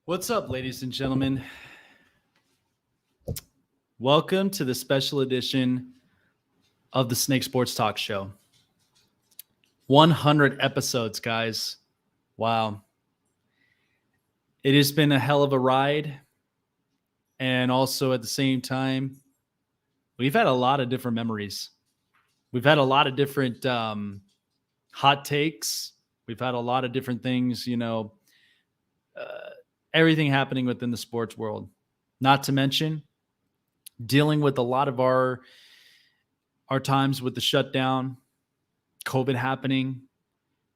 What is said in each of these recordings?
What's up, ladies and gentlemen? Welcome to the special edition of the Snake Sports Talk Show. 100 episodes, guys. Wow. It has been a hell of a ride. And also at the same time, we've had a lot of different memories. We've had a lot of different hot takes. We've had a lot of different things, everything happening within the sports world. Not to mention dealing with a lot of our times with the shutdown, COVID happening.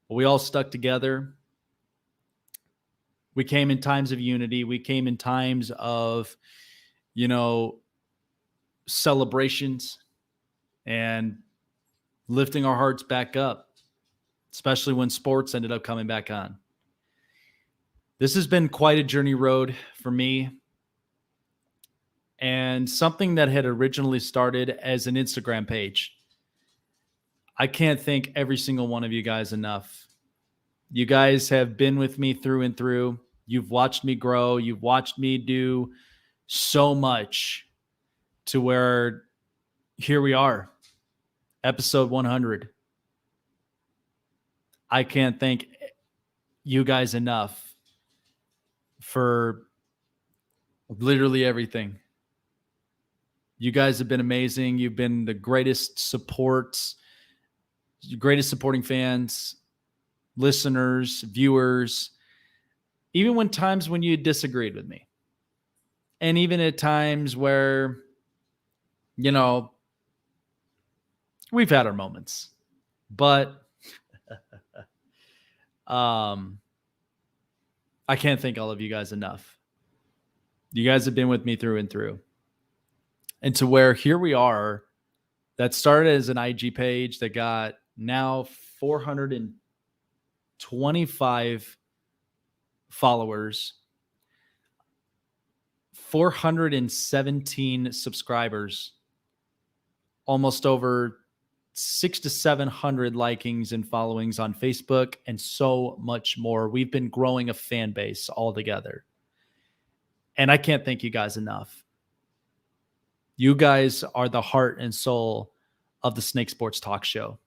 We all stuck together. We came in times of unity. We came in times of, celebrations and lifting our hearts back up, especially when sports ended up coming back on. This has been quite a journey road for me, and something that had originally started as an Instagram page. I can't thank every single one of you guys enough. You guys have been with me through and through. You've watched me grow. You've watched me do so much to where here we are, episode 100. I can't thank you guys enough for literally everything. You guys have been amazing. You've been the greatest supporting fans, listeners, viewers, even when times when you disagreed with me. And even at times where, we've had our moments. But I can't thank all of you guys enough. You guys have been with me through and through. And to where here we are, that started as an IG page that got now 425 followers, 417 subscribers, almost over 600 to 700 likings and followings on Facebook, and so much more. We've been growing a fan base all together. And I can't thank you guys enough. You guys are the heart and soul of the Snake Sports Talk Show.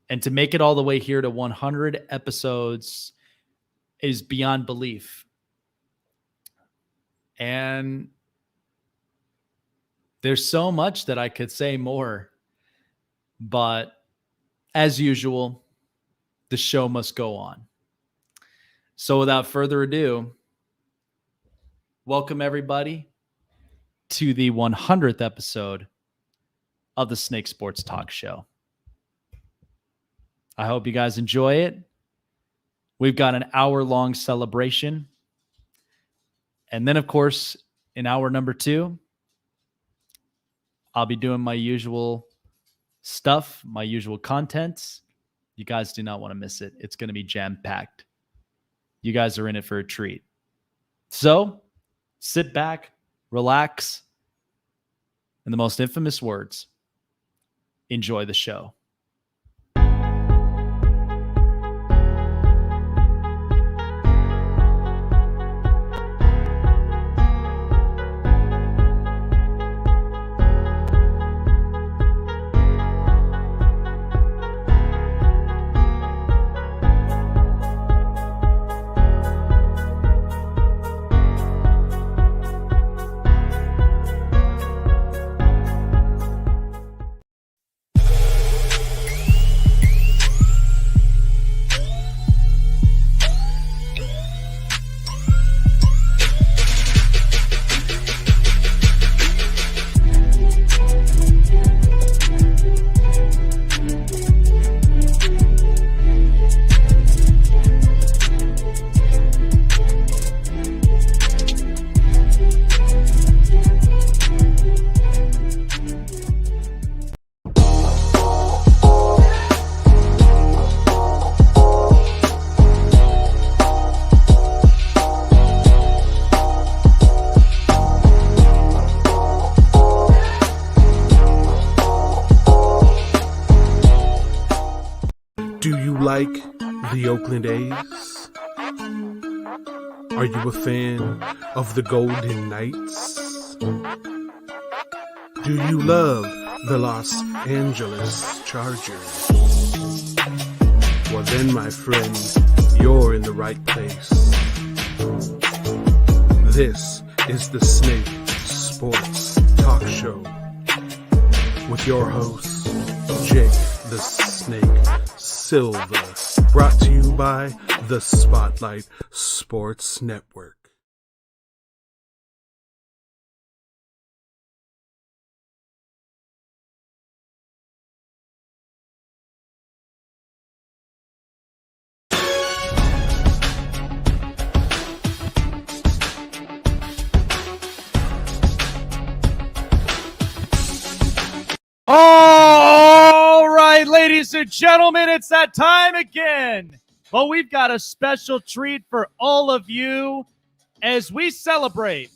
And to make it all the way here to 100 episodes is beyond belief. And there's so much that I could say more. But as usual, the show must go on. So without further ado, welcome everybody to the 100th episode of the Snake Sports Talk Show. I hope you guys enjoy it. We've got an hour-long celebration. And then, of course, in hour number 2, I'll be doing my usual stuff, my usual contents. You guys do not want to miss it. It's going to be jam-packed. You guys are in it for a treat. So, sit back, relax. In the most infamous words, enjoy the show. Do you like the Oakland A's? Are you a fan of the Golden Knights? Do you love the Los Angeles Chargers? Well then, my friend, you're in the right place. This is the Snake Sports Talk Show with your host, Jake the Snake Silva, brought to you by the Spotlight Sports Network. All right, ladies and gentlemen, it's that time again. But we've got a special treat for all of you as we celebrate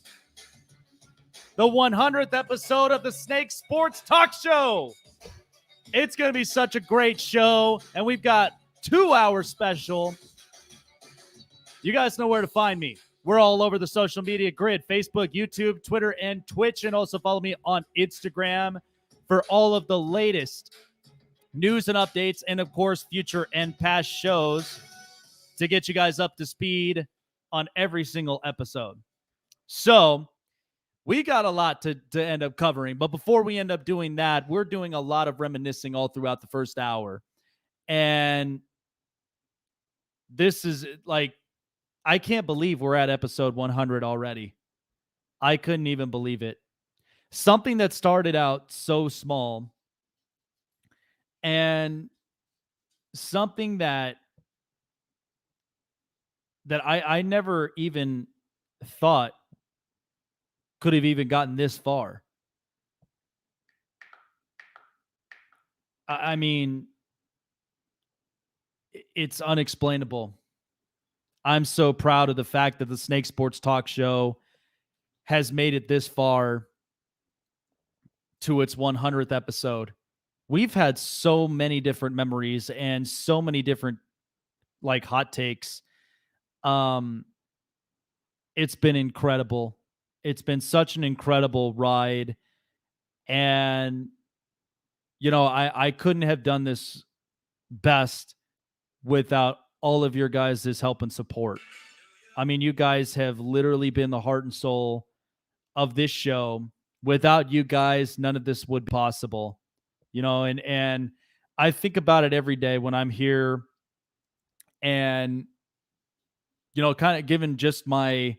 the 100th episode of the Snake Sports Talk Show. It's going to be such a great show, and we've got 2-hour special. You guys know where to find me. We're all over the social media grid, Facebook, YouTube, Twitter, and Twitch, and also follow me on Instagram for all of the latest news and updates, and of course, future and past shows to get you guys up to speed on every single episode. So we got a lot to end up covering, but before we end up doing that, we're doing a lot of reminiscing all throughout the first hour. And this is like, I can't believe we're at episode 100 already. I couldn't even believe it. Something that started out so small and something that I never even thought could have even gotten this far. I mean, it's unexplainable. I'm so proud of the fact that the Snake Sports Talk Show has made it this far to its 100th episode. We've had so many different memories and so many different like hot takes. It's been incredible. It's been such an incredible ride. And, you know, I couldn't have done this best without all of your guys' help and support. I mean, you guys have literally been the heart and soul of this show. Without you guys, none of this would be possible. You know, and I think about it every day when I'm here and, you know, kind of giving just my,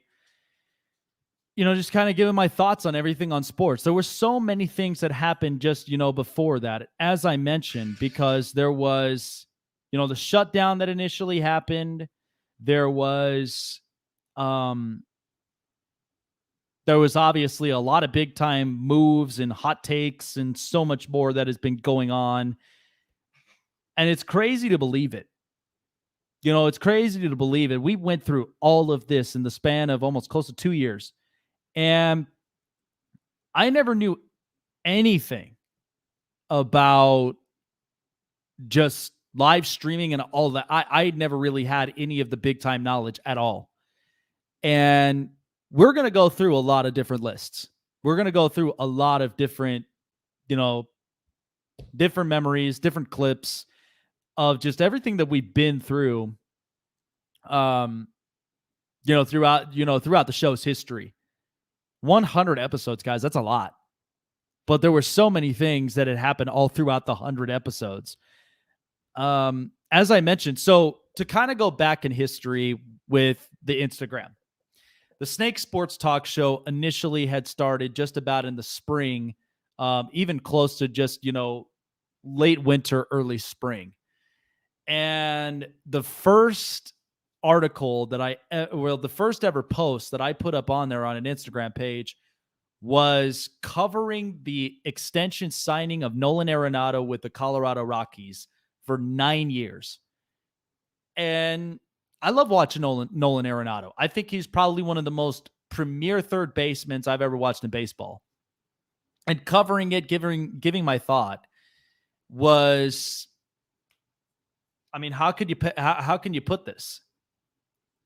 you know, just kind of giving my thoughts on everything on sports. There were so many things that happened just, you know, before that, as I mentioned, because there was, you know, the shutdown that initially happened. There was obviously a lot of big time moves and hot takes and so much more that has been going on. And it's crazy to believe it. You know, it's crazy to believe it. We went through all of this in the span of almost close to 2 years. And I never knew anything about just live streaming and all that. I never really had any of the big time knowledge at all. And we're going to go through a lot of different lists. We're going to go through a lot of different, you know, different memories, different clips of just everything that we've been through, you know, throughout the show's history. 100 episodes, guys, that's a lot. But there were so many things that had happened all throughout the 100 episodes. As I mentioned, so to kind of go back in history with the Instagram, the Snake Sports Talk Show initially had started just about in the spring, even close to just, you know, late winter, early spring. And the first article that the first ever post that I put up on there on an Instagram page was covering the extension signing of Nolan Arenado with the Colorado Rockies for 9 years. And I love watching Nolan Arenado. I think he's probably one of the most premier third basemen I've ever watched in baseball. And covering it, giving my thought was, I mean, how can you put this?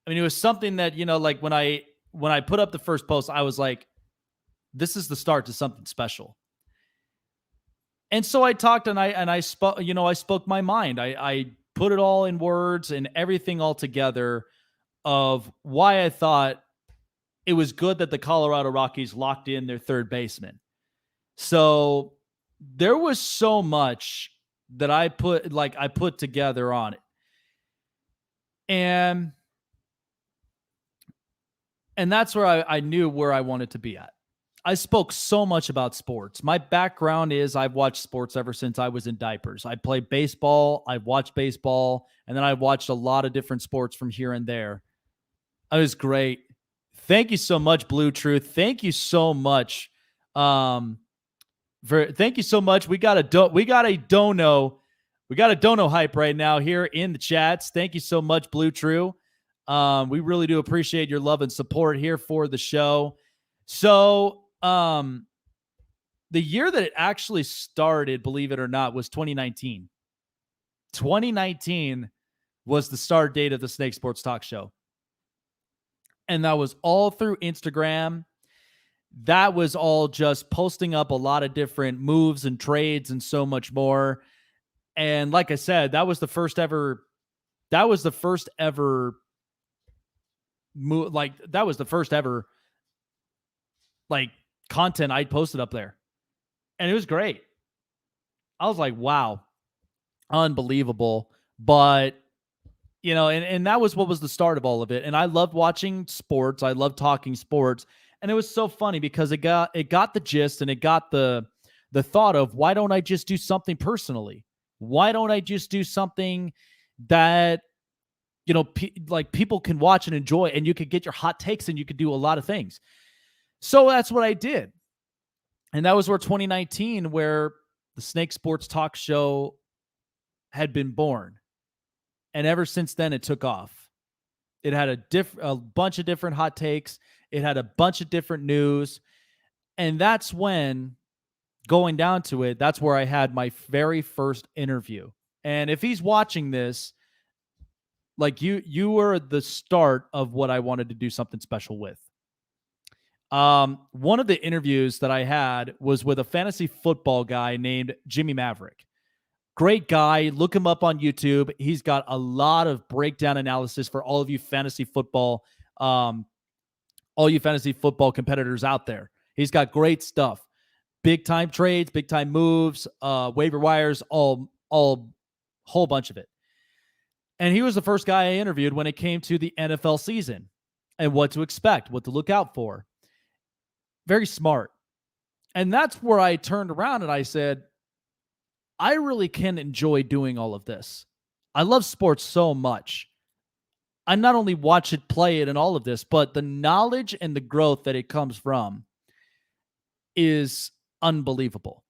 I mean, it was something that, like when I put up the first post, I was like, this is the start to something special. And so I talked and I spoke, I spoke my mind. I put it all in words and everything all together of why I thought it was good that the Colorado Rockies locked in their third baseman. So there was so much that I put together on it. And that's where I knew where I wanted to be at. I spoke so much about sports. My background is I've watched sports ever since I was in diapers. I played baseball, I've watched baseball, and then I watched a lot of different sports from here and there. It was great. Thank you so much, Blue Truth. Thank you so much. Thank you so much. We got a dono hype right now here in the chats. Thank you so much, Blue True. We really do appreciate your love and support here for the show. So, the year that it actually started, believe it or not, was 2019. 2019 was the start date of the Snake Sports Talk Show. And that was all through Instagram. That was all just posting up a lot of different moves and trades and so much more. And like I said, that was the first ever move. Like that was the first ever like content I'd posted up there. And it was great. I was like, wow, unbelievable. But and that was what was the start of all of it. And I loved watching sports. I loved talking sports. And it was so funny because it got the gist and it got the thought of, why don't I just do something personally? Why don't I just do something that, people can watch and enjoy, and you could get your hot takes and you could do a lot of things. So that's what I did. And that was where 2019, where the Snake Sports Talk Show had been born. And ever since then, it took off. It had a bunch of different hot takes. It had a bunch of different news. And that's when, going down to it, that's where I had my very first interview. And if he's watching this, like you were the start of what I wanted to do something special with. One of the interviews that I had was with a fantasy football guy named Jimmy Maverick. Great guy. Look him up on YouTube. He's got a lot of breakdown analysis for all of you fantasy football competitors out there. He's got great stuff. Big time trades, big time moves, waiver wires, all whole bunch of it. And he was the first guy I interviewed when it came to the NFL season and what to expect, what to look out for. Very smart. And that's where I turned around and I said, I really can enjoy doing all of this. I love sports so much. I not only watch it, play it, and all of this, but the knowledge and the growth that it comes from is unbelievable.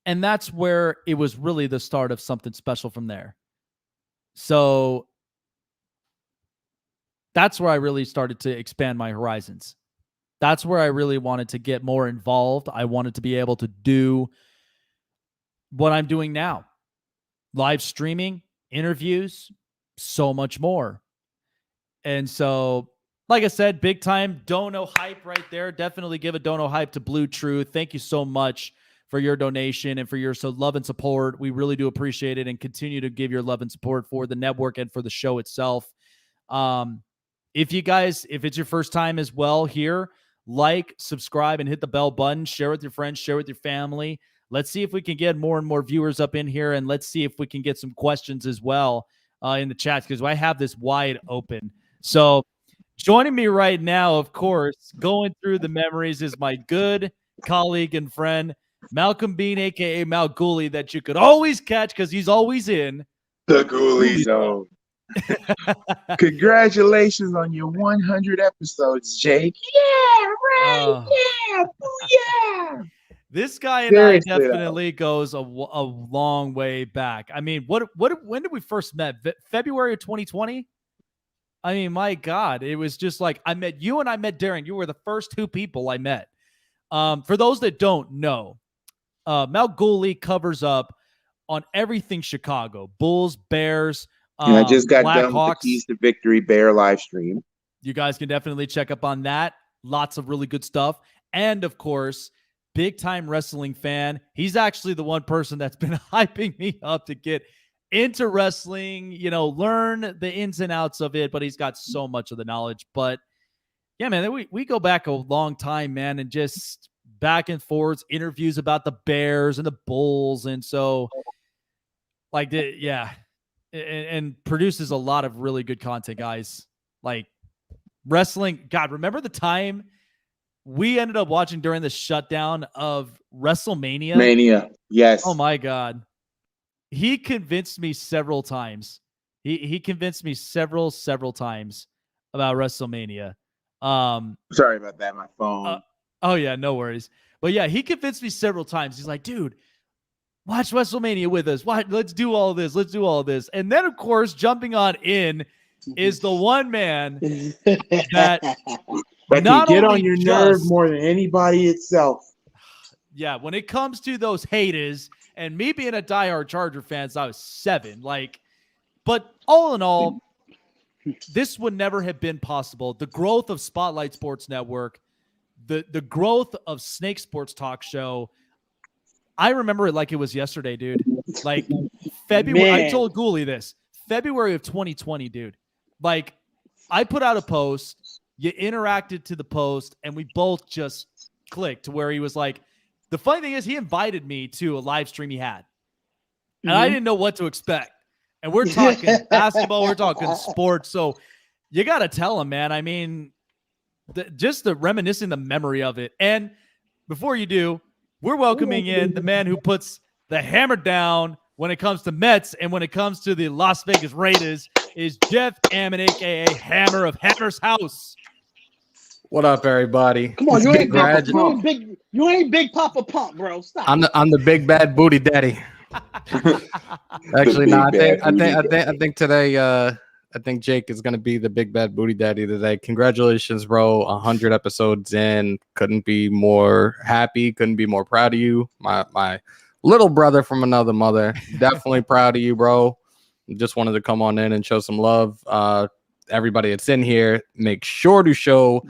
And that's where it was really the start of something special from there. So that's where I really started to expand my horizons. That's where I really wanted to get more involved. I wanted to be able to do what I'm doing now. Live streaming, interviews, so much more. And so, like I said, big time dono hype right there. Definitely give a dono hype to Blue Truth. Thank you so much for your donation and for your love and support. We really do appreciate it, and continue to give your love and support for the network and for the show itself. If it's your first time as well here, like, subscribe, and hit the bell button. Share with your friends, share with your family. Let's see if we can get more and more viewers up in here, and let's see if we can get some questions as well in the chat, because I have this wide open. So joining me right now, of course, going through the memories, is my good colleague and friend, Malcolm Bean, a.k.a. Mal Gooley, that you could always catch because he's always in the Gooley Zone. Congratulations on your 100 episodes, Jake. Yeah, right. Yeah. This guy and seriously, I definitely goes a long way back. I mean, when did we first met? February of 2020? I mean, my God, it was just like I met you and I met Darren. You were the first two people I met. For those that don't know, Mal Gooley covers up on everything Chicago, Bulls, Bears, And I just got Black done with the Hawks. Keys to Victory Bear live stream. You guys can definitely check up on that. Lots of really good stuff. And of course, big time wrestling fan. He's actually the one person that's been hyping me up to get into wrestling, learn the ins and outs of it, but he's got so much of the knowledge. But yeah, man, we go back a long time, man, and just back and forth interviews about the Bears and the Bulls. And so and produces a lot of really good content, guys. Like wrestling. God, remember the time we ended up watching during the shutdown of WrestleMania? Mania. Yes. Oh my God. He convinced me several times. He convinced me several times about WrestleMania. Sorry about that. My phone. Oh yeah, no worries. But yeah, he convinced me several times. He's like, dude, watch WrestleMania with us. Let's do all this. Let's do all this. And then, of course, jumping on in is the one man that can get on your nerve more than anybody itself. Yeah, when it comes to those haters, and me being a diehard Charger fan since I was 7, but all in all, this would never have been possible. The growth of Spotlight Sports Network, the growth of Snake Sports Talk Show. I remember it like it was yesterday, dude. Like February. I told Ghoulie this. February of 2020, dude. Like I put out a post, you interacted to the post, and we both just clicked to where he was like, the funny thing is he invited me to a live stream he had. And I didn't know what to expect. And we're talking basketball, we're talking sports. So you got to tell him, man. I mean, just the reminiscing the memory of it. And before you do, we're welcoming in the man who puts the hammer down when it comes to Mets and when it comes to the Las Vegas Raiders is Jeff Ammon, a.k.a. Hammer of Hammer's House. What up, everybody? Come on, you ain't big Papa Pump, bro. Stop. I'm the big bad booty daddy. Actually, no. I think today. I think Jake is gonna be the big bad booty daddy today. Congratulations, bro! 100 episodes in. Couldn't be more happy. Couldn't be more proud of you, my little brother from another mother. Definitely proud of you, bro. Just wanted to come on in and show some love. Everybody that's in here, make sure to show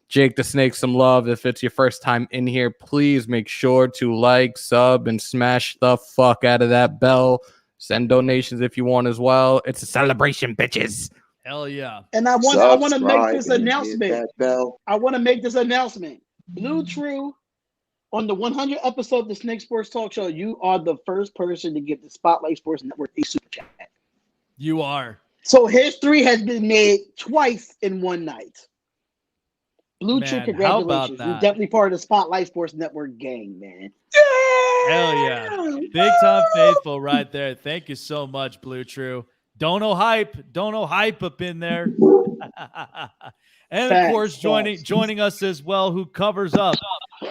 Jake the Snake some love. If it's your first time in here, please make sure to like, sub, and smash the fuck out of that bell. Send donations if you want as well. It's a celebration, bitches. Hell yeah. And I want to make this announcement. I want to make this announcement. Blue True, on the 100 episode of the Snake Sports Talk Show, you are the first person to get the Spotlight Sports Network a super chat. You are. So history has been made twice in one night. Blue Tree, congratulations. You're definitely part of the Spotlight Sports Network gang, man. Hell yeah. Big time faithful right there. Thank you so much, Blue True. Don't know hype up in there. And of course, joining us as well, who covers up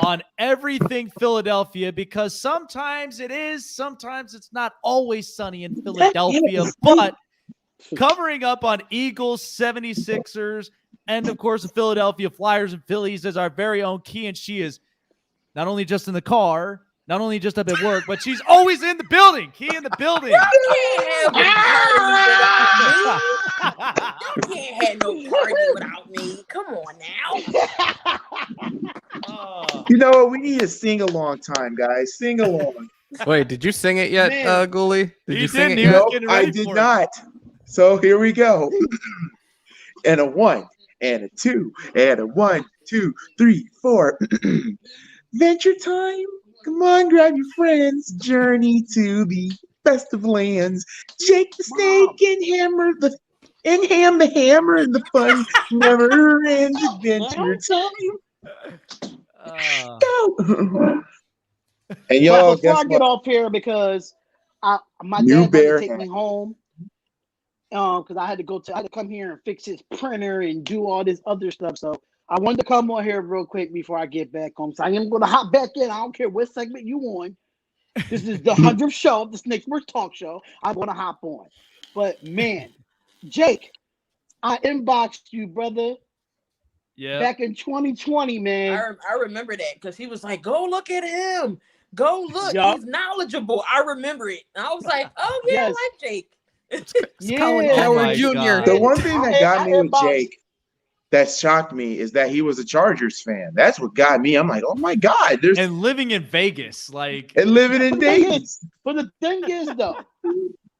on everything Philadelphia, because sometimes it is, sometimes it's not always sunny in Philadelphia, but covering up on Eagles, 76ers, and of course the Philadelphia Flyers and Phillies is our very own Key, and she is not only just in the car, not only just up at work, but she's always in the building. Key in the building. You can't have no party without me. Come on now. You know what? We need a sing-along time, guys. Sing along. Wait, did you sing it yet, Ghoulie? Did you sing it yet? No, I did not. So here we go. And a 1, and a 2, and a 1, 2, 3, 4. Venture time. Come on, grab your friends. Journey to the best of lands. Jake the Snake and Ham the Hammer, and the fun never ends. Adventure time. Go. And y'all, before I get off here, because my dad had to take me home. Because I had to come here and fix his printer and do all this other stuff. So I wanted to come on here real quick before I get back home. So I am going to hop back in. I don't care what segment you on. This is the 100th show of the Snake Sports Talk Show. I'm going to hop on. But man, Jake, I inboxed you, brother. Yeah. Back in 2020, man. I remember that because he was like, "Go look at him. Go look. He's knowledgeable." I remember it. And I was like, "Oh yeah, yes. I like Jake." It's Colin Coward Jr. The one thing that got me with Jake that shocked me is that he was a Chargers fan. That's what got me. I'm like, oh my God, and living in Vegas, like and living in Vegas. But the thing is, though,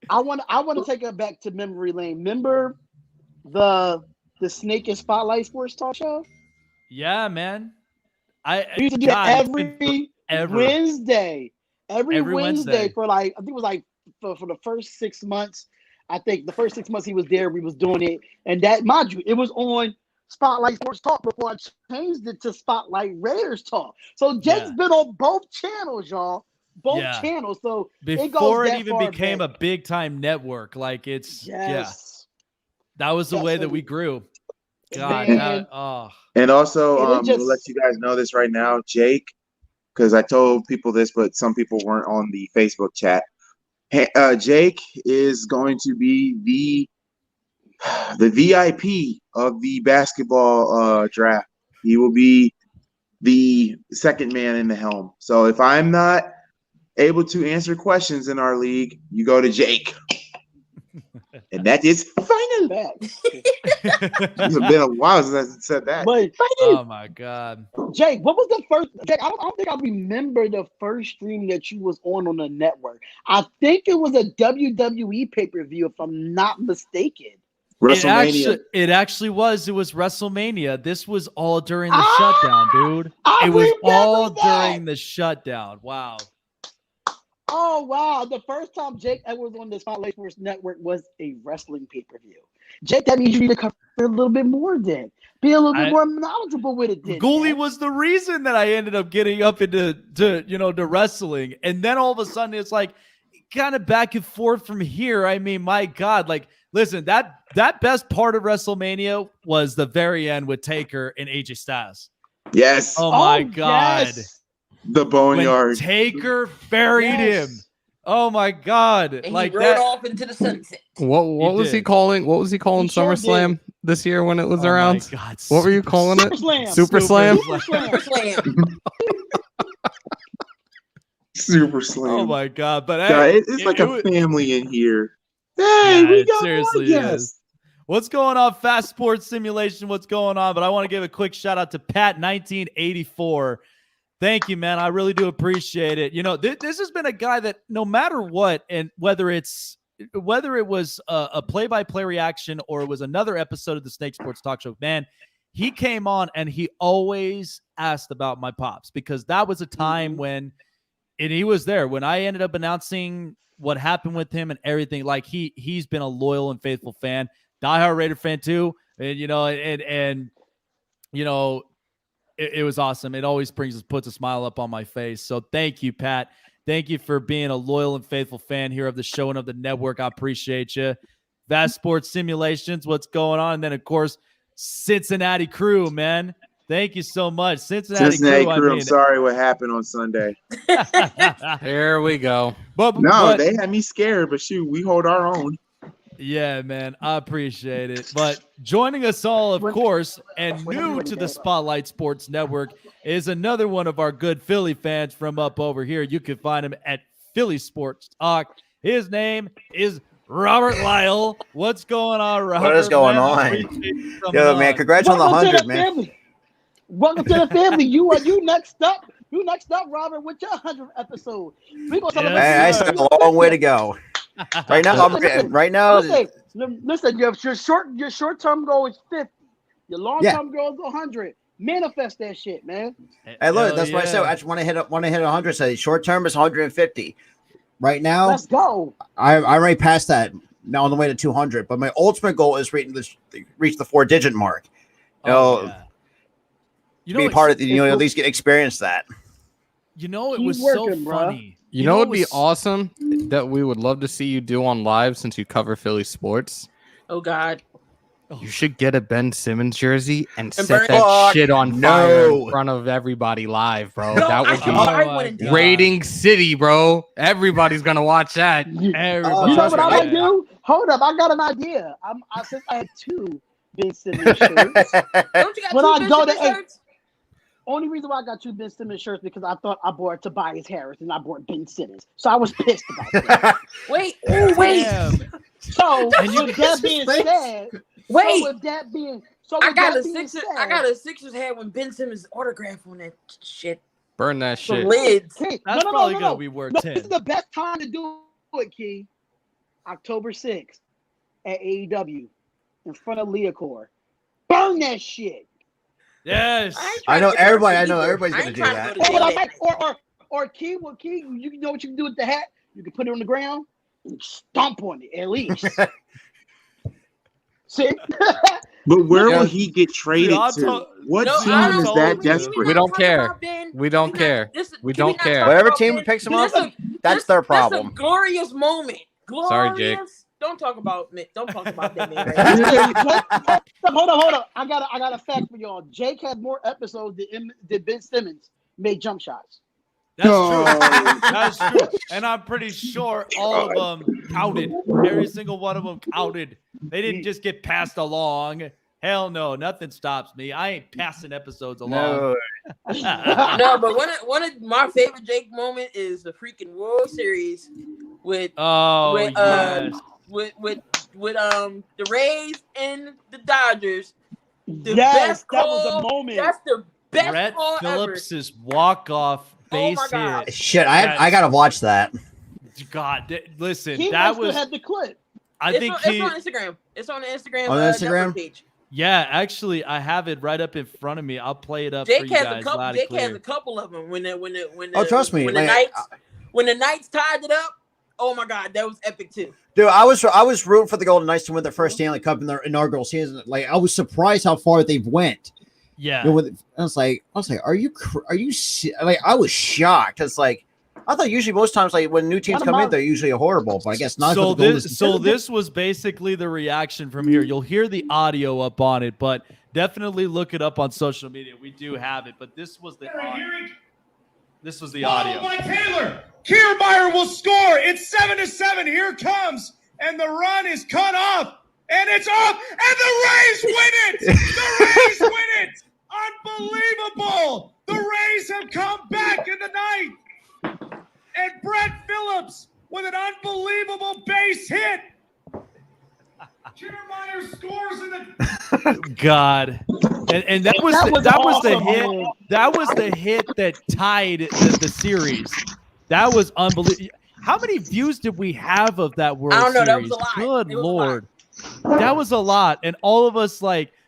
I want to take it back to memory lane. Remember the Snake and Spotlight Sports Talk Show? Yeah, man. We used to do that every Wednesday. Every Wednesday for like, I think it was like for the first 6 months. I think the first 6 months he was there, we was doing it. And that, mind you, it was on Spotlight Sports Talk before I changed it to Spotlight Raiders Talk. So Jake's been on both channels, y'all. Both channels. So before it even became a big time network, like it's that was the way that we grew. God, and also we'll let you guys know this right now, Jake, because I told people this, but some people weren't on the Facebook chat. Jake is going to be the VIP of the basketball draft. He will be the second man in the helm. So if I'm not able to answer questions in our league, you go to Jake. And that is final. It's been a while since I said that. But oh my God, Jake, what was the first? Jake, I don't think I remember the first stream that you was on the network. I think it was a WWE pay-per-view, if I'm not mistaken. WrestleMania. It actually was. It was WrestleMania. This was all during the shutdown, dude. It was all during the shutdown. Wow. Oh, wow. The first time Jake ever was on the Spotlight Sports Network was a wrestling pay-per-view. Jake, that means you need to cover a little bit more then. Be a little bit more knowledgeable with it then. Ghoulie was the reason that I ended up getting up into to wrestling. And then all of a sudden it's like kind of back and forth from here. I mean, my God, like, listen, that best part of WrestleMania was the very end with Taker and AJ Styles. Yes. Oh my God. Yes. The Boneyard. When Taker buried him. Oh my God. And like he rode off into the sunset. What was he calling? What was he calling SummerSlam this year when it was around? My God, what were you calling it? Super Slam. Super Slam. Oh my God. But hey, it's like a family in here. Hey, we got seriously is. What's going on, Fast Sports Simulation? What's going on? But I want to give a quick shout out to Pat1984. Thank you, man. I really do appreciate it. You know, this has been a guy that no matter what, and whether it was a play-by-play reaction or it was another episode of the Snake Sports Talk Show, man, he came on and he always asked about my pops because that was a time when, and he was there when I ended up announcing what happened with him and everything. Like he's been a loyal and faithful fan, diehard Raider fan too, and it was awesome. It always puts a smile up on my face. So thank you, Pat. Thank you for being a loyal and faithful fan here of the show and of the network. I appreciate you. Vast Sports Simulations, what's going on? And then, of course, Cincinnati Crew, man. Thank you so much. Cincinnati Crew. I'm sorry what happened on Sunday. There we go. But they had me scared, but shoot, we hold our own. Yeah, man, I appreciate it. But joining us all, of course, and new to the Spotlight Sports Network is another one of our good Philly fans from up over here. You can find him at Philly Sports Talk. His name is Robert Lyle. What's going on, Robert? What is going on? Yo, man, congrats on the 100, man. Family. Welcome to the family. You next up. You next up, Robert, with your 100th episode. We gonna celebrate. I still have a long way to go. Right now, listen. Your short-term goal is 50. Your long-term goal is 100. Manifest that shit, man. Hey, look, that's what I said. I just want to hit 100. So short term is 150. Right now, let's go. I'm already past that. Now on the way to 200. But my ultimate goal is reach the 4-digit mark. Be part of the, at least experience that. You know, it was so funny. You know, it'd be awesome that we would love to see you do on live since you cover Philly sports. Oh God. You should get a Ben Simmons jersey and set that shit on fire in front of everybody live, bro. No, that would be Rating City, bro. Everybody's gonna watch that. You know what I'm gonna do? Hold up, I got an idea. Since I had 2 Ben Simmons shirts. Don't you got 2 Ben Simmons shirts? Only reason why I got 2 Ben Simmons shirts because I thought I bought Tobias Harris and I bought Ben Simmons. So I was pissed about that. Wait. So And you- with that being said, Wait, so with that being, so I with got that a being Sixers. said, I got a Sixers hat with Ben Simmons' autograph on that shit. Burn that Some shit. lids. Key, That's probably gonna be worth No, 10. this is the best time to do it, Key. October 6th at AEW in front of Leocore. Burn that shit. Yes. I know everybody. I know either. everybody's I gonna ain't do trying that. to go to Or what I jail like, that night. or Key, you know what you can do with the hat? You can put it on the ground and stomp on it at least. See? But where Yeah. will he get traded I to? told- What No, team I is don't- that can we not desperate? We don't talk care. about Ben? We don't Can care. This, We can don't not care. talk Whatever about team Ben? picks him This up, a- that's this- their This problem. a glorious moment. Glorious. Sorry, Jake. Don't talk about me. Don't talk about that man right now. Hold on. I got a fact for y'all. Jake had more episodes than Ben Simmons made jump shots. That's No. true. That's true. And I'm pretty sure all of them counted. Every single one of them counted. They didn't just get passed along. Hell no, nothing stops me. I ain't passing episodes along. No, but one of my favorite Jake moment is the freaking World Series with Oh, with yes. with the Rays and the Dodgers. The Yes, best that call, was a moment. That's the best Brett call Phillips' walk-off base my God. hit. Shit, I gotta watch that. God, listen, He that must have was. had the clip. I ever. think It's on Instagram. It's on the Instagram. On Instagram? network page. Yeah, actually, I have it right up in front of me. I'll play it up for Jake you has guys a couple. loud and Jake clear. has a couple of them when the Oh, trust me, when the like, Knights tied it up. Oh my God, that was epic too. Dude, I was rooting for the Golden Knights to win their first Stanley Cup in their inaugural season. Like, I was surprised how far they've went. Yeah. You know, I was like, are you like? I was shocked. It's like, I thought usually most times, like when new teams come in, they're usually horrible. But I guess not. So for the Golden this was basically the reaction from here. You'll hear the audio up on it, but definitely look it up on social media. We do have it, but this was the audio. This was the audio. Followed by Taylor. Kiermaier will score. It's 7-7. Here it comes. And the run is cut off. And it's off. And the Rays win it. The Rays win it. Unbelievable. The Rays have come back in the ninth. And Brett Phillips with an unbelievable base hit. Kiermaier scores in the God, and that was the awesome, hit. man. That was the hit that tied the series. That was unbelievable. How many views did we have of that World I don't know. Series? That was a lot. Good It was a Lord, that was a lot. And all of us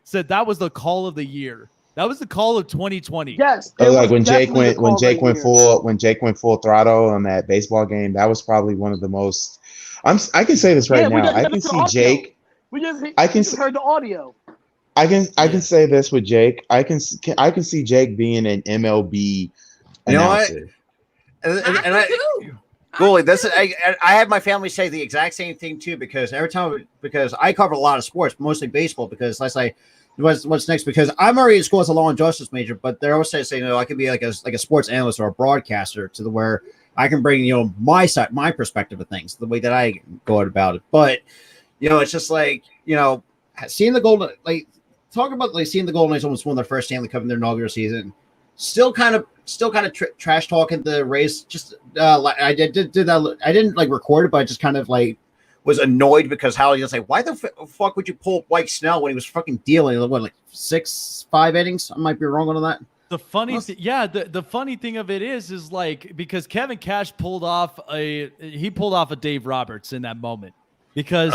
said that was the call of the year. That was the call of 2020. Yes. It was like when definitely Jake the went call right here. when Jake went full throttle on that baseball game. That was probably one of the most. I can say this right Yeah, we now. just I listened can to the see audio. Jake. We just I can heard the audio. I can say this with Jake. I can see Jake being an MLB You know what? announcer. And I, too. Goalie, this is I had my family say the exact same thing too because I cover a lot of sports, mostly baseball. Because I say, what's next? Because I'm already in school as a law and justice major, but they're always saying, I could be like a sports analyst or a broadcaster to the where I can bring my side, my perspective of things, the way that I go about it. But it's just like seeing the Golden seeing the Golden Knights almost win their first Stanley Cup in their inaugural season. Still kind of trash talking the Rays. Just I did that. I didn't record it, but I just kind of was annoyed because how he was like, why the fuck would you pull Blake Snell when he was fucking dealing 5 innings? I might be wrong on that. The funny thing, the funny thing of it is because Kevin Cash pulled off a Dave Roberts in that moment. Because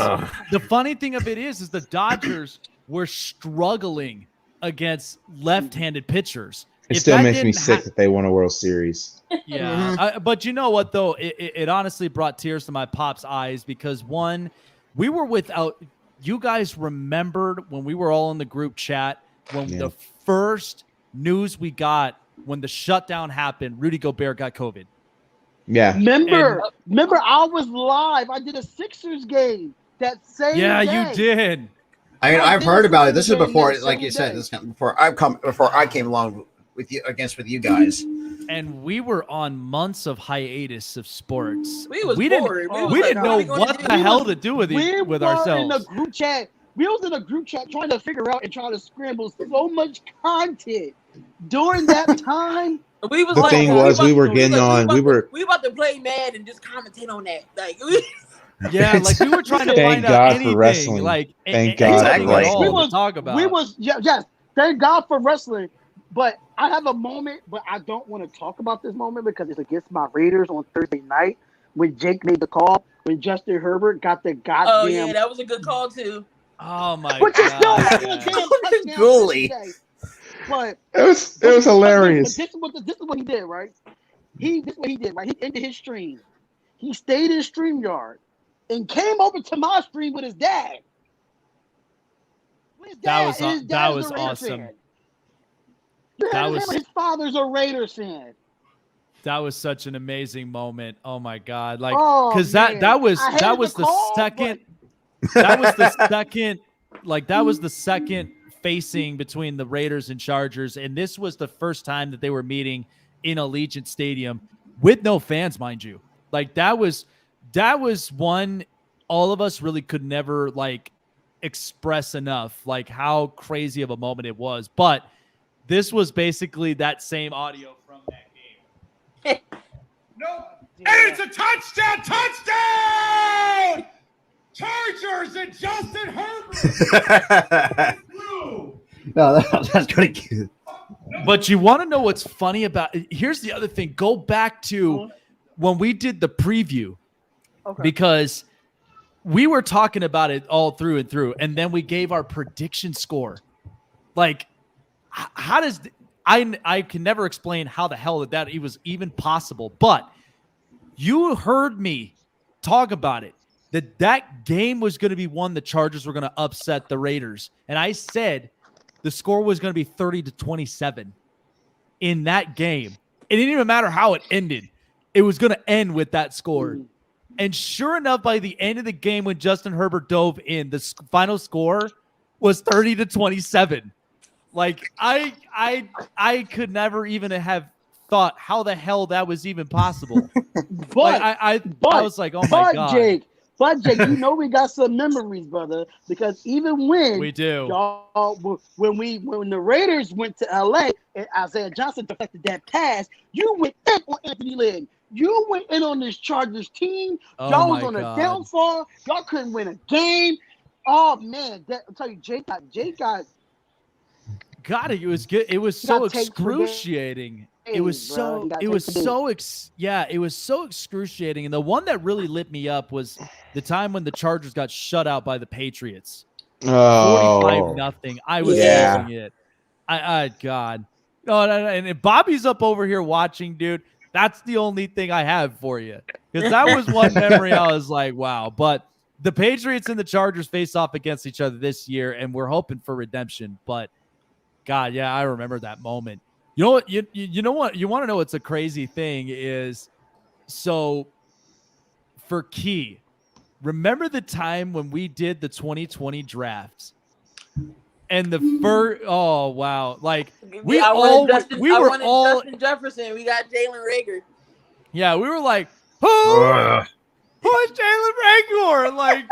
the funny thing of it is the Dodgers were struggling against left-handed pitchers. It still makes me sick that they won a World Series. Yeah, but you know what though? It honestly brought tears to my pop's eyes because one, we were without. You guys remembered when we were all in the group chat when the first news we got when the shutdown happened, Rudy Gobert got COVID. Yeah. Remember, I was live. I did a Sixers game that same day. Yeah, you did. I've heard about it. This is Game before, that like you same said, day. before I came along with you guys. And we were on months of hiatus of sports. We was didn't bored. we didn't know what the hell to do with We with were ourselves. in the group chat. We was in a group chat trying to figure out and trying to scramble so much content during that time. We The thing was, we were getting on. We were about to play Mad and just commentate on that. Yeah, like we were trying to Thank find out God for anything, wrestling. like Thank God anything for at wrestling. all to talk about. We was yes. Thank God for wrestling. But I have a moment, but I don't want to talk about this moment because it's against my Raiders on Thursday night when Jake made the call when Justin Herbert got the goddamn. Oh yeah, that was a good call too. Oh my Which is still god! a yes. damn touchdown Goalie. yesterday. But It was hilarious. This is what he did, right? This is what he did, right? He ended his stream. He stayed in StreamYard and came over to my stream with his dad. That was awesome. His father's a Raiders fan. That was such an amazing moment. Oh my god! Like, Oh, because man. that was I hated the the call, second. That was the second. Like that was the second facing between the Raiders and Chargers, and this was the first time that they were meeting in Allegiant Stadium with no fans, mind you. Like that was one all of us really could never like express enough, like how crazy of a moment it was. But this was basically that same audio from that game. No. And it's a touchdown! Touchdown! Chargers and Justin Herbert. No, that's pretty cute. But you want to know what's funny about it? Here's the other thing. Go back to when we did the preview, because we were talking about it all through and through, and then we gave our prediction score. Like, how does I can never explain how the hell that it was even possible, but you heard me talk about it, that game was going to be one the Chargers were going to upset the Raiders, and I said the score was going to be 30-27 in that game. It didn't even matter how it ended. It was going to end with that score. And sure enough, by the end of the game, when Justin Herbert dove in, the final score was 30-27. Like I could never even have thought how the hell that was even possible. But like, I was like, oh my god. But Jake, you know we got some memories, brother, because even when We do. y'all, when the Raiders went to LA and Isaiah Johnson deflected that pass, you went in on Anthony Lynn. You went in on this Chargers team. Oh Y'all was my on a God. downfall. Y'all couldn't win a game. Oh man, I'll tell you, Jake got God, it was good. It was so excruciating. It was so excruciating. And the one that really lit me up was the time when the Chargers got shut out by the Patriots. 45-0. I was losing it. God. Oh, and Bobby's up over here watching, dude. That's the only thing I have for you. Because that was one memory I was like, wow. But the Patriots and the Chargers face off against each other this year, and we're hoping for redemption. But God, yeah, I remember that moment. You know what? You know what? You want to know what's a crazy thing is, so for Key, remember the time when we did the 2020 drafts and the first, oh wow, like we were all Justin Jefferson. We got Jalen Reagor. Yeah, we were like, who's Jalen Reagor? Like,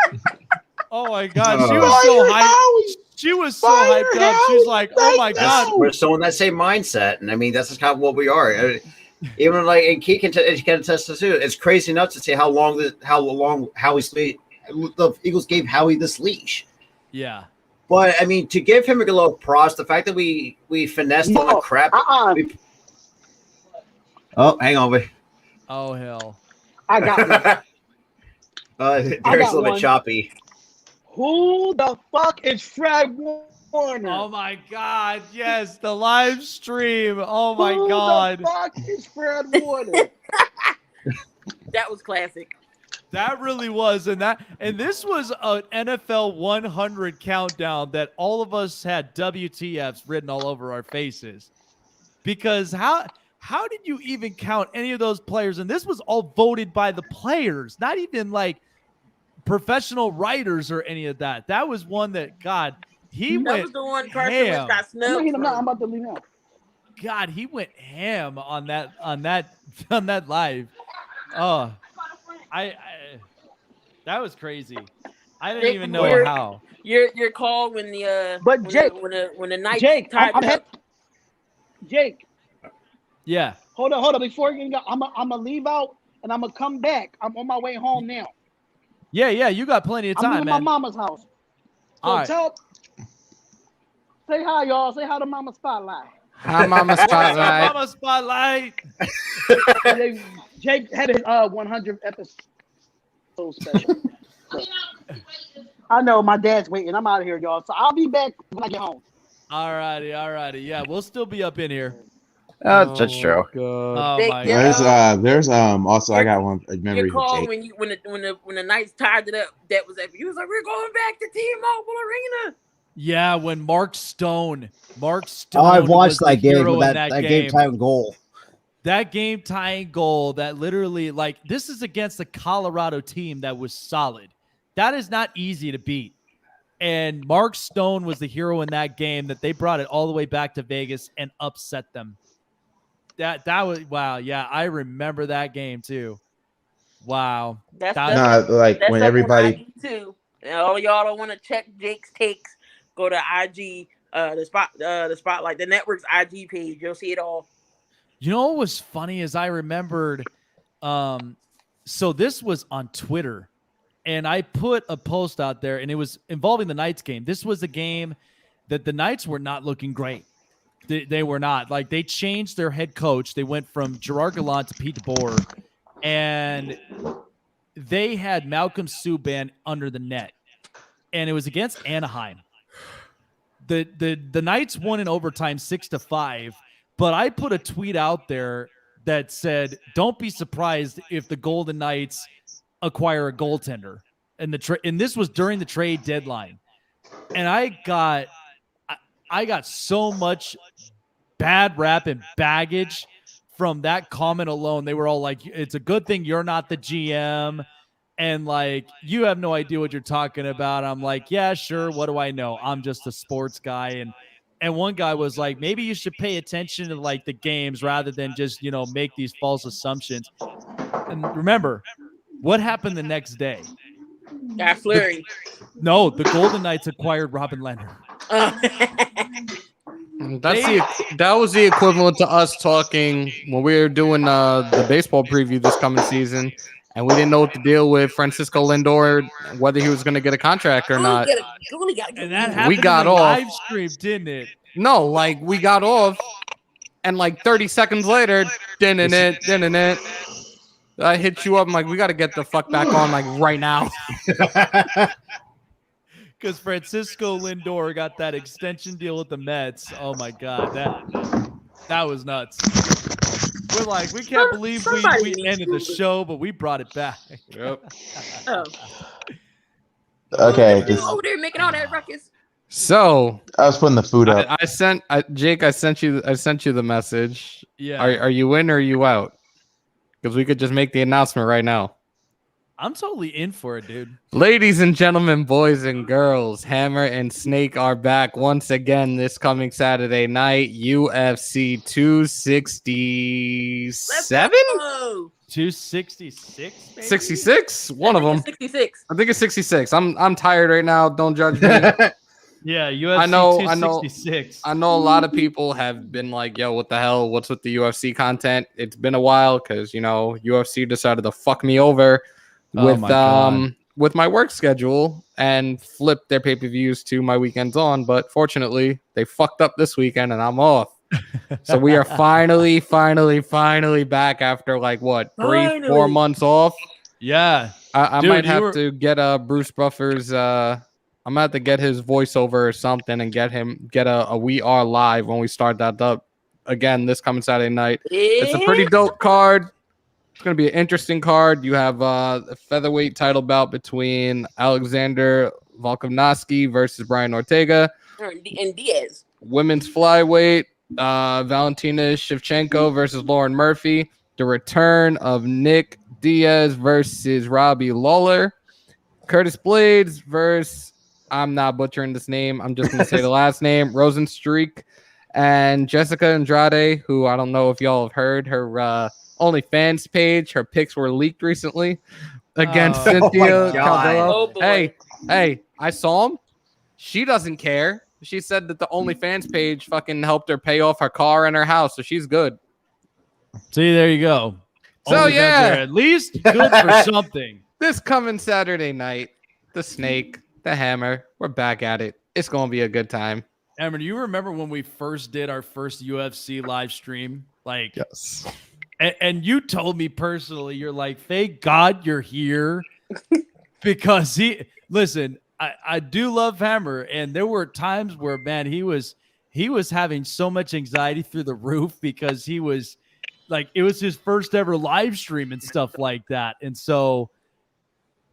oh my God, she was so hyped. She was so hyped up. She's like, "Oh my God!" We're still in that same mindset, and I mean that's just kind of what we are. Even like, and Key can attest to too. It's crazy enough to see how long Howie's the Eagles gave Howie this leash. Yeah, but I mean to give him a little props, the fact that we finessed on the crap. Oh, hang on, wait. Oh hell! I got Derek's a little bit choppy. Who the fuck is Fred Warner? Oh my God! Yes, the live stream. Oh my God! Who the fuck is Fred Warner? That was classic. That really was, and this was an NFL 100 countdown that all of us had WTFs written all over our faces. Because how did you even count any of those players? And this was all voted by the players, not even like professional writers or any of that. That was one that, God, that was the one Carson Wentz got snubbed. I'm about to leave now. God, he went ham on that live. Oh, I that was crazy. I didn't even know how. Your call when the when the night Jake tied up. Jake. Yeah. Hold on. Before you go, I'm gonna leave out and I'm gonna come back. I'm on my way home now. Yeah, you got plenty of I'm time, leaving man. my mama's house. So All right. say hi, y'all. Say hi to Mama Spotlight. Hi, Mama What's up, Spotlight. Mama Spotlight? Jake had his 100th episode special. So, I know my dad's waiting. I'm out of here, y'all. So I'll be back when I get home. All righty. Yeah, we'll still be up in here. That's true. God. Oh my Jake, god. There's also I got one Your memory of call Jake. when the Knights tied it up, that was epic. He was like, "We're going back to T-Mobile Arena." Yeah, when Mark Stone. Oh, I was watched the that game hero with in that game time goal. That game tying goal that literally, like, this is against the Colorado team that was solid. That is not easy to beat. And Mark Stone was the hero in that game that they brought it all the way back to Vegas and upset them. That was wow. Yeah, I remember that game too. Wow. That's when everybody too. And all y'all don't want to check Jake's takes. Go to IG, the spotlight, the network's IG page. You'll see it all. You know what was funny is I remembered. So this was on Twitter, and I put a post out there, and it was involving the Knights game. This was a game that the Knights were not looking great. They were not. Like, they changed their head coach. They went from Gerard Gallant to Pete DeBoer, and they had Malcolm Subban under the net, and it was against Anaheim. The Knights won in overtime 6-5, but I put a tweet out there that said, "Don't be surprised if the Golden Knights acquire a goaltender." And this was during the trade deadline, and I got so much bad rap and baggage from that comment alone. They were all like, "It's a good thing you're not the GM." And like, "You have no idea what you're talking about." I'm like, "Yeah, sure. What do I know? I'm just a sports guy." And one guy was like, "Maybe you should pay attention to like the games rather than just, make these false assumptions." And remember, what happened the next day? Got Fleury. The Golden Knights acquired Robin Leonard. That was the equivalent to us talking when we were doing the baseball preview this coming season, and we didn't know what to deal with Francisco Lindor, whether he was going to get a contract or not. And that happened We got in the off. live stream, didn't it? No, like, we got off, and like 30 seconds later, didn't I hit you up. I'm like, we got to get the fuck back on, like, right now. Because Francisco Lindor got that extension deal with the Mets. Oh my God, that was nuts. We're like, we can't believe we ended the show, but we brought it back. Yep. Okay. You over there making all that ruckus. So I was putting the food up. Jake, I sent you the message. Yeah. Are you in or are you out? Because we could just make the announcement right now. I'm totally in for it, dude. Ladies and gentlemen, boys and girls, Hammer and Snake are back once again this coming Saturday night. UFC 267? 266? 66? One of them. 66. I think it's 66. I'm tired right now. Don't judge me. Yeah, UFC I know 266. I know a lot of people have been like, yo, what the hell? What's with the UFC content? It's been a while because, UFC decided to fuck me over with my work schedule and flip their pay-per-views to my weekends on. But fortunately, they fucked up this weekend and I'm off. So we are finally back after like what, 3-4 months off. Yeah. I might have to get Bruce Buffer's I'm gonna have to get his voiceover or something and get a We Are Live when we start that up again this coming Saturday night. It's a pretty dope card. It's gonna be an interesting card. You have a featherweight title bout between Alexander Volkanovski versus Brian Ortega. And Diaz. Women's flyweight, Valentina Shevchenko versus Lauren Murphy. The return of Nick Diaz versus Robbie Lawler. Curtis Blades versus, I'm not butchering this name, I'm just going to say the last name, Rosenstreak. And Jessica Andrade, who I don't know if y'all have heard, her OnlyFans page, her pics were leaked recently against Cynthia Calvillo. Hey, I saw him. She doesn't care. She said that the OnlyFans page fucking helped her pay off her car and her house, so she's good. See, there you go. So OnlyFans are at least good for something. this coming Saturday night, the Snake, the Hammer, we're back at it. It's gonna be a good time. Amber, do you remember when we first did our first UFC live stream? Like, yes. And you told me personally, you're like, thank God you're here because listen, I do love Hammer, and there were times where, man, he was having so much anxiety through the roof because he was like, it was his first ever live stream and stuff like that. And so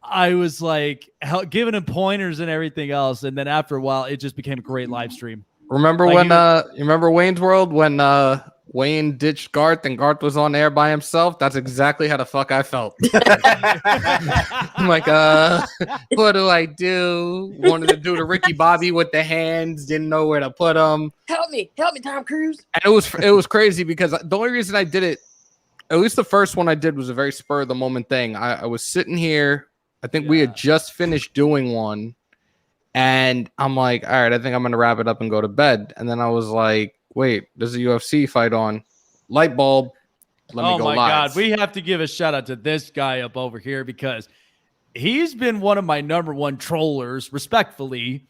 I was like giving him pointers and everything else. And then after a while, it just became a great live stream. Remember like when you remember Wayne's World when Wayne ditched Garth and Garth was on air by himself? That's exactly how the fuck I felt. I'm like, what do I do? Wanted to do the Ricky Bobby with the hands, didn't know where to put them. Help me, Tom Cruise. And it was crazy because the only reason I did it, at least the first one I did, was a very spur of the moment thing. I was sitting here, I think we had just finished doing one, and I'm like, all right, I think I'm gonna wrap it up and go to bed. And then I was like, wait, there's a UFC fight on. Light bulb. Let me go live. Oh my God. We have to give a shout out to this guy up over here because he's been one of my number one trollers, respectfully.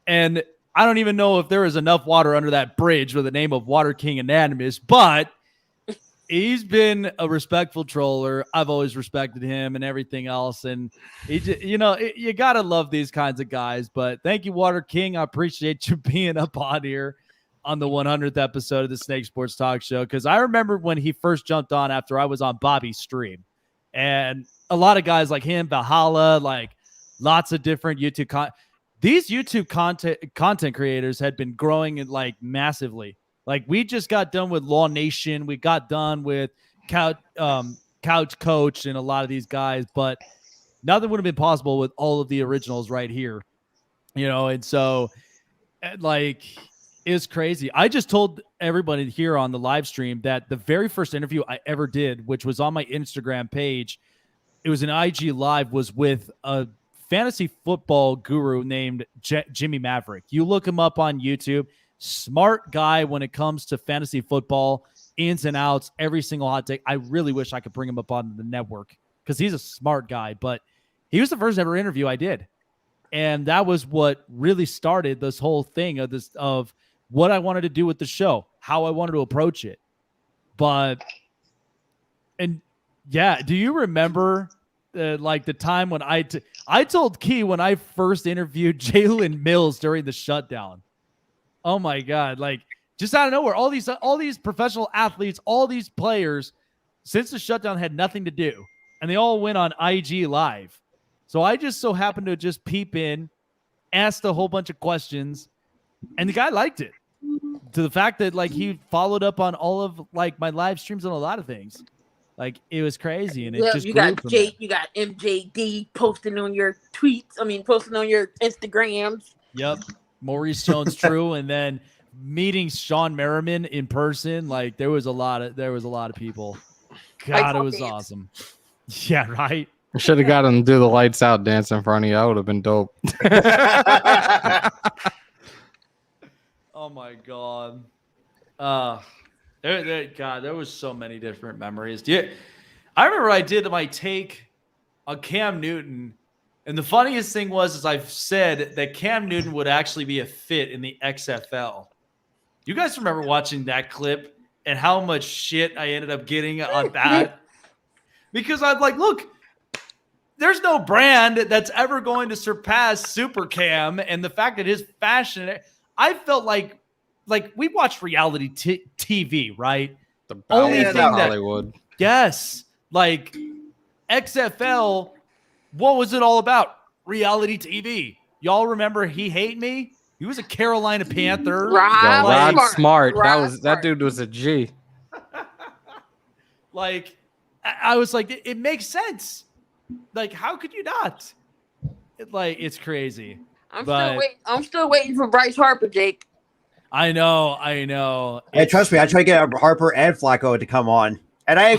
And I don't even know if there is enough water under that bridge with the name of Water King Anonymous, but he's been a respectful troller. I've always respected him and everything else. And he just, you got to love these kinds of guys. But thank you, Water King. I appreciate you being up on here on the 100th episode of the Snake Sports Talk Show, because I remember when he first jumped on after I was on Bobby's stream, and a lot of guys like him, Valhalla, like lots of different YouTube these YouTube content creators had been growing in like massively. Like we just got done with Law Nation, we got done with Couch Coach and a lot of these guys, but nothing would have been possible with all of the originals right here, and so like is crazy. I just told everybody here on the live stream that the very first interview I ever did, which was on my Instagram page, it was an IG live, was with a fantasy football guru named Jimmy Maverick. You look him up on YouTube. Smart guy when it comes to fantasy football, ins and outs, every single hot take. I really wish I could bring him up on the network because he's a smart guy, but he was the first ever interview I did. And that was what really started this whole thing of what I wanted to do with the show, how I wanted to approach it. Do you remember like the time when I told Key when I first interviewed Jalen Mills during the shutdown? Oh my God. Like just out of nowhere, all these professional athletes, all these players since the shutdown had nothing to do, and they all went on IG live. So I just so happened to just peep in, asked a whole bunch of questions, and the guy liked it, to the fact that like he followed up on all of like my live streams on a lot of things. Like it was crazy, and it just you got Jake, you got MJD posting on your tweets. Posting on your Instagrams. Yep, Maurice Jones-Drew, and then meeting Sean Merriman in person. Like there was a lot of people. God, it was awesome. Yeah, right. I should have got him to do the lights out dance in front of you. That would have been dope. Oh my God. There was so many different memories. I remember I did my take on Cam Newton, and the funniest thing was I've said that Cam Newton would actually be a fit in the XFL. You guys remember watching that clip and how much shit I ended up getting on that? Because I'm like, look, there's no brand that's ever going to surpass Super Cam, and the fact that his fashion, I felt like we watched reality TV, right? The only thing Hollywood. Yes, like XFL. What was it all about? Reality TV. Y'all remember He Hate Me? He was a Carolina Panther. Rod Smart. That dude was a G. Like, I was like, it makes sense. Like, how could you not? It's crazy. I'm still waiting for Bryce Harper, Jake. I know. Hey, trust me, I try to get Harper and Flacco to come on, and I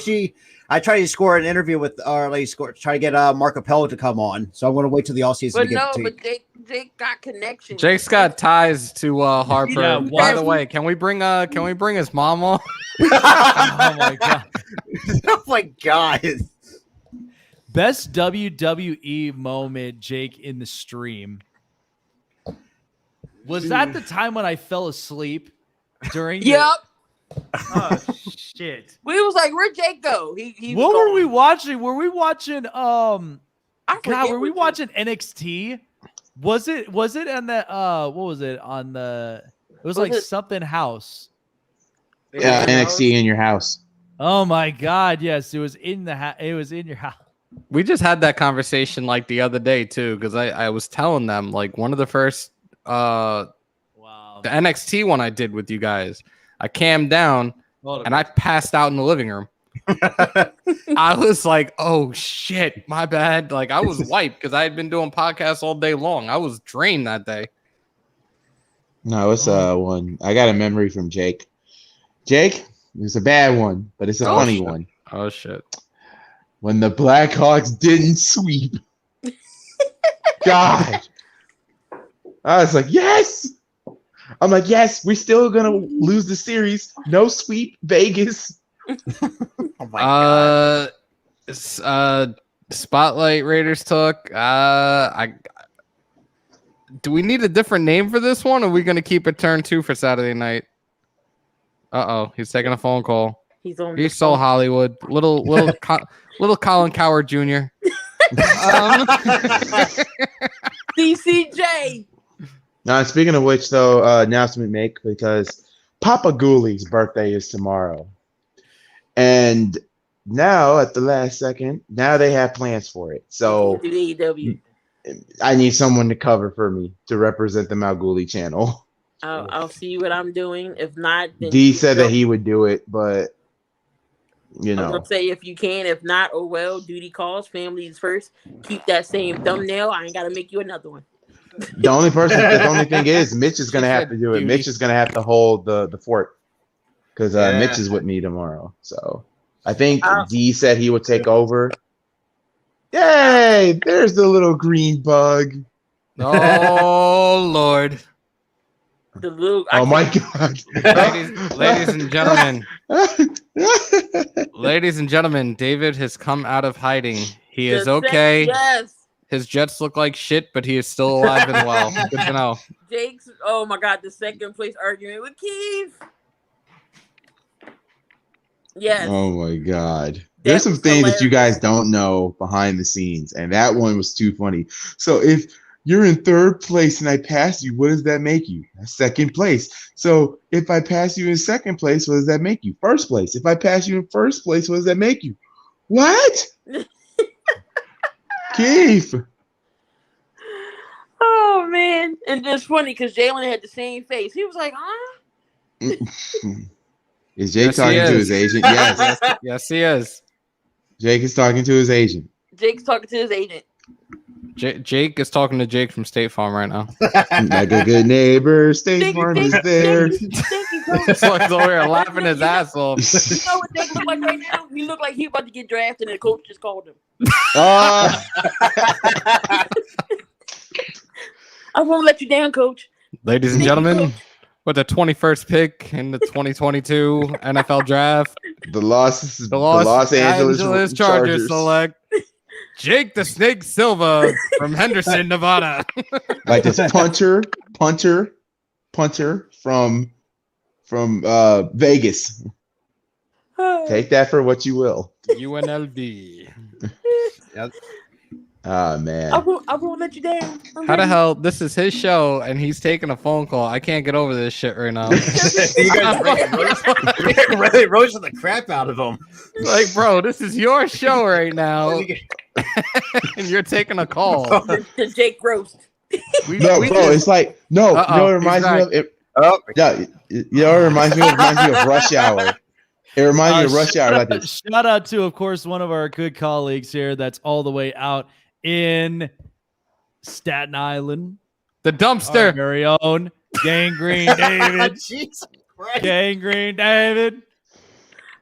tried to score an interview with, or at least try to get Mark Appel to come on. So I'm going to wait till the offseason. But Jake got connections. Jake's got ties to Harper. Yeah, by the way, can we bring his mom on? Oh my God. Oh my God. Best WWE moment, Jake, in the stream. Was that the time when I fell asleep during? Yep. Oh shit! We was like, where'd Jake go? He What was were we watching? Were we watching? I God, forget were we what watching NXT? Was it on the what was it on the? It was like something house. Yeah, NXT in your house. Oh my God! Yes, it was in the it was in your house. We just had that conversation like the other day too, because I was telling them like one of the first Wow. the NXT one I did with you guys. I cammed down and I passed out in the living room. I was like, oh shit, my bad. Like I was wiped because I had been doing podcasts all day long. I was drained that day. No, it's one. I got a memory from Jake. Jake, it's a bad one, but it's a funny one. Oh shit. When the Blackhawks didn't sweep. God. I was like, yes. I'm like, yes, we're still gonna lose the series. No sweep, Vegas. Oh my god. Spotlight Raiders talk. Do we need a different name for this one? Or are we gonna keep it turn 2 for Saturday night? He's taking a phone call. He's so Hollywood. Little Colin Coward Jr. DCJ. Now, speaking of which, though, announcement make because Papa Ghouli's birthday is tomorrow, and now at the last second, now they have plans for it. So I need someone to cover for me to represent the Malguli channel. I'll see what I'm doing. If not, then D said that he would do it, but you know, I'm gonna say if you can. If not, oh well. Duty calls. Family is first. Keep that same thumbnail. I ain't gotta make you another one. The only thing is, Mitch is gonna have to do it. Mitch is gonna have to hold the fort because Mitch is with me tomorrow. So I think D said he would take over. Yay! There's the little green bug. Oh Lord! The little. Oh my God! ladies and gentlemen, ladies and gentlemen, David has come out of hiding. He is okay. Yes. His Jets look like shit, but he is still alive and well. Good to know. Jake's, oh my God, the second place argument with Keith. Yes. Oh my God. There's some things that you guys don't know behind the scenes, and that one was too funny. So if you're in third place and I pass you, what does that make you? Second place. So if I pass you in second place, what does that make you? First place. If I pass you in first place, what does that make you? What? Keith. Oh man, and it's funny because Jalen had the same face. He was like, "Huh?" Is Jake talking to his agent? Yes. Yes, he is. Jake is talking to his agent. Jake's talking to his agent. Jake is talking to Jake from State Farm right now. Like a good neighbor, State Farm is there. It's like over here laughing his ass off. You know what Jake look like right now? He look like he about to get drafted, and the coach just called him. Uh, I won't let you down, coach. Ladies and gentlemen, with the 21st pick in the 2022 NFL Draft, the Los Angeles Chargers select Jake the Snake Silva from Henderson, Nevada. Like this punter from Vegas. Take that for what you will. UNLV. Yep. Oh man. I won't let you down. How the hell? This is his show, and he's taking a phone call. I can't get over this shit right now. You guys really roasted the crap out of him. Like, bro, this is your show right now, and you're taking a call. The Jake roast. Bro, it's like you know what it reminds me of? It reminds me of Rush Hour. It reminds me of Rush Hour like this. Shout out to, of course, one of our good colleagues here that's all the way out in Staten Island. The dumpster. Our very own Gangrene David. Jesus Christ. Gangrene David.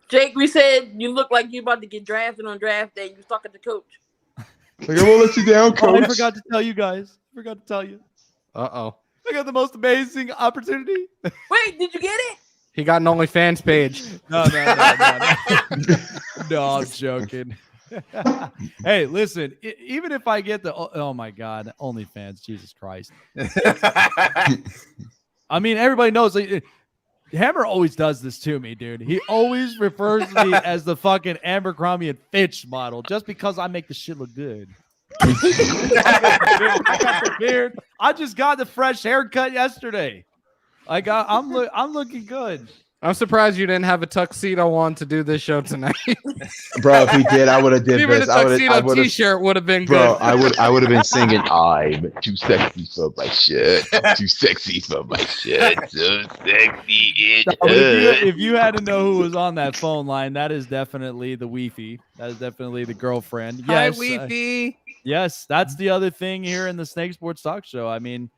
Jake, we said you look like you about to get drafted on draft day. You was talking to coach. Like, I won't let you down, coach. I forgot to tell you guys. I got the most amazing opportunity. Wait, did you get it? He got an OnlyFans page. No, I'm joking. Hey, listen, even if I get the oh my god, OnlyFans, Jesus Christ. I mean, everybody knows Hammer always does this to me, dude. He always refers to me as the fucking Abercrombie and Fitch model just because I make the shit look good. I got the beard. I just got the fresh haircut yesterday. I'm looking good. I'm surprised you didn't have a tuxedo on to do this show tonight. Bro, if he did, I would have did Even this. a tuxedo t-shirt would have been Bro, good. I would have been singing I'm too sexy for my shirt. I'm too sexy for my shirt. So sexy. If you had to know who was on that phone line, that is definitely the Weefy. That is definitely the girlfriend. Hi, Yes, Weefy. yes, that's the other thing here in the Snake Sports Talk Show. I mean,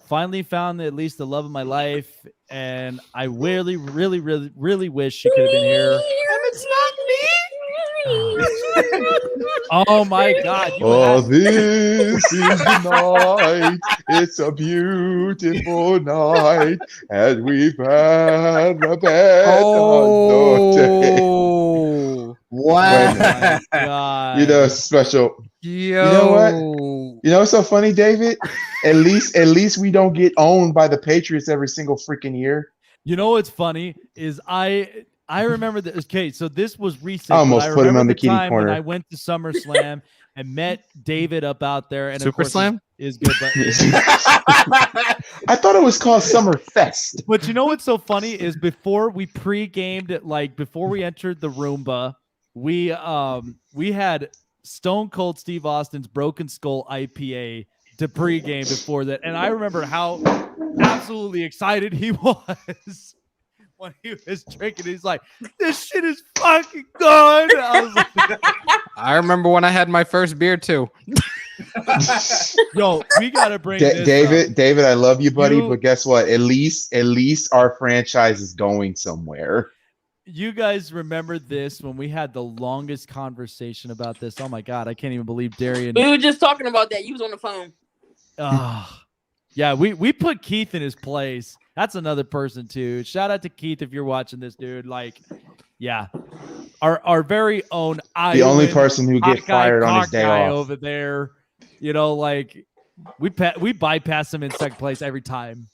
finally found at least the love of my life, and I really, really, really, really wish she could have been here. And it's not me. Oh my God! This is the night. It's a beautiful night, and we've had a bed Wow. my God. You know, special. Yo. You know what? You know what's so funny, David? At least we don't get owned by the Patriots every single freaking year. You know what's funny is I remember that. Okay, so this was recent. I almost but put him remember on the the kitty time corner. when I went to SummerSlam and met David up out there, and of Super course Slam is good, but I thought it was called Summer Fest. But you know what's so funny is before we pre-gamed it, like before we entered the Roomba, we had Stone Cold Steve Austin's Broken Skull IPA to pre-game before that, and I remember how absolutely excited he was when he was drinking. He's like, "This shit is fucking good." I was like, I remember when I had my first beer too. "Yo, we gotta bring this David. up. David, I love you, buddy, but guess what? At least our franchise is going somewhere. You guys remember this when we had the longest conversation about this? Oh my God, I can't even believe Darian. We were just talking about that. You was on the phone. Yeah, we put Keith in his place. That's another person too. Shout out to Keith if you're watching this, dude. Like, yeah, our very own The only person who get fired on his day off over there. You know, like we bypass him in second place every time.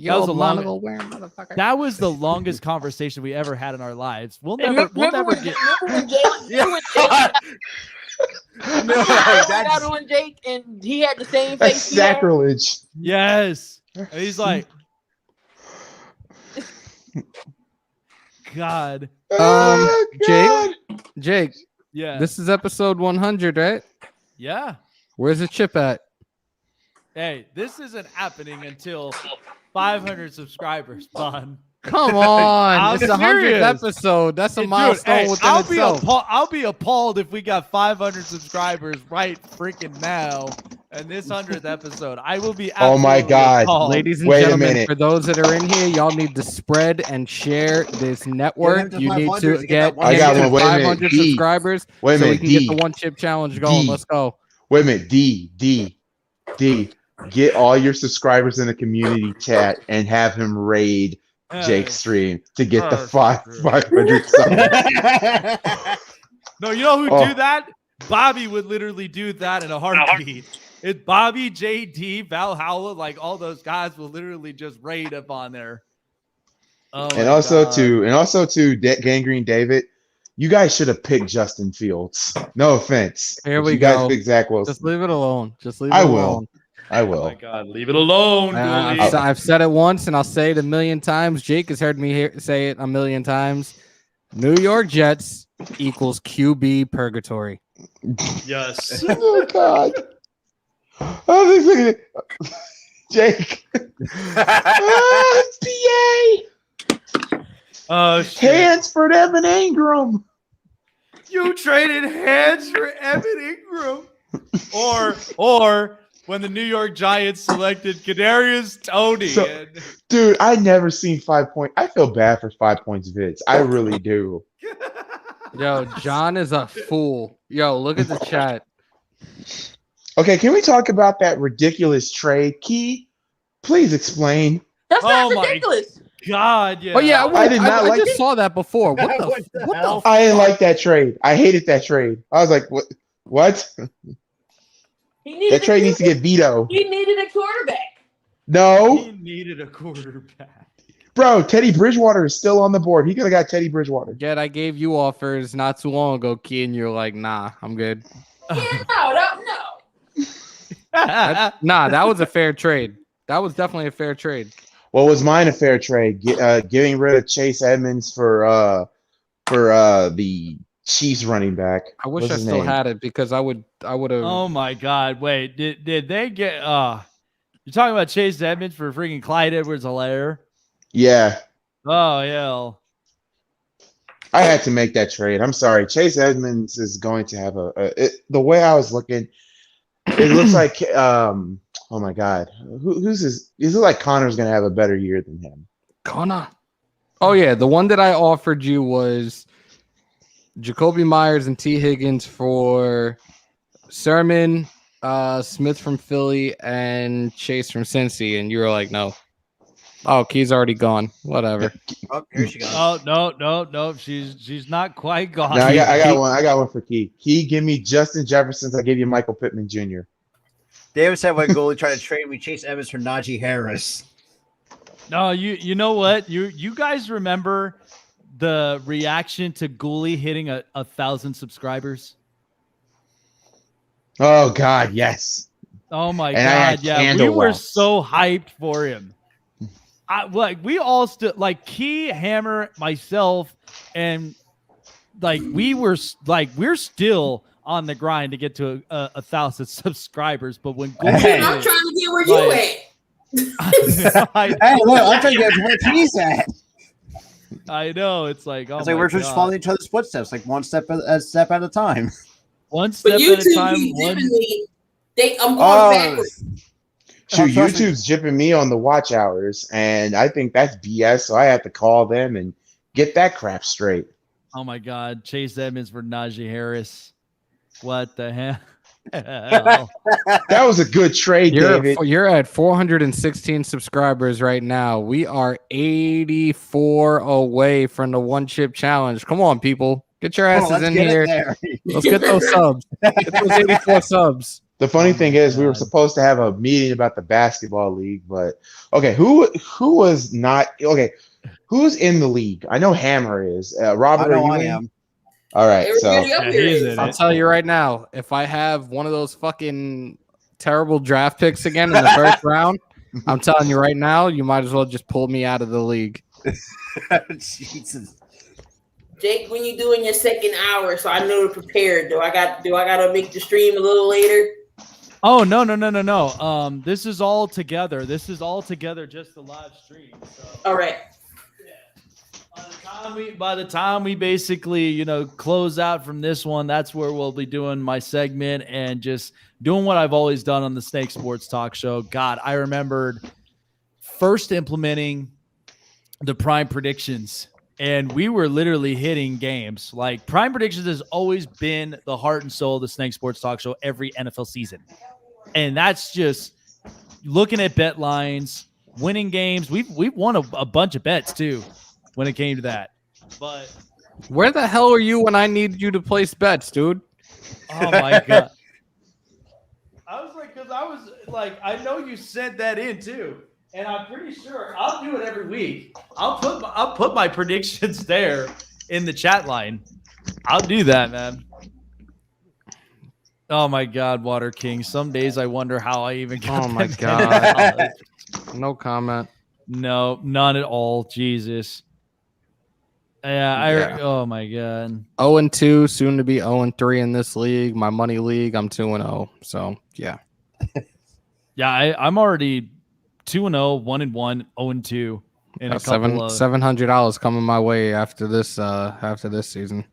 Yo, that was motherfucker. That was the longest conversation we ever had in our lives. We'll Hey, never remember get. when Jake got on Jake and he had the same That's face. he had? sacrilege. Yes, and he's like, God. Jake. Yeah. This is episode 100, right? Yeah. Where's the chip at? Hey, this isn't happening until 500 subscribers, Bun. Come on. It's the 100th serious. episode. That's a Dude, milestone hey, within I'll itself. be appalled if we got 500 subscribers right freaking now in this 100th episode. I will be Oh my absolutely God. appalled. Ladies and Wait a gentlemen, minute. for those that are in here, y'all need to spread and share this network. to You need 500 to to get get that I got into one. Wait a minute. 500 D. subscribers Wait a so we minute. can get D. the one chip challenge going. D. Let's go. Wait a minute. D. Get all your subscribers in the community chat and have him raid Jake's stream to get the 500 subs. No, you know who Oh. do that? Bobby would literally do that in a heartbeat. It's Bobby, JD, Valhalla, like all those guys will literally just raid up on there. Oh And my also God. to Gangrene David, you guys should have picked Justin Fields. No offense. Here But we you guys go. picked Zach Wilson. Just leave it alone. Just leave it I alone. will. I Oh will. my God, leave it alone. Dooley. I've said it once and I'll say it a million times. Jake has heard me say it a million times. New York Jets equals QB purgatory. Yes. Oh God. Oh, this look at it. Jake. PA. Oh shit. Hansford Evan Ingram. You traded hands for Evan Ingram. Or when the New York Giants selected Kadarius Toney. So- Dude, I never seen 5 point. I feel bad for 5 points Vids. I really do. Yo, John is a fool. Yo, look at the chat. Okay, can we talk about that ridiculous trade? Key, please explain. That's not Oh my ridiculous. God, yeah. Oh yeah, I did not I like just it. saw that before. What the? What the What hell? the? I didn't like that trade. I hated that trade. I was like, what? What? He That needed trade needs to get vetoed. he needed a quarterback. He No, needed a quarterback. bro. Teddy Bridgewater is still on the board. He could have got Teddy Bridgewater. Yet I gave you offers not too long ago, Key, and you're like, nah, I'm good. Yeah, no. Nah, that was a fair trade. That was definitely a fair trade. Well, was mine a fair trade? Getting rid of Chase Edmonds for the Chiefs running back. I wish What's I his still name? had it because I would have. Oh my God! Wait, did they get? You're talking about Chase Edmonds for freaking Clyde Edwards-Helaire? Yeah, Oh yeah. I had to make that trade. I'm sorry. Chase Edmonds is going to have the way I was looking, it looks like oh my God. Who's this? It looks like Connor's gonna have a better year than him. Connor. Oh yeah, the one that I offered you was Jacoby Myers and T. Higgins for Sermon, Smith from Philly, and Chase from Cincy, and you were like, no. Oh, Key's already gone. Whatever. Oh, here she goes. Oh no. She's not quite gone. No, I got one. I got one for Key. Key, give me Justin Jefferson. I gave you Michael Pittman Jr. David said when goalie tried to trade me Chase Evans for Najee Harris. No, you know what? You guys remember the reaction to Gooley hitting 1,000 subscribers? Oh God, yes. Oh my And I had God, yeah. We candle were wax. so hyped for him. We all still like Key, Hammer, myself, and like we're still on the grind to get to 1,000 subscribers. But when Gooley Hey. I'm trying to get where you at. Hey, look, I'm trying to get where he's at. I know it's like, oh It's my like we're just God. following each other's footsteps, like one step at a time. One step But at a YouTube time. keeps One... giving me. I'm going Oh, backwards. Shoot, trust me. YouTube's jipping me on the watch hours, and I think that's BS. So I have to call them and get that crap straight. Oh my God, Chase Edmonds for Najee Harris. What the hell? That was a good trade, David. You're at 416 subscribers right now. We are 84 away from the one chip challenge. Come on, people. Get your Come asses on, let's in get it here. there. Let's get those subs. Get those 84 subs. The funny Oh my thing is, we were God. supposed to have a meeting about the basketball league, but okay, who was not okay? Who's in the league? I know Hammer is. Robert, I know are you I in? am. All right, so Everybody up Yeah, here he's is. in I'll it. tell you right now, if I have one of those fucking terrible draft picks again in the first round, I'm telling you right now, you might as well just pull me out of the league. Jesus. Jake, when you doing your second hour, so I know to prepare. Do I got to make the stream a little later? Oh no. This is all together. This is all together, just the live stream. So All right. by the time we basically, close out from this one, that's where we'll be doing my segment and just doing what I've always done on the Snake Sports Talk Show. God, I remembered first implementing the prime predictions, and we were literally hitting games. Like, prime predictions has always been the heart and soul of the Snake Sports Talk Show every NFL season. And that's just looking at bet lines, winning games. We've won a bunch of bets too when it came to that. But Where the hell are you when I need you to place bets, dude? oh my God. I was like, I know you sent that in too. And I'm pretty sure I'll do it every week. I'll put my predictions there in the chat line. I'll do that, man. Oh my God, Water King. Some days I wonder how I even got Oh my that God. knowledge. No comment. No, none at all. Jesus. Yeah. Oh my God. 0-2, soon to be 0-3 in this league. My money league, I'm 2-0. So yeah. Yeah, I'm already 2-0, 1-1, 0-2 in a couple of $700 coming my way after this season.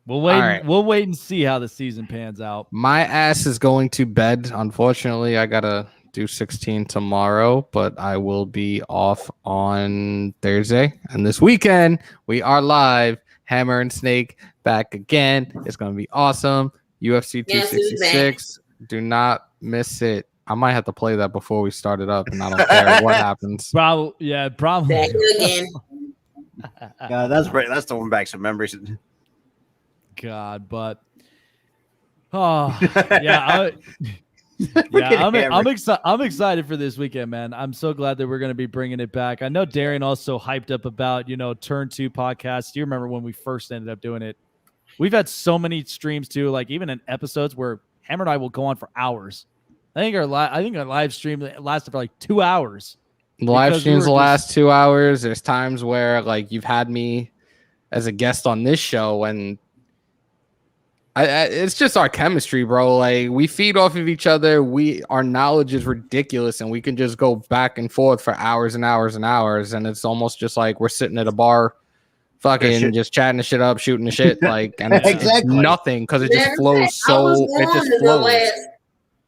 We'll wait. All right. We'll wait and see how the season pans out. My ass is going to bed. Unfortunately, I gotta do 16 tomorrow, but I will be off on Thursday. And this weekend, we are live. Hammer and Snake back again. It's gonna be awesome. UFC Yes, who's 266. Do not miss it. I might have to play that before we start it up, and I don't care what happens. Probably. Back again. Yeah, that's the one back some memories. God, but yeah, I'm excited for this weekend, man. I'm so glad that we're going to be bringing it back. I know Darian also hyped up about Turn 2 podcast. Do you remember when we first ended up doing it? We've had so many streams too, like even in episodes where Hammer and I will go on for hours. I think our live stream lasted for like 2 hours. The live streams will last 2 hours. There's times where like you've had me as a guest on this show, and it's just our chemistry, bro. Like we feed off of each other. Our knowledge is ridiculous, and we can just go back and forth for hours and hours and hours. And it's almost just like we're sitting at a bar, fucking just chatting the shit up, shooting the shit, like, and it's nothing because it just flows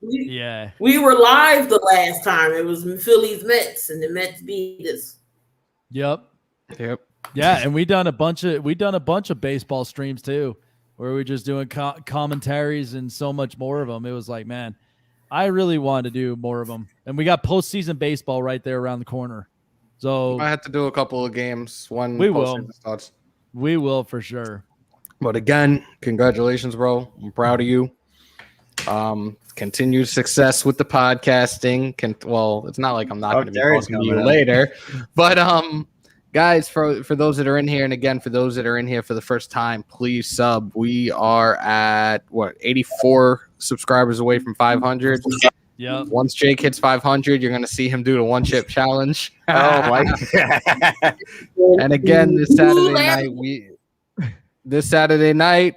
Yeah, we were live the last time. It was Phillies Mets, and the Mets beat us. Yep. Yeah, and we done a bunch of baseball streams too, where we're just doing commentaries and so much more of them. It was like, man, I really wanted to do more of them, and we got postseason baseball right there around the corner. So I have to do a couple of games. We will for sure. But again, congratulations, bro. I'm proud of you. Continued success with the podcasting. It's not like I'm not going to be talking to you later, but guys, for those that are in here, and again for those that are in here for the first time, please sub. We are at 84 subscribers away from 500. Yeah. Once Jake hits 500, you're going to see him do the one chip challenge. Oh my God. And again, this Saturday night,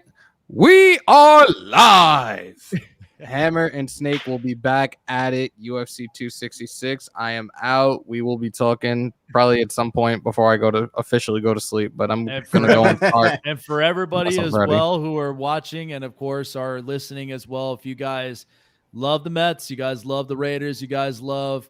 we are live. Hammer and Snake will be back at it. UFC 266. I am out. We will be talking probably at some point before I officially go to sleep, but I'm going to go and start. And for everybody as well who are watching and of course are listening as well, if you guys love the Mets, you guys love the Raiders, you guys love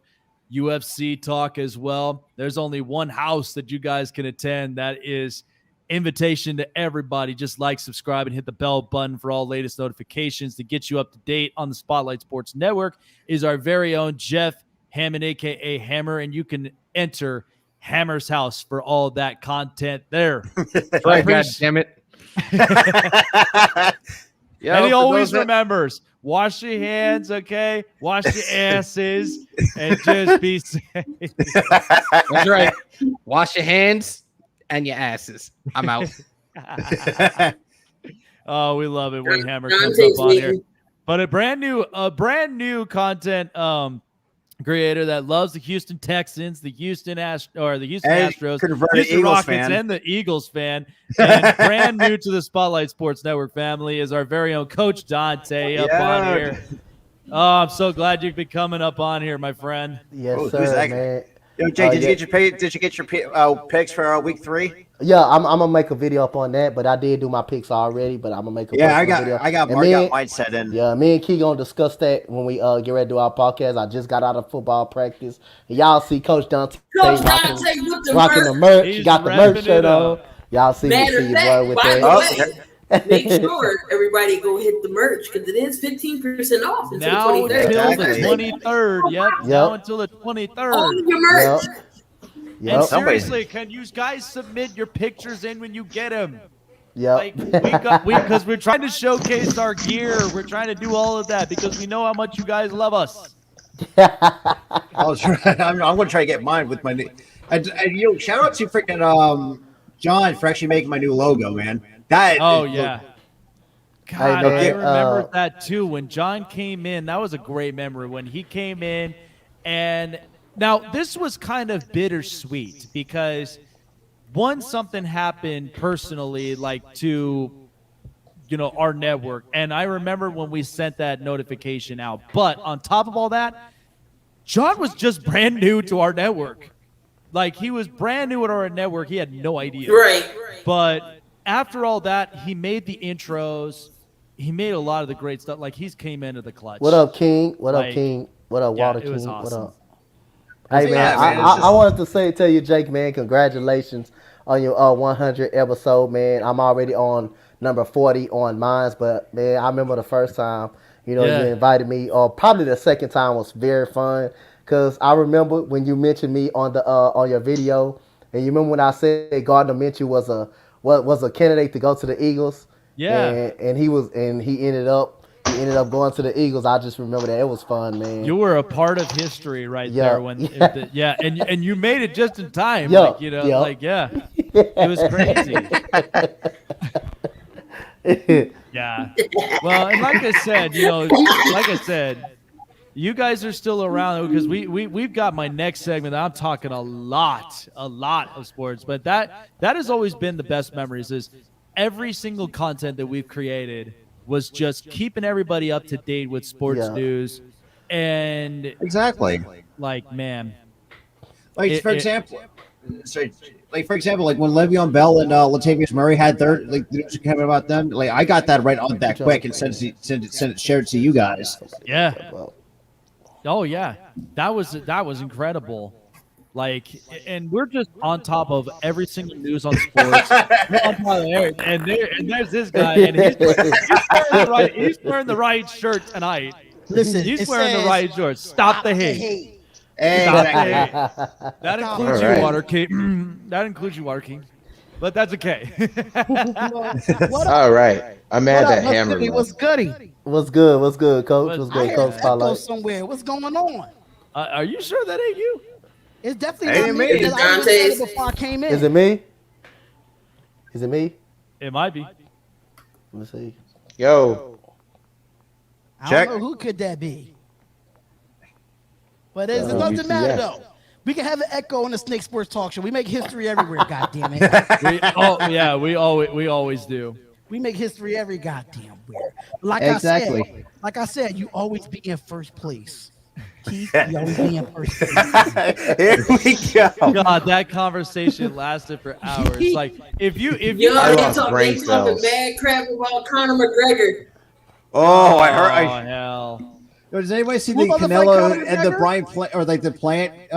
UFC talk as well, there's only one house that you guys can attend. That is invitation to everybody. Just like, subscribe, and hit the bell button for all latest notifications to get you up to date on the Spotlight Sports Network. Is our very own Jeff Hammond, aka Hammer, and you can enter Hammer's house for all that content there. Right, God damn it. And he always remembers, wash your hands, okay? Wash your asses and just be safe. That's right. Wash your hands and your asses. I'm out. Oh, we love it when Hammer comes up on here. But a brand new content creator that loves the Houston Texans, the Houston Astros, Houston Rockets, fan. And the Eagles fan. And brand new to the Spotlight Sports Network family is our very own Coach Dante up on here. Oh, I'm so glad you've been coming up on here, my friend. Yes, sir, man. Yo, Jay, did you get your picks for week 3? Yeah, I'm gonna make a video up on that, but I did do my picks already. But I'm gonna make a video. I got mine set in. Yeah, me and Key gonna discuss that when we get ready to do our podcast. I just got out of football practice, and y'all see Coach Dante rocking the merch. He got the merch shirt on. Y'all see your boy with that. Make sure everybody go hit the merch because it is 15% off until now the 23rd. Until the 23rd. Yep. Now until the 23rd. All your merch. Yep. And seriously, can you guys submit your pictures in when you get them? Yeah. Like because we're trying to showcase our gear. We're trying to do all of that because we know how much you guys love us. I'm going to try to get mine with my new. And shout out to freaking John for actually making my new logo, man. Yeah. God, Hey, man, I remember that too. When John came in, that was a great memory. When he came in, and now this was kind of bittersweet because something happened personally, like to our network, and I remember when we sent that notification out. But on top of all that, John was just brand new to our network. Like, he was brand new at our network. He had no idea. Right. But after all that, he made the intros. He made a lot of the great stuff. Like, he's came into the clutch. What up, King? What up, King? What up, Walter King? Awesome. What up? Hey, man, I wanted to tell you, Jake, man, congratulations on your 100 episode, man. I'm already on number 40 on mine, but, man, I remember the first time, You know, you Yeah. invited me. Probably the second time was very fun because I remember when you mentioned me on your video, and you remember when I said Gardner Minshew was a candidate to go to the Eagles, Yeah. and he ended up going to the Eagles. I just remember that it was fun, man. You were a part of history right there when and you made it just in time. Yeah, Like, yeah. It was crazy. Yeah. Well, and like I said, you guys are still around because we've got my next segment. I'm talking a lot of sports, but that has always been the best memories. Is every single content that we've created was just keeping everybody up to date with sports news, and exactly, like, man, for example, like when Le'Veon Bell and Latavius Murray had their like the news coming about them, like I got that right on that quick and sent it shared to you guys. Yeah. Oh yeah, that was incredible. Like, and we're just on top of every single news on sports. and there's this guy, and he's wearing the right shirt tonight. Listen, he's wearing the right shirt. Stop the hate. Exactly. That includes you, Water King. That includes you, Water King. But that's okay. All right. I'm mad that hammer. What's goody? What's good? What's good, Coach? What's good, Coach? Echo somewhere. What's going on? Are you sure that ain't you? It's definitely not me. Because I said it before I came in. Is it me? Is it me? It might be. Let me see. Yo. I don't know who could that be. But it doesn't matter though. We can have an echo on the Snake Sports Talk Show. We make history everywhere. God damn it. We always do. We make history every goddamn where. Like I said, you always be in first place. Keith, you always be in first place. Here we go. God, that conversation lasted for hours. Like if you talking mad crap about Conor McGregor. Oh, I heard. Oh hell. Does anybody see the Canelo and the Brian or like the Plant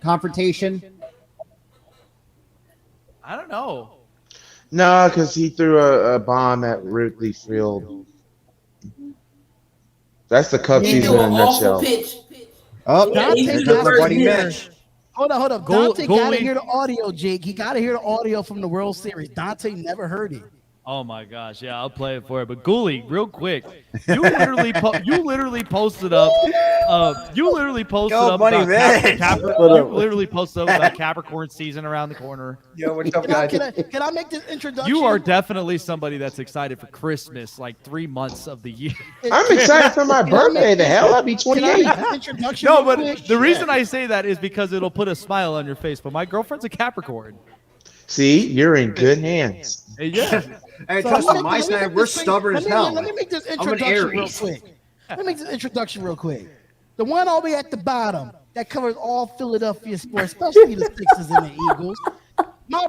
confrontation? I don't know. No, because he threw a bomb at Wrigley Field. That's the Cup season in a nutshell. Oh, Dante got the buddy match. Hold on. Dante got to hear the audio, Jake. He got to hear the audio from the World Series. Dante never heard it. Oh my gosh, yeah, I'll play it for you. But Ghoulie, real quick, you literally posted up. You literally posted up about Capricorn season around the corner. Yo, what's up, guys? Can I make this introduction? You are definitely somebody that's excited for Christmas, like 3 months of the year. I'm excited for my birthday. The hell, I'll be 28. No, but the reason I say that is because it'll put a smile on your face. But my girlfriend's a Capricorn. See, you're in good hands. Yeah. Hey, trust me, my side, we're stubborn as hell. Let me make this introduction real quick. The one all the way at the bottom that covers all Philadelphia sports, especially the Sixers and the Eagles. My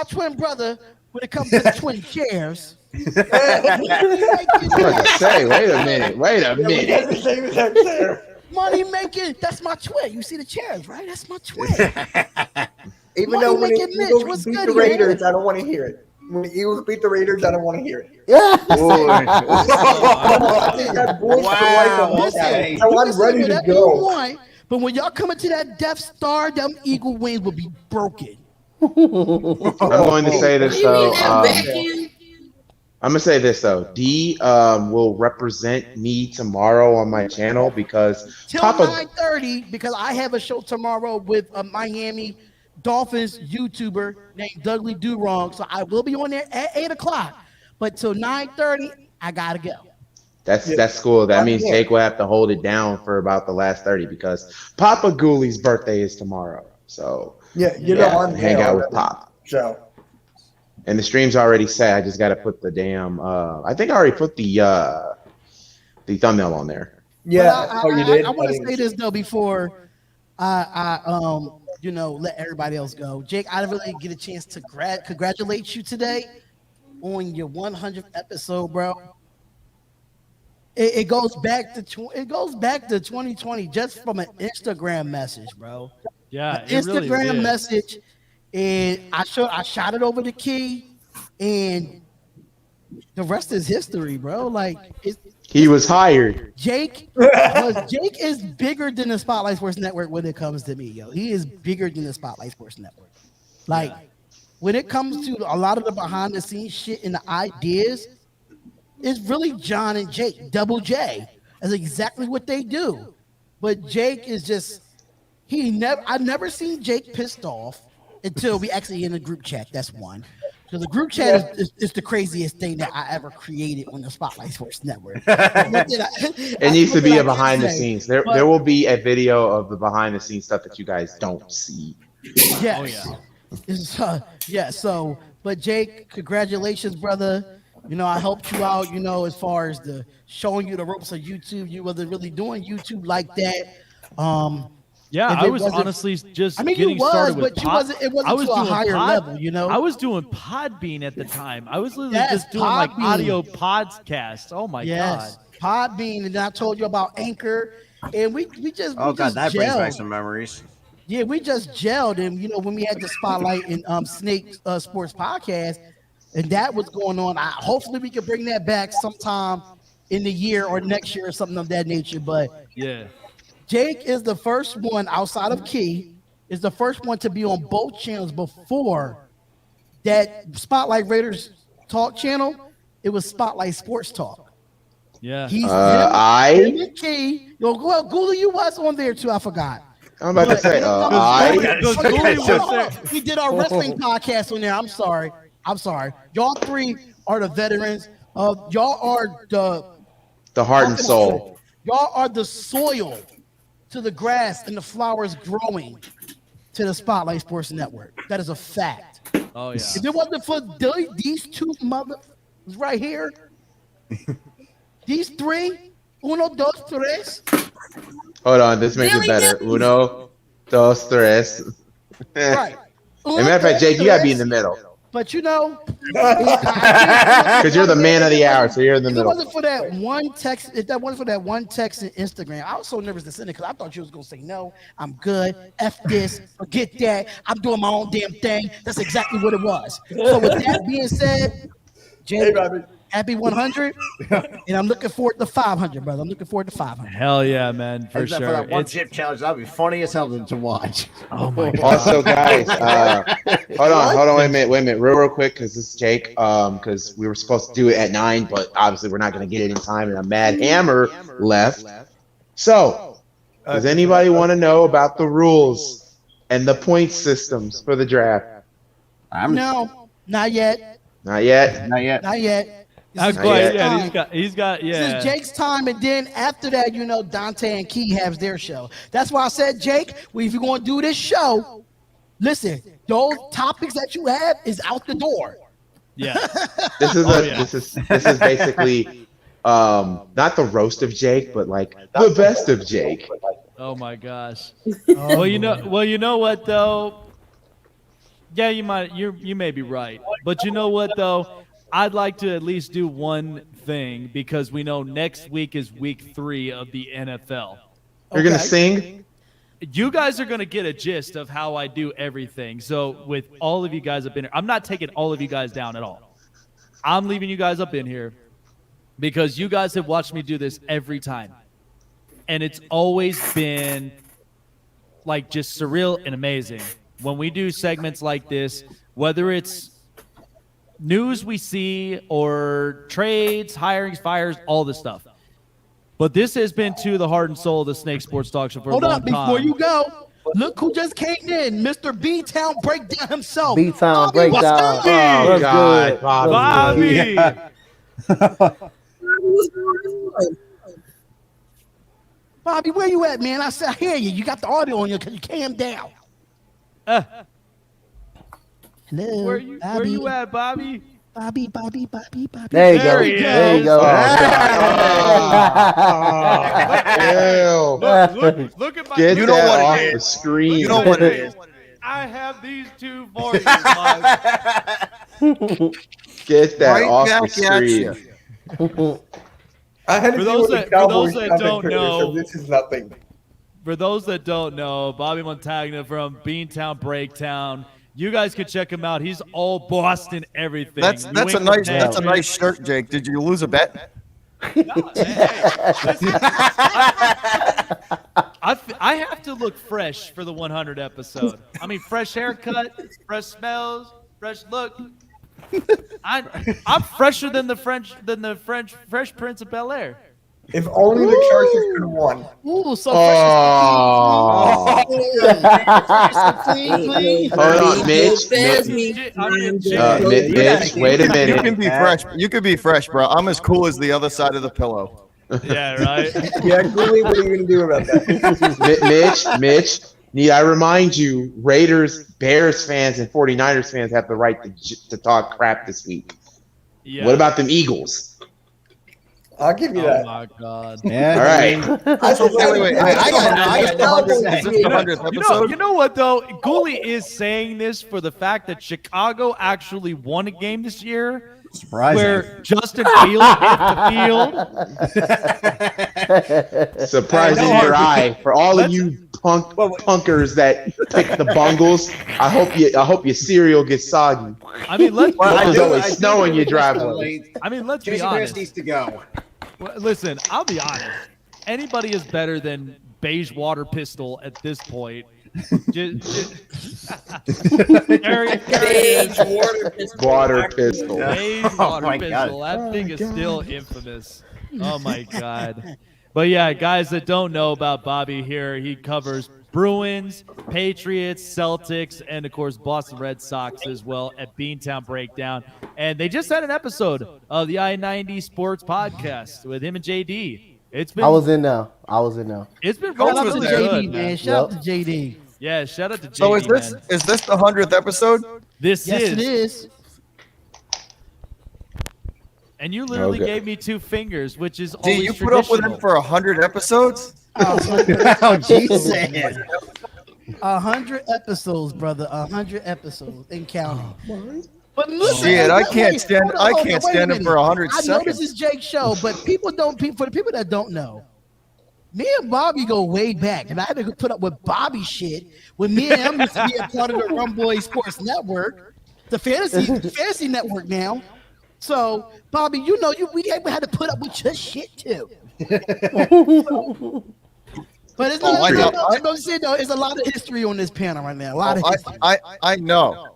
twin brother, when it comes to the twin chairs. I was about to say, wait a minute. Money making, that's my twin. You see the chairs, right? That's my twin. Even though when the Eagles beat the Raiders, I don't want to hear it. When the Eagles beat the Raiders, I don't want to hear it. Yeah. I'm ready to go. But when y'all come into that Death Star, them Eagle wings will be broken. I'm going to say this though. D will represent me tomorrow on my channel because till 9:30, because I have a show tomorrow with a Miami Dolphins YouTuber named Dudley Durong. So I will be on there at 8:00, but till 9:30, I gotta go. That's cool. That means Jake will have to hold it down for about the last 30 because Papa Ghouli's birthday is tomorrow. So I'm hang out with Pop. So. And the stream's already set. I just got to put the damn. I think I already put the thumbnail on there. Yeah. You did. I want to say this though before I let everybody else go. Jake, I didn't really get a chance to congratulate you today on your 100th episode, bro. It goes back to 2020 just from an Instagram message, bro. Yeah, Instagram message, and I shot it over to Key, and the rest is history, bro. Like He was hired. Jake is bigger than the Spotlight Sports Network when it comes to me, yo. He is bigger than the Spotlight Sports Network. Like when it comes to a lot of the behind the scenes shit and the ideas, it's really John and Jake, Double J. That's exactly what they do. But Jake is just I've never seen Jake pissed off until we actually in the group chat. That's one. So the group chat is the craziest thing that I ever created on the Spotlight Sports Network. It needs to be a behind the scenes. There will be a video of the behind the scenes stuff that you guys don't see. Yes. So, but Jake, congratulations, brother. You know, I helped you out, you know, as far as the showing you the ropes of YouTube. You wasn't really doing YouTube like that. I was honestly just getting started with it wasn't to a higher level, you know. I was doing Podbean at the time. I was literally just doing like audio podcasts. Oh my god. Podbean, and I told you about Anchor, and we just that gelled. brings back some memories. Yeah, we just gelled, and you know when we had the Spotlight and Snake Sports Podcast, and that was going on. Hopefully we can bring that back sometime in the year or next year or something of that nature. But yeah. Jake is the first one outside of Key, is the first one to be on both channels before that Spotlight Raiders Talk channel. It was Spotlight Sports Talk. Yeah. He's Key. Yo, well, Gula, you was on there too. I forgot. I'm about to say, we did our wrestling podcast on there. I'm sorry. Y'all three are the veterans. Y'all are the heart and soul. Y'all are the soil to the grass and the flowers growing to the Spotlight Sports Network. That is a fact. Oh yeah. If it wasn't for these two mothers right here, these three, uno, dos, tres. Hold on, this makes it better. Uno, dos, tres. Right. As a matter of fact, Jake, you gotta be in the middle. But you know, because you're the man of the hour, so you're in the middle. If it wasn't for that one text, in Instagram, I was so nervous to send it because I thought you was gonna say no, I'm good, F this, forget that, I'm doing my own damn thing. That's exactly what it was. So with that being said, Jay, happy 100, and I'm looking forward to 500, brother. I'm looking forward to 500. Hell yeah, man, for sure. For that one chip challenge, that'd be funny as hell to watch. Oh my god. Also, guys, hold on, wait a minute, real quick, because this is Jake. Because we were supposed to do it at 9, but obviously we're not gonna get it in time, and a Mad Hammer left. So, does anybody want to know about the rules and the point systems for the draft? No, not yet. Not yet. Not quite yet. He's got. This is Jake's time, and then after that, you know, Dante and Key have their show. That's why I said, Jake, if you're going to do this show, listen, those topics that you have is out the door. Yeah. This is basically not the roast of Jake, but like the best of Jake. Oh my gosh. Well, you know what though? Yeah, you may be right. But you know what though? I'd like to at least do one thing because we know next week is week 3 of the NFL. You're going to sing? You guys are going to get a gist of how I do everything. So with all of you guys up in here, I'm not taking all of you guys down at all. I'm leaving you guys up in here because you guys have watched me do this every time. And it's always been like just surreal and amazing. When we do segments like this, whether it's news we see or trades, hirings, fires, all this stuff. But this has been to the heart and soul of the Snake Sports Talk Show for a long time. Before you go, look who just came in, Mr. B-Town Breakdown himself. B-Town Breakdown. Oh, God. Bobby. Bobby, where you at, man? I said, I hear you. You got the audio on you because you came down. Hello, Where you at, Bobby? Bobby. There you go. There you go. Look at my. Get You know that what off it the is. screen. You know what it is. I have these two for you. Bobby. Get that Right off the back at screen. you. I had to For deal those with that- the for those Cowboys that content don't creator, know- so this is nothing. For those that don't know, Bobby Montagna from Beantown Breakdown You guys can check him out. He's all Boston everything. That's a nice shirt, Jake. Did you lose a bet? No, I have to look fresh for the 100 episode. I mean, fresh haircut, fresh smells, fresh look. I'm fresher than the Fresh Prince of Bel-Air. If only the Chargers could have won. Ooh, so clean. Hold on, Mitch. Mitch, wait a minute. You can be fresh. You can be fresh, bro. I'm as cool as the other side of the pillow. Yeah, right. Yeah, Cooley, what are you gonna do about that? Mitch, need I remind you, Raiders, Bears fans, and 49ers fans have the right to talk crap this week. Yeah. What about them Eagles? I'll give you that. Oh my God! Yeah. All right. You know what though? Gooley is saying this for the fact that Chicago actually won a game this year. Surprising. Where Justin Fields hit the field. Surprising your eye for all of you punkers that pick the Bungles. I hope your cereal gets soggy. I mean, let's. It's always snow in your driveway. I mean, let's be Jason honest. Chris needs to go. Well, listen, I'll be honest. Anybody is better than Beige Water Pistol at this point. Water Pistol. Beige Water Pistol. That thing is still infamous. Oh my God. But yeah, guys that don't know about Bobby here, he covers Bruins, Patriots, Celtics, and of course Boston Red Sox as well at Beantown Breakdown. And they just had an episode of the I-90 Sports Podcast with him and JD. It's been. I was in there. It's been Shout really out to good, JD, man. man. Shout out to JD. Yeah, shout out to JD. So is this the 100th episode? This Yes, is. it is. And you literally Okay. gave me 2 fingers, which is Do always you put up with him traditional. for 100 episodes? Oh, Jesus. 100 episodes, brother. 100 episodes and counting. But listen, Shit, I can't wait, stand. hold on, I hold on, can't wait a stand him minute. for 100 I know this seconds. is Jake's show, but for the people that don't know, me and Bobby go way back, and I had to put up with Bobby shit when me and him used to be a part of the Rum Boy Sports Network, the fantasy network now. So, Bobby, you know, we had to put up with your shit too. But it's not. I'm saying though, there's a lot of history on this panel right now. A lot of history. I know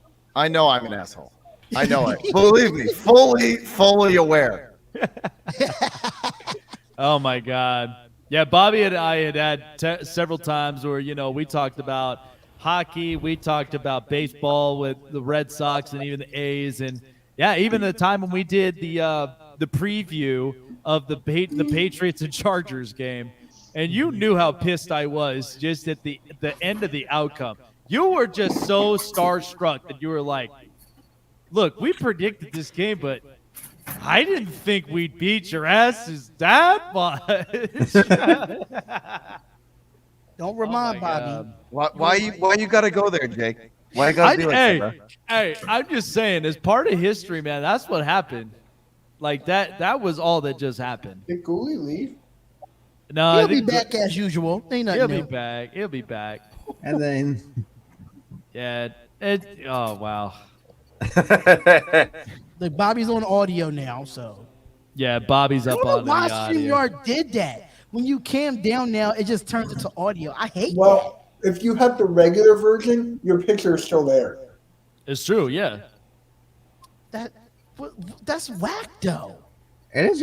I'm an asshole. I know it. Believe me, fully aware. Oh my God. Yeah, Bobby and I had several times where, you know, we talked about hockey, we talked about baseball with the Red Sox and even the A's, and yeah, even the time when we did the preview of the Patriots and Chargers game, and you knew how pissed I was just at the end of the outcome. You were just so starstruck that you were like, look, we predicted this game, but I didn't think we'd beat your asses that much. Don't remind Bobby. Why you gotta go there, Jake? Why you gotta be like that, bro? Hey, I'm just saying, as part of history, man, that's what happened. Like that was all that just happened. Did Cooley leave? No, He'll be back as usual. Ain't nothing He'll new. be back. He'll be back. And then, Yeah. Oh wow. Like Bobby's on audio now, so. Yeah, Bobby's I up don't know on the why audio. StreamYard did that. When you cam down now, it just turns into audio. I hate Well, if you have the regular version, your picture is still there. It's true. Yeah. that. That's whack though. it is.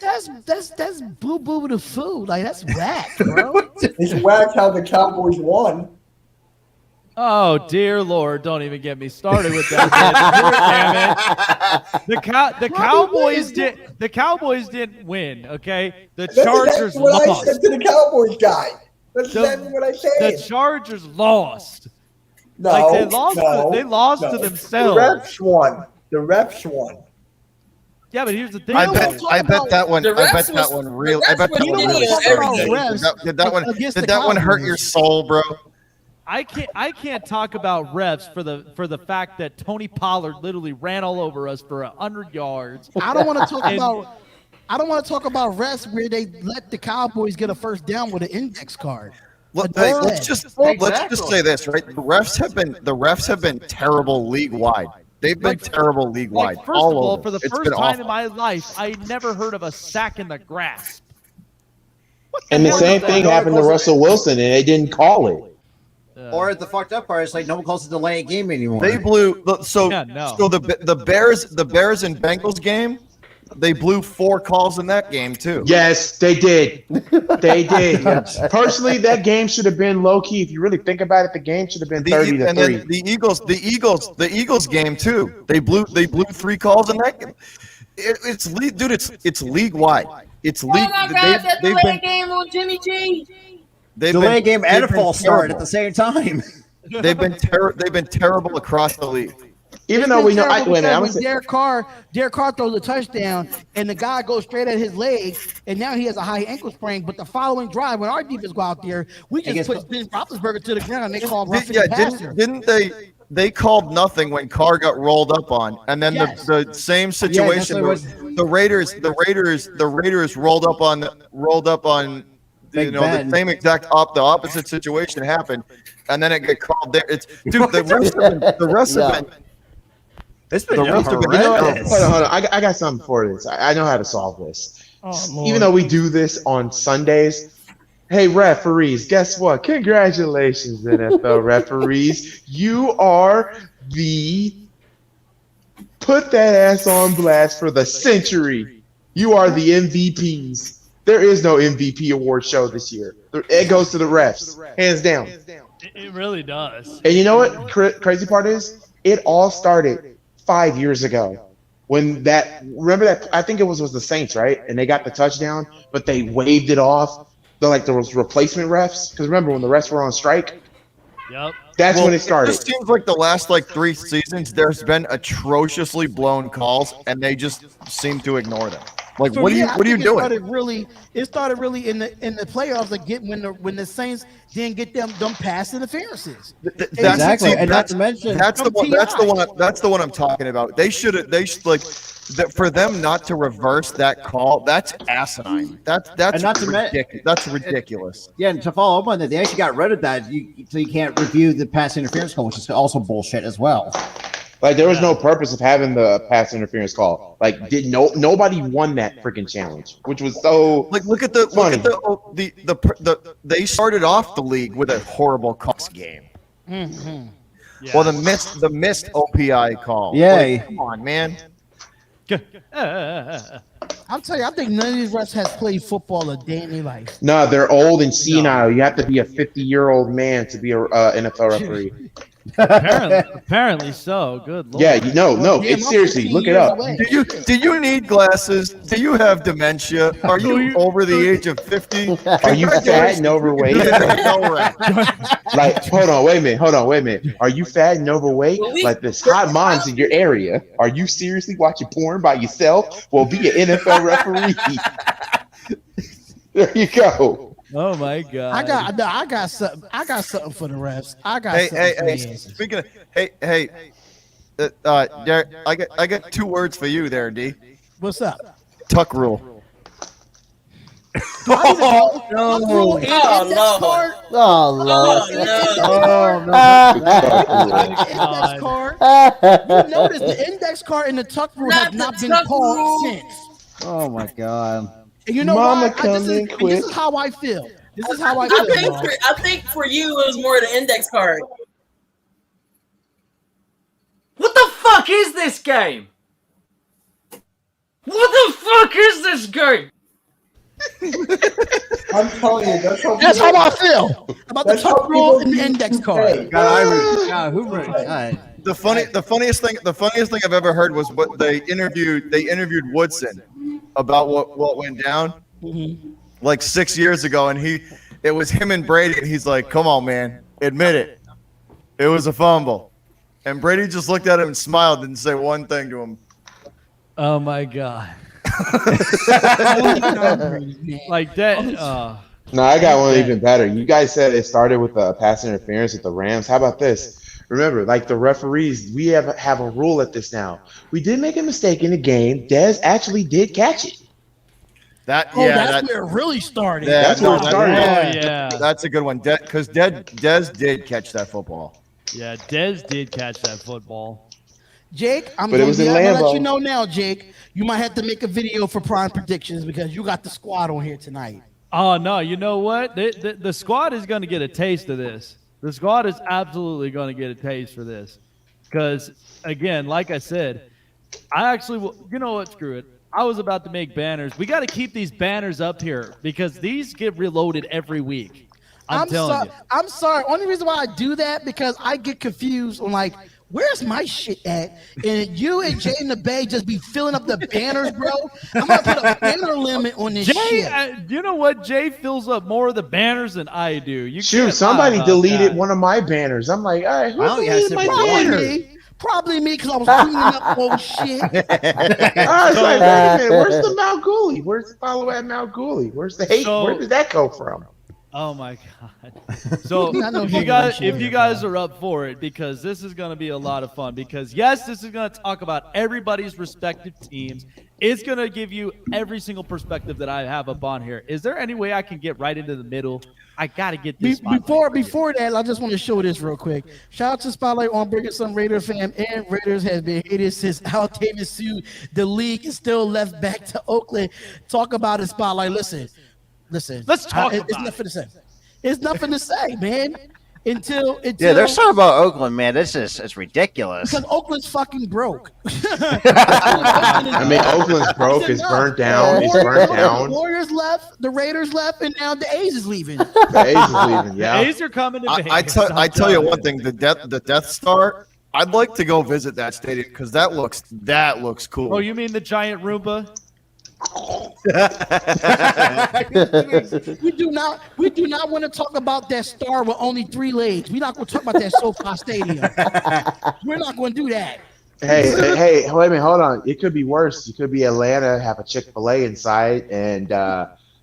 That's boo boo the food. Like that's whack, bro. It's whack how the Cowboys won. Oh dear Lord! Don't even get me started with that. Damn it. The Cowboys didn't win. Okay, the Chargers That's what I lost. said to the Cowboys guy. That's The- exactly what I said. The Chargers lost. No, Like, they lost no, they lost to no. themselves. The refs won. The refs won. Yeah, but here's the thing. I bet that one. The I bet refs that was- one real. the I bet refs that were one doing really. everything. Did that one? Against Did the that one hurt Cowboys. your soul, bro? I can't talk about refs for the fact that Tony Pollard literally ran all over us for 100 yards. I don't want to talk And- about. I don't want to talk about refs where they let the Cowboys get a first down with an index card. let's just say this, right? The refs have been terrible league wide. They've been terrible league wide. First of all, for the first time in my life, I never heard of a sack in the grass. And the same thing happened to Russell Wilson, and they didn't call it. Or the fucked up part is like no one calls it delay game anymore. They blew so the Bears and Bengals game. They blew 4 calls in that game too. Yes, they did. They did. Personally, that game should have been low key. If you really think about it, the game should have been 30-3. And then the Eagles game too. They blew 3 calls in that game. It's league wide. It's league. Oh my God, that delay game on Jimmy G. Delay game and a false start at the same time. They've been terrible across the league. Even though we know, when Derek Carr throws a touchdown and the guy goes straight at his leg, and now he has a high ankle sprain. But the following drive, when our defense go out there, we just put Ben Roethlisberger to the ground. And they called roughing the passer. Didn't they? They called nothing when Carr got rolled up on, and then the same situation. The Raiders rolled up on the same exact the opposite situation happened, and then it got called there. It's the rest of it. It's been horrendous. Hold on. I got something for this. I know how to solve this. Even though we do this on Sundays, hey, referees, guess what? Congratulations, NFL referees. You are the put that ass on blast for the century. You are the MVPs. There is no MVP award show this year. It goes to the refs, hands down. It really does. And you know what crazy part is? It all started 5 years ago when remember that I think it was the Saints, right? And they got the touchdown, but they waved it off. There was replacement refs. Because remember when the refs were on strike? Yep. That's when it started. It seems like the last 3 seasons there's been atrociously blown calls and they just seem to ignore them. Like what are you doing? It started really in the playoffs again when the Saints didn't get them pass interferences. Exactly, and not to mention that's the one I'm talking about. They should for them not to reverse that call. That's asinine. That's ridiculous. That's ridiculous. Yeah, and to follow up on that, they actually got rid of that, so you can't review the pass interference call, which is also bullshit as well. Like there was no purpose of having the pass interference call. Like nobody won that freaking challenge, which was so look at they started off the league with a horrible cost game. Mm-hmm. Yeah. Well, the missed OPI call. Yeah, come on, man. I'll tell you, I think none of these refs has played football a day in their life. No, they're old and senile. You have to be a 50-year-old man to be a NFL referee. Apparently so. Good Lord. Yeah, no. It's seriously. Look it up. Do you need glasses? Do you have dementia? Are you over the age of 50? Are you fat and overweight? Like, hold on, wait a minute. Are you fat and overweight? Like this hot moms in your area? Are you seriously watching porn by yourself? Well, be an NFL referee. There you go. Oh my God! I got something. I got something for the refs. I got hey. Speaking of, Derek, I got 2 words for you there, D. What's up? Tuck rule. Oh no! Index card. You notice the index card and the tuck rule have not been called since. Oh my God! And you know why? This is how I feel. This is how I feel. I think for you it was more the index card. What the fuck is this game? What the fuck is this game? I'm telling you, that's how I feel about the tuck rule and the index card. The funniest thing I've ever heard was what they interviewed Woodson about what went down like 6 years ago, and it was him and Brady, and he's like, "Come on, man, admit it. It was a fumble." And Brady just looked at him and smiled, and didn't say one thing to him. Oh my God! Like that. No, I got one even better. You guys said it started with the pass interference with the Rams. How about this? Remember, like the referees, we have a rule at this now. We did make a mistake in the game. Dez actually did catch it. That's where it really started. That's where it started. That's a good one. Because Dez did catch that football. Yeah, Dez did catch that football. Jake, I'm But it going was to in let Lambeau. you know now, Jake. You might have to make a video for Prime Predictions because you got the squad on here tonight. Oh, no. You know what? The squad is going to get a taste of this. The squad is absolutely going to get a taste for this. Because, again, like I said, I actually – you know what? Screw it. I was about to make banners. We got to keep these banners up here because these get reloaded every week. I'm telling you. I'm sorry. Only reason why I do that because I get confused on like, where's my shit at? And you and Jay and the Bay just be filling up the banners, bro. I'm gonna put a banner limit on this shit. You know what? Jay fills up more of the banners than I do. You Shoot, can't somebody lie about deleted that. one of my banners. I'm like, all right, who Wow, yeah, deleted my banner? Probably me because I was cleaning up old shit. I was like, wait a minute, where's the Mount Gooley? Where's the follow at Mount Gooley? Where's the hate? Where did that go from? Oh my god! So if you guys are up for it, because this is going to be a lot of fun. Because yes, this is going to talk about everybody's respective teams. It's going to give you every single perspective that I have up on here. Is there any way I can get right into the middle? I got to get this. Before that, I just want to show this real quick. Shout out to Spotlight on Bringing Some Raider fam. And Raiders has been hated since Al Davis sued. The league is still left back to Oakland. Talk about it, Spotlight. Listen. Let's talk about it's nothing to say. It's nothing to say, man. Until yeah, there's something about Oakland, man. It's ridiculous. Because Oakland's fucking broke. I mean, Oakland's broke. It's burnt down. It's burnt down. The Warriors left. The Raiders left, and now the A's is leaving. The A's is leaving. Yeah. The A's are coming to Vegas. I tell you one thing. The Death Star. I'd like to go visit that stadium because that looks cool. Oh, you mean the giant Roomba? we do not want to talk about that star with only 3 legs. We're not going to talk about that SoFi Stadium. We're not going to do that. Hey, wait a minute, hold on. It could be worse. It could be Atlanta, have a Chick-fil-A inside, and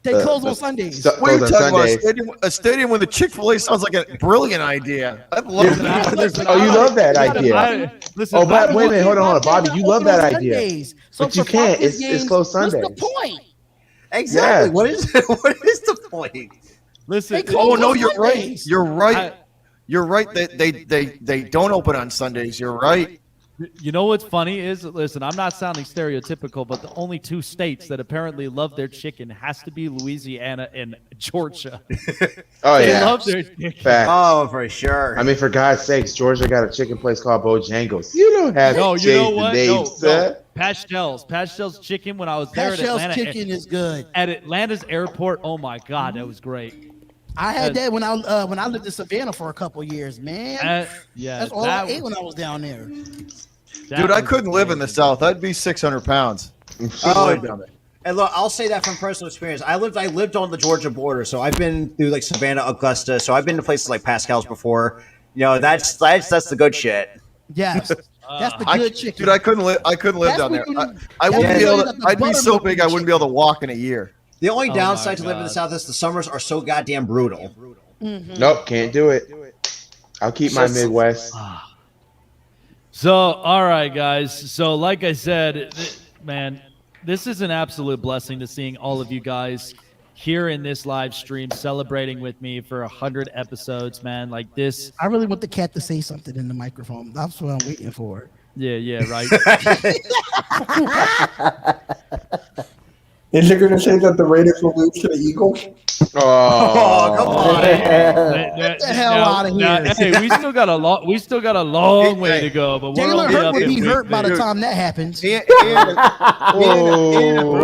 they close on Sundays. What are you talking about? A stadium with a Chick-fil-A sounds like a brilliant idea. I love that. You love that idea. Listen, wait a minute, hold on, Bobby. You love that idea, so but you can't. It's closed Sundays. What's the point? Exactly. Yes. What is the point? Listen. Oh no, you're right. You're right. You're right. They don't open on Sundays. You're right. You know what's funny is, listen, I'm not sounding stereotypical, but the only 2 states that apparently love their chicken has to be Louisiana and Georgia. Oh they yeah, love their chicken. Facts. Oh, for sure. I mean, for God's sakes, Georgia got a chicken place called Bojangles. You don't have no, to you know change what? the name, No. Pastel's chicken when I was there Pastel's at Atlanta. chicken is good. At Atlanta's airport, oh my God, that was great. I had that when I lived in Savannah for a couple years, man. That's all I ate when I was down there. Dude, I couldn't live in the South. I'd be 600 pounds. And look, I'll say that from personal experience. I lived on the Georgia border, so I've been through like Savannah, Augusta. So I've been to places like Pascal's before. You know, that's the good shit. Yes, that's the good chicken. Dude, I couldn't live down there. I wouldn't be able to. I'd be so big, I wouldn't be able to walk in a year. The only downside to living in the South is the summers are so goddamn brutal. Mm-hmm. Nope, can't do it. I'll keep my Midwest. So, all right, guys. So, like I said, man, this is an absolute blessing to seeing all of you guys here in this live stream celebrating with me for 100 episodes, man. Like this. I really want the cat to say something in the microphone. That's what I'm waiting for. Yeah, right. Is it going to say that the Raiders will lose to the Eagles? Oh, come on! Get the hell out of here! Hey, we still got a long way to go, but we're Jalen only Hurts up would in be week hurt by the three. time that happens. We're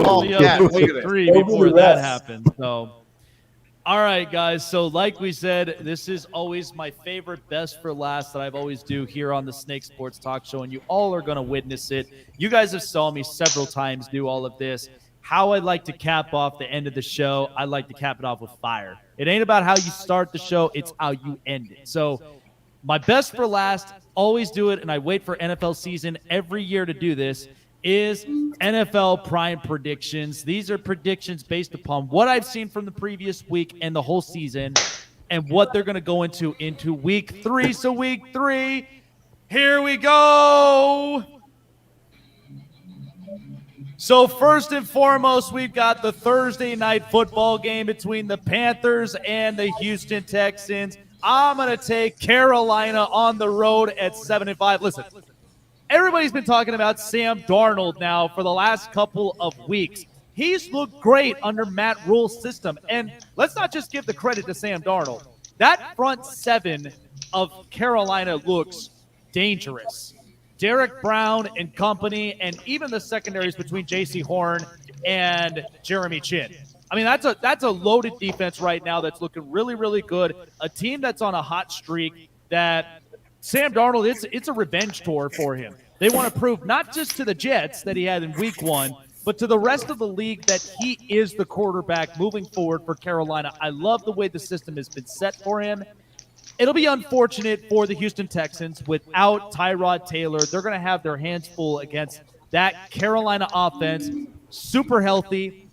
only up in week 3 before that happens. So, all right, guys. So, like we said, this is always my favorite best for last that I've always do here on the Snake Sports Talk Show, and you all are going to witness it. You guys have saw me several times do all of this. How I like to cap off the end of the show, I like to cap it off with fire. It ain't about how you start the show, it's how you end it. So my best for last, always do it, and I wait for NFL season every year to do this, is NFL Prime Predictions. These are predictions based upon what I've seen from the previous week and the whole season and what they're going to go into week 3. So week 3, here we go. So first and foremost, we've got the Thursday night football game between the Panthers and the Houston Texans. I'm going to take Carolina on the road at 7-5. Listen, everybody's been talking about Sam Darnold now for the last couple of weeks. He's looked great under Matt Rule's system. And let's not just give the credit to Sam Darnold. That front seven of Carolina looks dangerous. Derek Brown and company, and even the secondaries between J.C. Horn and Jeremy Chin. I mean, that's a loaded defense right now that's looking really, really good. A team that's on a hot streak that Sam Darnold, it's a revenge tour for him. They want to prove not just to the Jets that he had in week 1, but to the rest of the league that he is the quarterback moving forward for Carolina. I love the way the system has been set for him. It'll be unfortunate for the Houston Texans without Tyrod Taylor. They're going to have their hands full against that Carolina offense. Super healthy,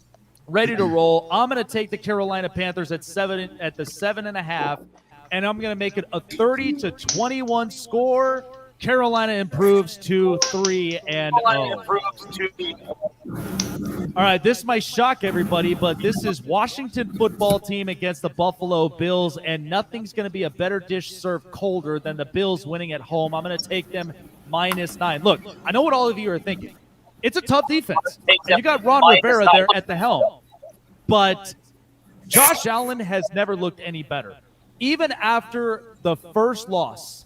ready to roll. I'm going to take the Carolina Panthers at the 7.5, and I'm going to make it a 30-21 score. Carolina improves to 3-0. All right, this might shock everybody, but this is Washington football team against the Buffalo Bills, and nothing's going to be a better dish served colder than the Bills winning at home. I'm going to take them -9. Look, I know what all of you are thinking. It's a tough defense, and you got Ron Rivera there at the helm, but Josh Allen has never looked any better. Even after the first loss,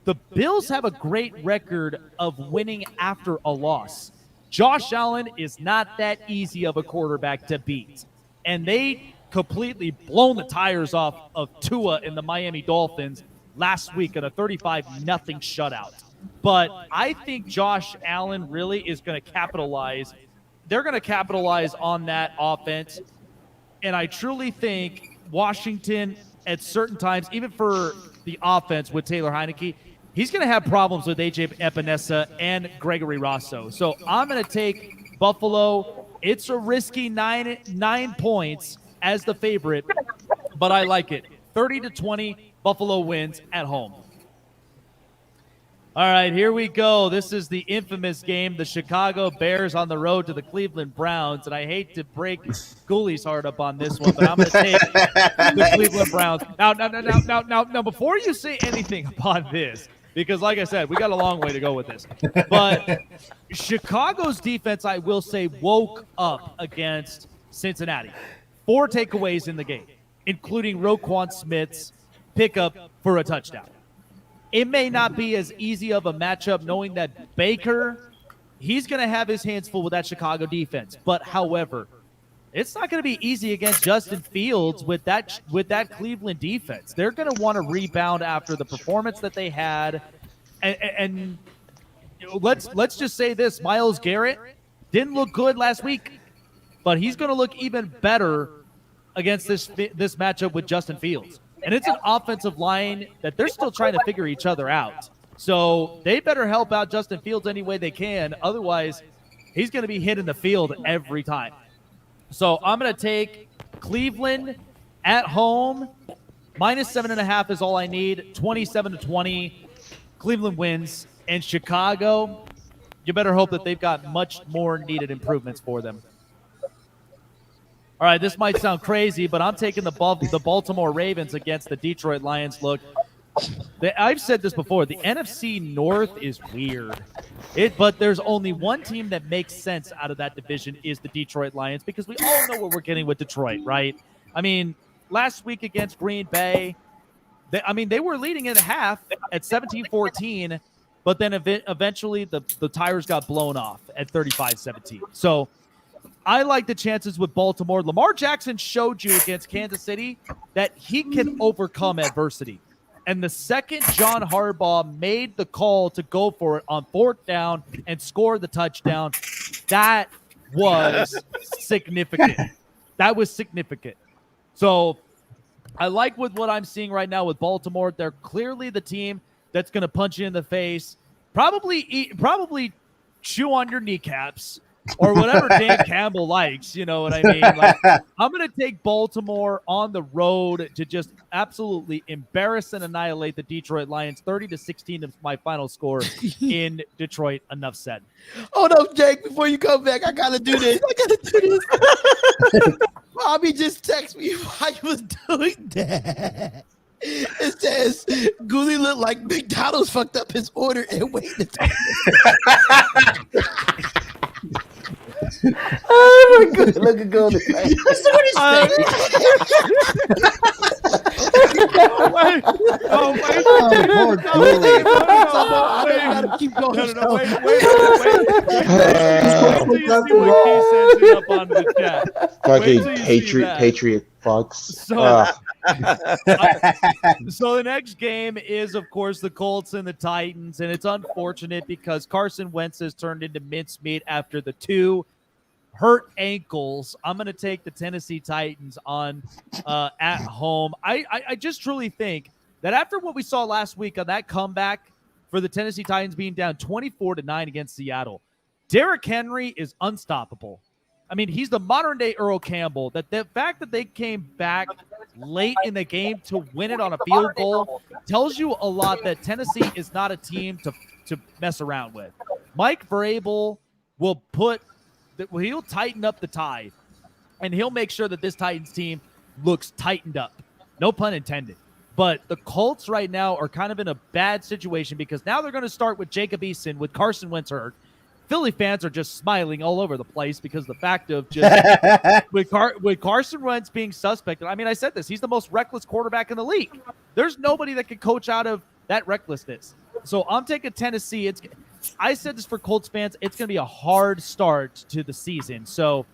the Bills have a great record of winning after a loss. Josh Allen is not that easy of a quarterback to beat. And they completely blown the tires off of Tua and the Miami Dolphins last week in a 35-0 shutout. But I think Josh Allen really is going to capitalize. They're going to capitalize on that offense. And I truly think Washington at certain times, even for the offense with Taylor Heineke, he's going to have problems with A.J. Epinesa and Gregory Rosso. So I'm going to take Buffalo. It's a risky 9 points as the favorite, but I like it. 30-20, Buffalo wins at home. All right, here we go. This is the infamous game, the Chicago Bears on the road to the Cleveland Browns. And I hate to break Gooley's heart up on this one, but I'm going to take the Cleveland Browns. Now, before you say anything upon this, because like I said, we got a long way to go with this. But Chicago's defense, I will say, woke up against Cincinnati. 4 takeaways in the game, including Roquan Smith's pickup for a touchdown. It may not be as easy of a matchup knowing that Baker, he's going to have his hands full with that Chicago defense. But, however, it's not going to be easy against Justin Fields with that Cleveland defense. They're going to want to rebound after the performance that they had. And let's just say this, Myles Garrett didn't look good last week, but he's going to look even better against this matchup with Justin Fields. And it's an offensive line that they're still trying to figure each other out. So they better help out Justin Fields any way they can. Otherwise, he's going to be hit in the field every time. So I'm going to take Cleveland at home. -7.5 is all I need. 27-20. Cleveland wins. And Chicago, you better hope that they've got much more needed improvements for them. All right, this might sound crazy, but I'm taking the Baltimore Ravens against the Detroit Lions. Look, I've said this before. The NFC North is weird. But there's only one team that makes sense out of that division is the Detroit Lions, because we all know what we're getting with Detroit, right? I mean, last week against Green Bay, they were leading in a half at 17-14, but then eventually the tires got blown off at 35-17. So I like the chances with Baltimore. Lamar Jackson showed you against Kansas City that he can overcome adversity. And the second John Harbaugh made the call to go for it on 4th down and score the touchdown, that was significant. That was significant. So I like what I'm seeing right now with Baltimore. They're clearly the team that's going to punch you in the face, probably chew on your kneecaps, or whatever Dan Campbell likes. You know what I mean? Like, I'm going to take Baltimore on the road to just absolutely embarrass and annihilate the Detroit Lions. 30-16 is my final score in Detroit. Enough said. Hold up, Jake. Before you come back, I gotta do this. Bobby just texted me while you was doing that. It says Gooley looked like McDonald's fucked up his order and waited. Oh my God! Look at Gooley. That's what he's Oh my poor Gooley. Gotta keep going. Wait. Wait till you see what Keith sends up on the chat. Fucking Wait till you see that. patriot fucks. So the next game is, of course, the Colts and the Titans, and it's unfortunate because Carson Wentz has turned into mincemeat after the 2 hurt ankles. I'm going to take the Tennessee Titans on at home. I just truly think that after what we saw last week on that comeback for the Tennessee Titans being down 24-9 against Seattle, Derrick Henry is unstoppable. I mean, he's the modern-day Earl Campbell. That the fact that they came back late in the game to win it on a field goal tells you a lot that Tennessee is not a team to mess around with. Mike Vrabel will he'll tighten up the tie, and he'll make sure that this Titans team looks tightened up. No pun intended. But the Colts right now are kind of in a bad situation because now they're going to start with Jacob Eason with Carson Wentz hurt. Philly fans are just smiling all over the place because the fact of just with Carson Wentz being suspect. I mean, I said this. He's the most reckless quarterback in the league. There's nobody that can coach out of that recklessness. So I'm taking Tennessee. I said this for Colts fans. It's going to be a hard start to the season. So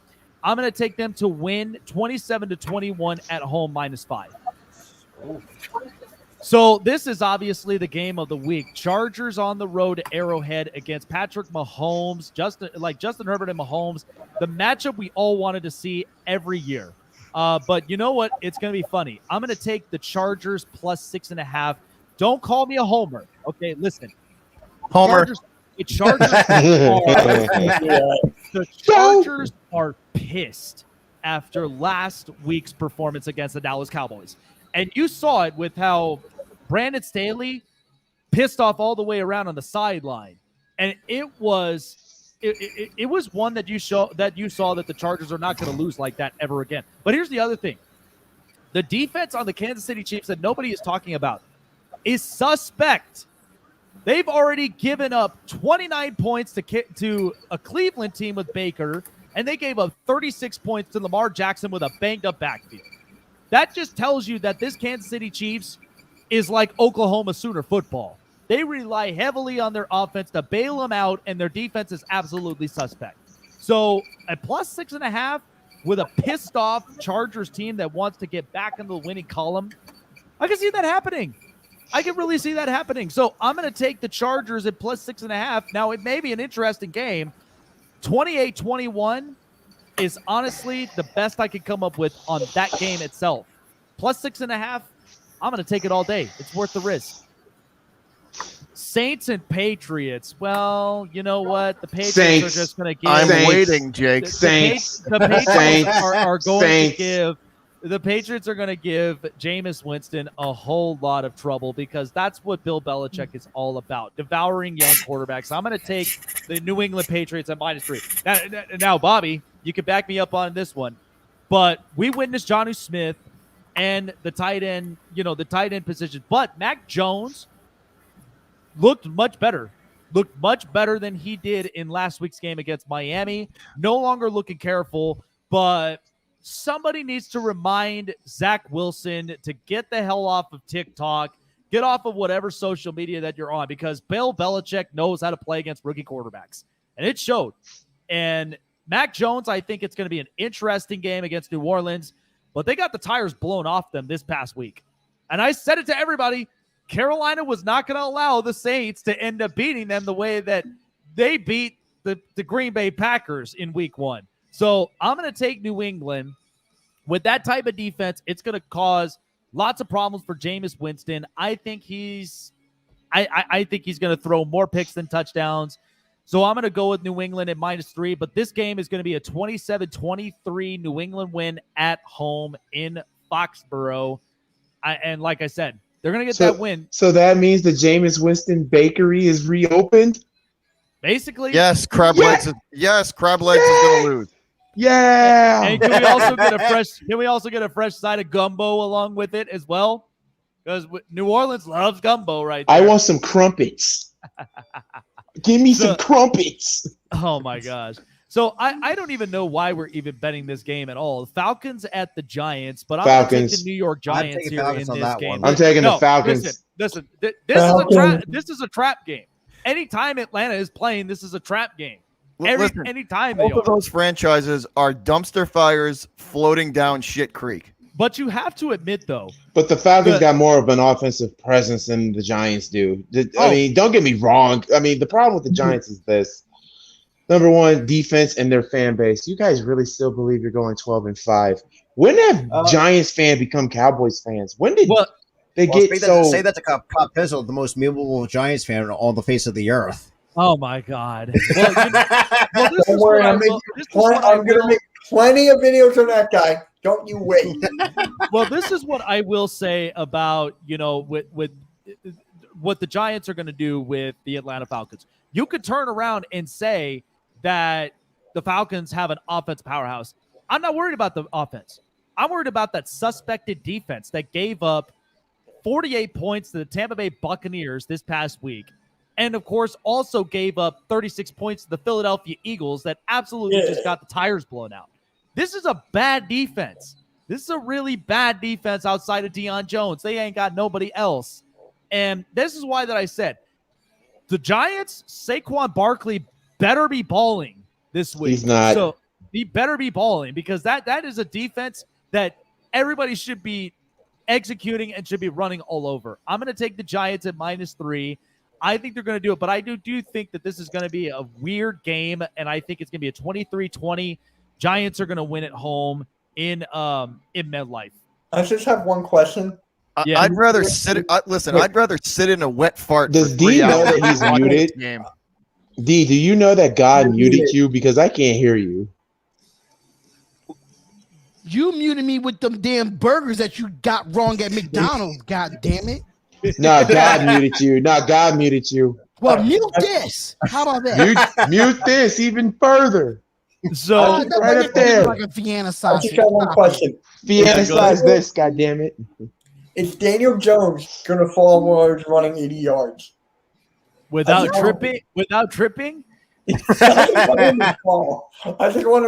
I'm going to take them to win 27-21 at home -5. So this is obviously the game of the week. Chargers on the road to Arrowhead against Patrick Mahomes, Justin Herbert and Mahomes, the matchup we all wanted to see every year. But you know what? It's going to be funny. I'm going to take the Chargers +6.5. Don't call me a homer. Okay, listen. Homer. The Chargers are pissed after last week's performance against the Dallas Cowboys. And you saw it with how Brandon Staley pissed off all the way around on the sideline. And it was one that you saw that the Chargers are not going to lose like that ever again. But here's the other thing. The defense on the Kansas City Chiefs that nobody is talking about is suspect. They've already given up 29 points to a Cleveland team with Baker, and they gave up 36 points to Lamar Jackson with a banged-up backfield. That just tells you that this Kansas City Chiefs is like Oklahoma Sooner football. They rely heavily on their offense to bail them out, and their defense is absolutely suspect. So a +6.5 with a pissed-off Chargers team that wants to get back into the winning column, I can see that happening. I can really see that happening. So I'm going to take the Chargers at +6.5. Now, it may be an interesting game. 28-21 is honestly the best I could come up with on that game itself. +6.5, I'm going to take it all day. It's worth the risk. Saints and Patriots. Well, you know what? The Patriots are just going to give. I'm waiting, Jake. The Patriots are going to give. The Patriots are going to give Jameis Winston a whole lot of trouble because that's what Bill Belichick is all about, devouring young quarterbacks. I'm going to take the New England Patriots at -3. Now, Bobby, you can back me up on this one, but we witnessed Jonnu Smith and the tight end position. But Mac Jones looked much better than he did in last week's game against Miami. No longer looking careful, but somebody needs to remind Zach Wilson to get the hell off of TikTok, get off of whatever social media that you're on, because Bill Belichick knows how to play against rookie quarterbacks. And it showed. And Mac Jones, I think it's going to be an interesting game against New Orleans, but they got the tires blown off them this past week. And I said it to everybody, Carolina was not going to allow the Saints to end up beating them the way that they beat the Green Bay Packers in week 1. So I'm going to take New England. With that type of defense, it's going to cause lots of problems for Jameis Winston. I think he's going to throw more picks than touchdowns. So I'm going to go with New England at -3, but this game is going to be a 27-23 New England win at home in Foxborough. And like I said, they're going to get that win. So that means the Jameis Winston Bakery is reopened? Basically. Yes, Crab Legs. Crab Legs is going to lose. Yeah. And can we also get a fresh side of gumbo along with it as well? Because New Orleans loves gumbo right there. I want some crumpets. Give me some crumpets. Oh my gosh. So I don't even know why we're even betting this game at all. Falcons at the Giants, but I'm going to take the New York Giants here in this game. I'm taking the Falcons. Listen, this is a trap game. Anytime Atlanta is playing, this is a trap game. Anytime both of those franchises are dumpster fires floating down shit creek. But you have to admit, though. But the Falcons got more of an offensive presence than the Giants do. I mean, don't get me wrong. I mean, the problem with the Giants is this. Number one, defense and their fan base. You guys really still believe you're going 12-5. When have Giants fans become Cowboys fans? When did they get so... Say that to Cop Pizzle, the most memorable Giants fan on the face of the earth. Oh, my God. Well, don't worry, I'm going to make plenty of videos on that guy. Don't you wait. Well, this is what I will say about, with what the Giants are going to do with the Atlanta Falcons. You could turn around and say that the Falcons have an offense powerhouse. I'm not worried about the offense. I'm worried about that suspected defense that gave up 48 points to the Tampa Bay Buccaneers this past week. And, of course, also gave up 36 points to the Philadelphia Eagles that absolutely just got the tires blown out. This is a bad defense. This is a really bad defense outside of Deion Jones. They ain't got nobody else. And this is why that I said, the Giants, Saquon Barkley better be balling this week. He's not. So he better be balling because that is a defense that everybody should be executing and should be running all over. I'm going to take the Giants at -3. I think they're going to do it, but I do think that this is going to be a weird game, and I think it's going to be a 23-20. Giants are going to win at home in MetLife. I just have one question. Yeah. I'd rather sit. I'd rather sit in a wet fart. Does D know that he's muted? D, do you know that God muted you? Because I can't hear you. You muted me with them damn burgers that you got wrong at McDonald's. God damn it! No, God muted you. No, God muted you. Well, mute this. How about that? Mute this even further. So right up there. Like a Vienna sausage. I just got one question. Vienna size this, God damn it. Is Daniel Jones going to fall while he's running 80 yards? Without tripping? Without tripping? I just want him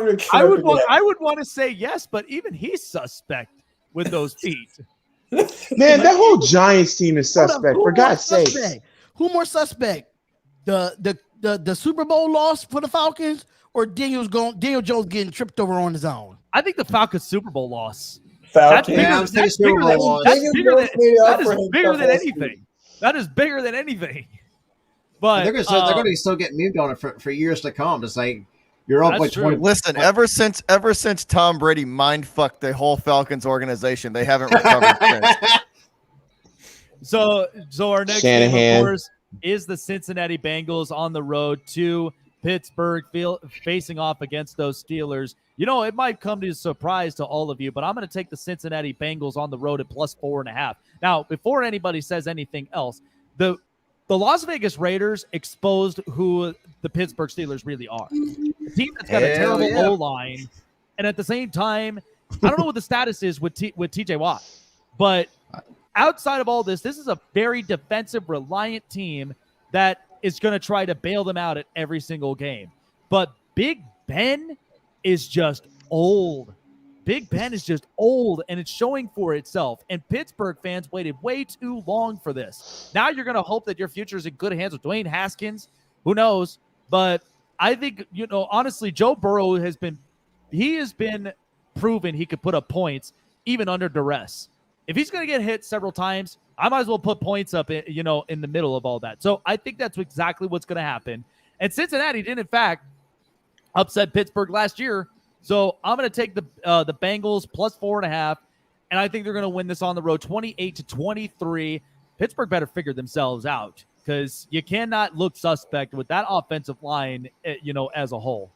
to trip I would again. want to say yes, but even he's suspect with those feet. Man, that whole Giants team is suspect. For God's sake. Who more suspect? The Super Bowl loss for the Falcons, or Daniel Jones getting tripped over on his own? I think the Falcons Super Bowl loss. Falcons. That's bigger than anything. That is bigger than anything. But they're going to still get moved on it for years to come. It's like you're up like 20. Listen, ever since Tom Brady mind fucked the whole Falcons organization, they haven't recovered since. So our next game, of course, is the Cincinnati Bengals on the road to Pittsburgh, facing off against those Steelers. It might come as a surprise to all of you, but I'm going to take the Cincinnati Bengals on the road at +4.5. Now, before anybody says anything else, the Las Vegas Raiders exposed who the Pittsburgh Steelers really are. A team that's got a terrible O-line, and at the same time, I don't know what the status is with TJ Watt, but outside of all this is a very defensive, reliant team that is going to try to bail them out at every single game. But Big Ben is just old. Big Ben is just old, and it's showing for itself. And Pittsburgh fans waited way too long for this. Now you're going to hope that your future is in good hands with Dwayne Haskins. Who knows? But I think, honestly, Joe Burrow has been proven he could put up points even under duress. If he's going to get hit several times, I might as well put points up, in the middle of all that. So I think that's exactly what's going to happen. And Cincinnati did, in fact, upset Pittsburgh last year. So I'm going to take the Bengals +4.5, and I think they're going to win this on the road 28-23. Pittsburgh better figure themselves out because you cannot look suspect with that offensive line, as a whole.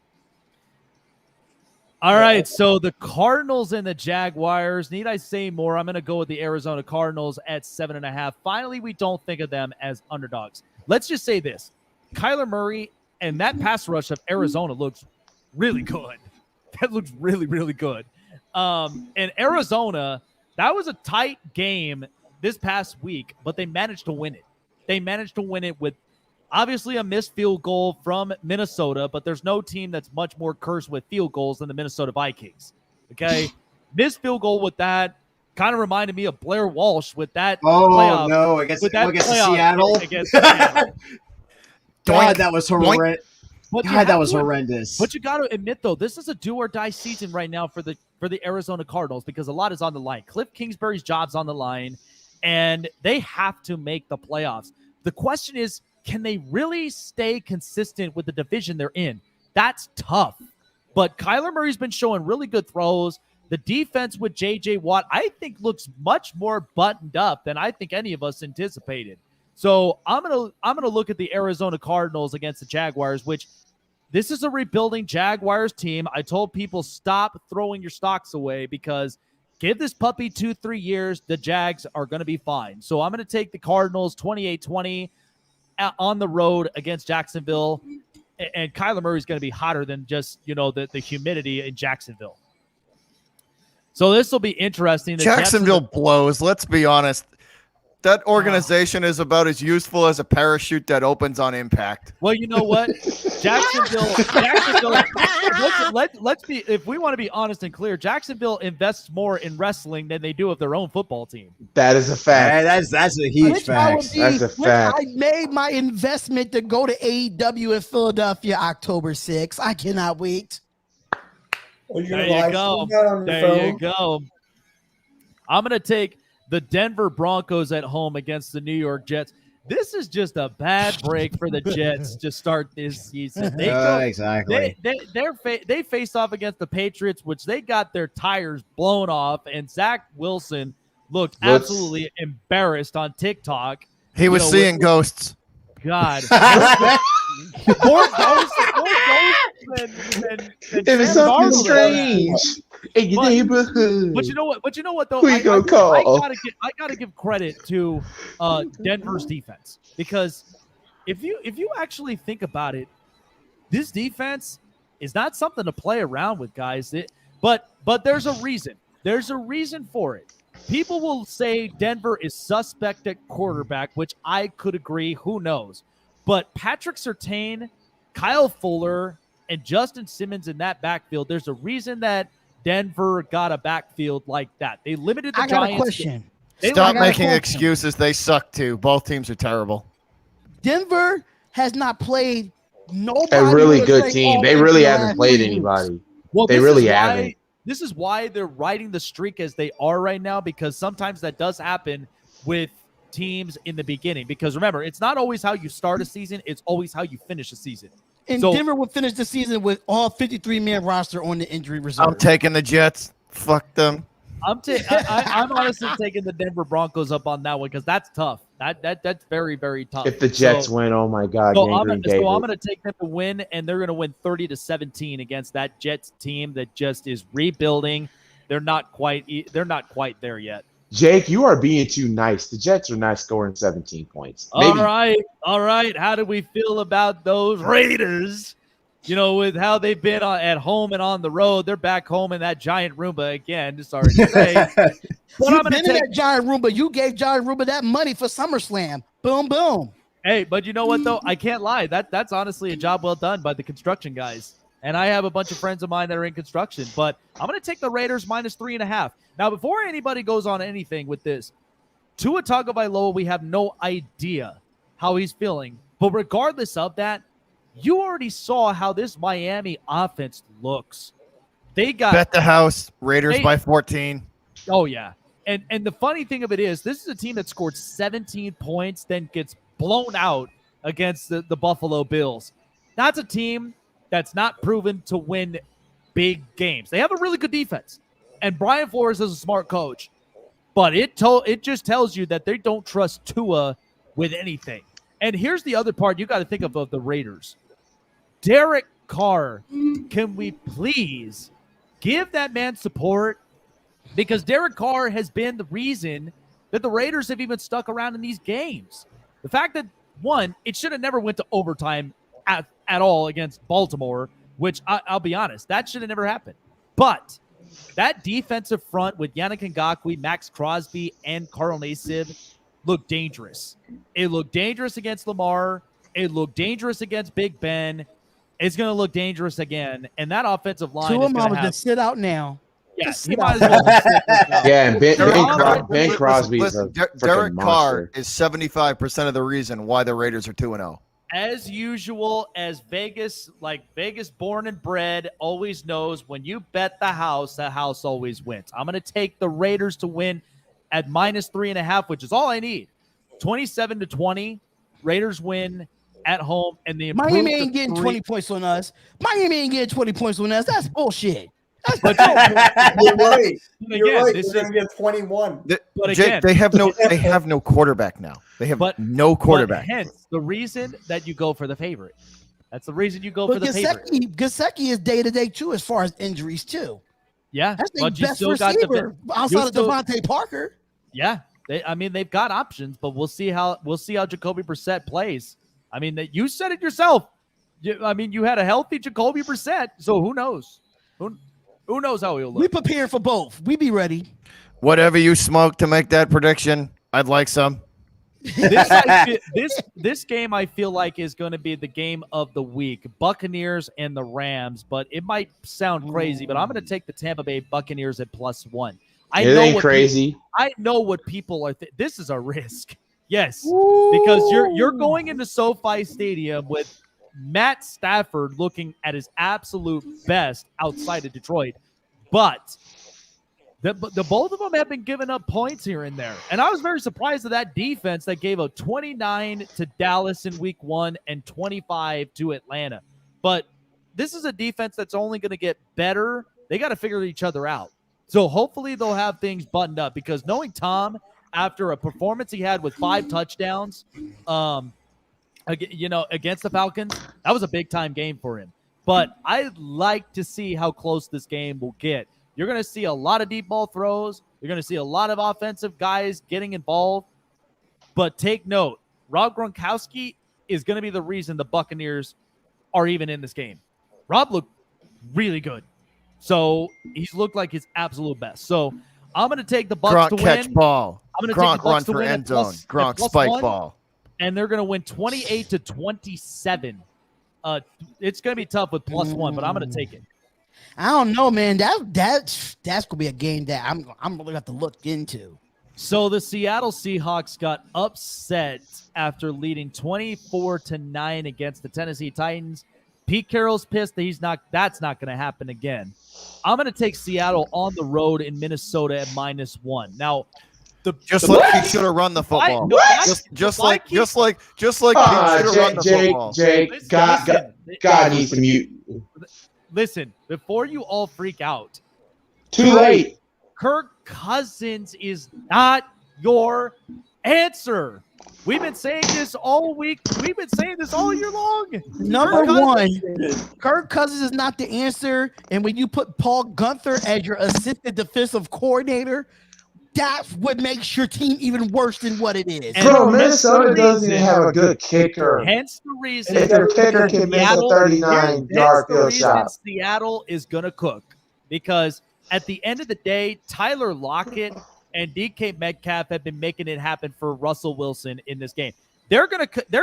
All right, so the Cardinals and the Jaguars. Need I say more? I'm going to go with the Arizona Cardinals at 7.5. Finally, we don't think of them as underdogs. Let's just say this. Kyler Murray and that pass rush of Arizona looks really good. That looks really, really good. And Arizona, that was a tight game this past week, but they managed to win it. They managed to win it with obviously a missed field goal from Minnesota, but there's no team that's much more cursed with field goals than the Minnesota Vikings. Okay? Missed field goal with that kind of reminded me of Blair Walsh with that playoff. No, against Seattle. Against Seattle. God, that was horrendous. God, that was horrendous. But you got to admit, though, this is a do-or-die season right now for the Arizona Cardinals because a lot is on the line. Cliff Kingsbury's job's on the line, and they have to make the playoffs. The question is, can they really stay consistent with the division they're in? That's tough. But Kyler Murray's been showing really good throws. The defense with J.J. Watt, I think, looks much more buttoned up than I think any of us anticipated. So I'm gonna look at the Arizona Cardinals against the Jaguars, which this is a rebuilding Jaguars team. I told people stop throwing your stocks away because give this puppy 2-3 years, the Jags are going to be fine. So I'm going to take the Cardinals 28-20 on the road against Jacksonville, and Kyler Murray is going to be hotter than just the humidity in Jacksonville. So this will be interesting. Jacksonville blows. Let's be honest. That organization is about as useful as a parachute that opens on impact. Well, you know what? Jacksonville, let's be, if we want to be honest and clear, Jacksonville invests more in wrestling than they do of their own football team. That is a fact. That's a huge fact. That's a fact. I made my investment to go to AEW in Philadelphia October 6th. I cannot wait. There you go. There you go. I'm going to take the Denver Broncos at home against the New York Jets. This is just a bad break for the Jets to start this season. Exactly. They face off against the Patriots, which they got their tires blown off, and Zach Wilson looked absolutely embarrassed on TikTok. He was seeing ghosts. God. More ghosts than it was something strange in your neighborhood. But you know what though? Who you gonna call? I gotta give credit to Denver's defense, because if you actually think about it, this defense is not something to play around with, guys. But there's a reason. There's a reason for it. People will say Denver is suspect at quarterback, which I could agree. Who knows? But Patrick Surtain, Kyle Fuller, and Justin Simmons in that backfield, there's a reason that Denver got a backfield like that. They limited the Giants. I got a question. Stop making excuses. They suck too. Both teams are terrible. Denver has not played nobody. A really good team. They really haven't played anybody. Well, they really haven't. This is why they're riding the streak as they are right now, because sometimes that does happen with teams in the beginning. Because remember, it's not always how you start a season, it's always how you finish a season. And Denver will finish the season with all 53-man roster on the injury reserve. I'm taking the Jets. Fuck them. I'm honestly taking the Denver Broncos up on that one because that's tough. That's very, very tough. If the Jets win, oh my God. So I'm going to take them to win, and they're going to win 30-17 against that Jets team that just is rebuilding. They're not quite there yet. Jake, you are being too nice. The Jets are not scoring 17 points. Maybe. All right. How do we feel about those Raiders? With how they've been at home and on the road, they're back home in that giant Roomba again. Sorry to say. You've been in that giant Roomba. You gave giant Roomba that money for SummerSlam. Boom, boom. Hey, but you know what, though? I can't lie. That's honestly a job well done by the construction guys. And I have a bunch of friends of mine that are in construction. But I'm going to take the Raiders -3.5. Now, before anybody goes on anything with this, Tua Tagovailoa, we have no idea how he's feeling. But regardless of that, you already saw how this Miami offense looks. They got bet the house Raiders by 14. Oh yeah, and the funny thing of it is, this is a team that scored 17 points, then gets blown out against the Buffalo Bills. That's a team that's not proven to win big games. They have a really good defense, and Brian Flores is a smart coach, but it just tells you that they don't trust Tua with anything. And here's the other part you got to think of the Raiders. Derek Carr, can we please give that man support? Because Derek Carr has been the reason that the Raiders have even stuck around in these games. The fact that, one, it should have never went to overtime at all against Baltimore, which I'll be honest, that should have never happened. But that defensive front with Yannick Ngakoue, Max Crosby, and Carl Nassib looked dangerous. It looked dangerous against Lamar. It looked dangerous against Big Ben. It's going to look dangerous again. And that offensive line is going to have... just sit out now. Yeah, he might as well just sit out. Yeah, and Ben Crosby is a Derek monster. Carr is 75% of the reason why the Raiders are 2-0. As usual, as Vegas born and bred always knows, when you bet the house always wins. I'm going to take the Raiders to win at -3.5, which is all I need. 27-20, Raiders win at home, and the Miami ain't getting 20 points on us. Miami ain't getting 20 points on us. That's bullshit. That's You're right. You're right. This They're going to get 21. But Jake, again, they have no quarterback now. They have no quarterback. But hence the reason that you go for the favorite. That's the reason you go for the favorite. Gesicki is day-to-day, too, as far as injuries, too. Yeah. That's their but you best still receiver got outside of Devontae Parker. Yeah. They've got options, but we'll see how Jacoby Brissett plays. I mean, you said it yourself. You had a healthy Jacoby Brissett, so who knows? Who knows how he'll look? We prepare for both. We be ready. Whatever you smoke to make that prediction, I'd like some. This game I feel like is going to be the game of the week. Buccaneers and the Rams, but it might sound crazy, but I'm going to take the Tampa Bay Buccaneers at +1. It ain't crazy. I know what people are. This is a risk. Yes, because you're going into SoFi Stadium with Matt Stafford looking at his absolute best outside of Detroit, but the both of them have been giving up points here and there, and I was very surprised at that defense that gave a 29 to Dallas in Week 1 and 25 to Atlanta. But this is a defense that's only going to get better. They got to figure each other out. So hopefully they'll have things buttoned up, because knowing Tom, after a performance he had with 5 touchdowns, against the Falcons, that was a big-time game for him. But I'd like to see how close this game will get. You're going to see a lot of deep ball throws. You're going to see a lot of offensive guys getting involved. But take note, Rob Gronkowski is going to be the reason the Buccaneers are even in this game. Rob looked really good. So he's looked like his absolute best. So I'm going to take the Bucs to win. Gronk catch ball. I'm going to Gronk take the Bucs run to for win end zone. Gronk at spike +1, ball. and they're going to win 28-27. It's going to be tough with +1, but I'm going to take it. I don't know, man. That's gonna be a game that I'm really gonna have to look into. So the Seattle Seahawks got upset after leading 24-9 against the Tennessee Titans. Pete Carroll's pissed that that's not going to happen again. I'm going to take Seattle on the road in Minnesota at -1. Now, just like he should have run the football. Just like he should have run the football. Jake, God needs to mute. Listen, before you all freak out. Too late. Kirk Cousins is not your answer. We've been saying this all week. We've been saying this all year long. Number one, Kirk Cousins is not the answer. And when you put Paul Gunther as your assistant defensive coordinator, that's what makes your team even worse than what it is. Bro, Minnesota doesn't even have a good kicker. Hence the reason if their kicker can miss a 39-yard field shot. Seattle is going to cook, because at the end of the day, Tyler Lockett and DK Metcalf have been making it happen for Russell Wilson in this game. They're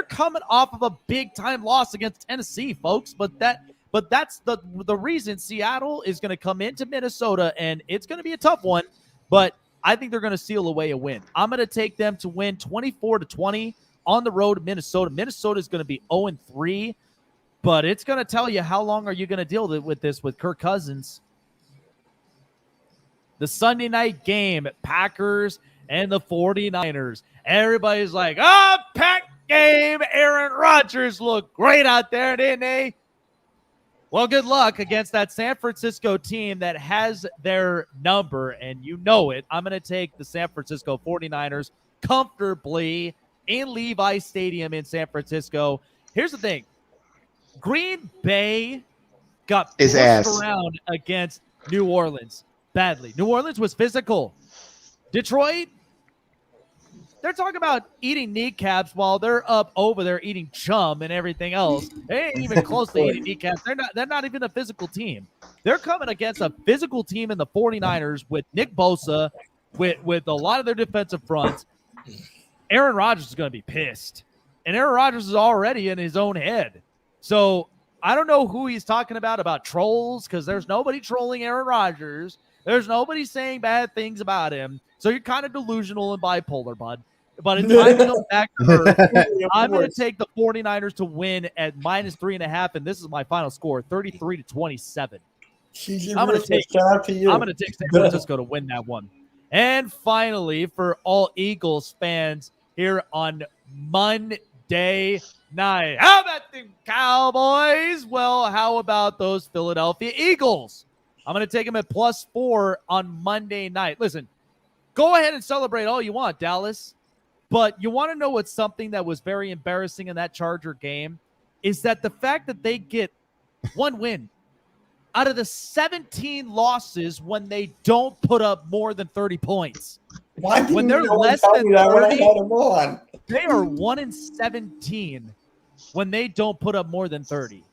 coming off of a big-time loss against Tennessee, folks, but that's the reason Seattle is going to come into Minnesota, and it's going to be a tough one, but I think they're going to seal away a win. I'm going to take them to win 24-20 on the road to Minnesota. Minnesota is going to be 0-3, but it's going to tell you how long are you going to deal with this with Kirk Cousins. The Sunday night game, Packers and the 49ers. Everybody's like, pack game. Aaron Rodgers looked great out there, didn't he? Well, good luck against that San Francisco team that has their number, and you know it. I'm going to take the San Francisco 49ers comfortably in Levi Stadium in San Francisco. Here's the thing. Green Bay got pushed around against New Orleans badly. New Orleans was physical. Detroit, they're talking about eating kneecaps while they're up over there eating chum and everything else. They ain't even close to eating kneecaps. They're not even a physical team. They're coming against a physical team in the 49ers with Nick Bosa, with a lot of their defensive fronts. Aaron Rodgers is going to be pissed. And Aaron Rodgers is already in his own head. So I don't know who he's talking about trolls, because there's nobody trolling Aaron Rodgers. There's nobody saying bad things about him. So you're kind of delusional and bipolar, bud. But it's time to come back to earth. I'm going to take the 49ers to win at -3.5, and this is my final score, 33-27. I'm going to take San Francisco to win that one. And finally, for all Eagles fans here on Monday night, how about the Cowboys? Well, how about those Philadelphia Eagles? I'm going to take them at +4 on Monday night. Listen, go ahead and celebrate all you want, Dallas. But you want to know what's something that was very embarrassing in that Charger game is that the fact that they get one win out of the 17 losses when they don't put up more than 30 points. When they're less than 30, they are 1-17 when they don't put up more than 30.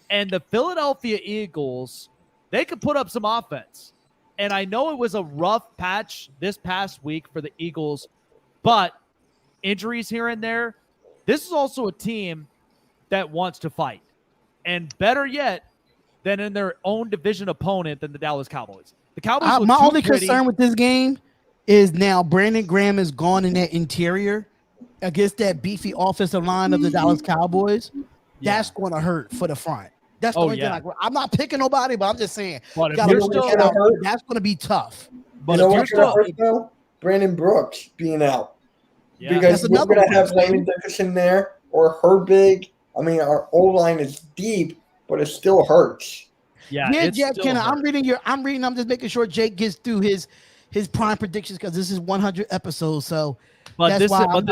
And the Philadelphia Eagles, they could put up some offense. And I know it was a rough patch this past week for the Eagles, but injuries here and there, this is also a team that wants to fight. And better yet, than in their own division opponent than the Dallas Cowboys. The Cowboys. My only concern with this game is now Brandon Graham is gone in that interior against that beefy offensive line of the Dallas Cowboys. That's going to hurt for the front. That's the only thing. I'm not picking nobody, but I'm just saying. But if you're still that's going to be tough. But if you're still Brandon Brooks being out, because we're going to have Landon Dickerson there or Herbig. I mean, our O line is deep, but it still hurts. Jack Kenna, I'm reading. I'm just making sure Jake gets through his prime predictions because this is 100 episodes. So, but this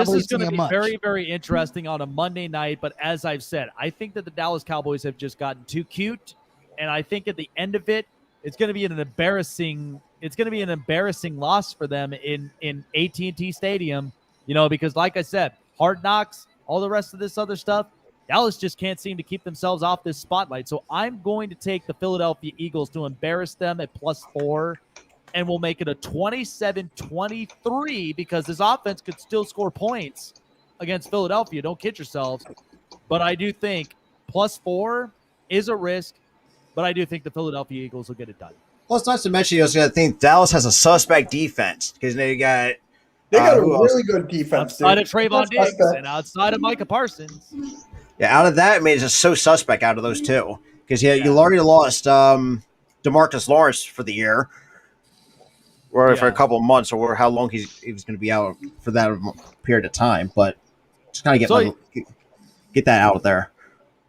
is going to be very, very interesting on a Monday night. But as I've said, I think that the Dallas Cowboys have just gotten too cute, and I think at the end of it, it's going to be an embarrassing. It's going to be an embarrassing loss for them in AT&T Stadium. You know, because like I said, Hard Knocks, all the rest of this other stuff. Dallas just can't seem to keep themselves off this spotlight. So I'm going to take the Philadelphia Eagles to embarrass them at +4, and we'll make it a 27-23 because this offense could still score points against Philadelphia. Don't kid yourselves. But I do think +4 is a risk, but I do think the Philadelphia Eagles will get it done. Well, it's nice to mention, I think Dallas has a suspect defense because they got a really good defense. Outside of Trayvon Diggs and outside of Micah Parsons. Yeah, out of that, I mean, it's just so suspect out of those two. Because you already lost DeMarcus Lawrence for the year, or for a couple of months, or how long he was going to be out for that period of time. But just kind of get that out there.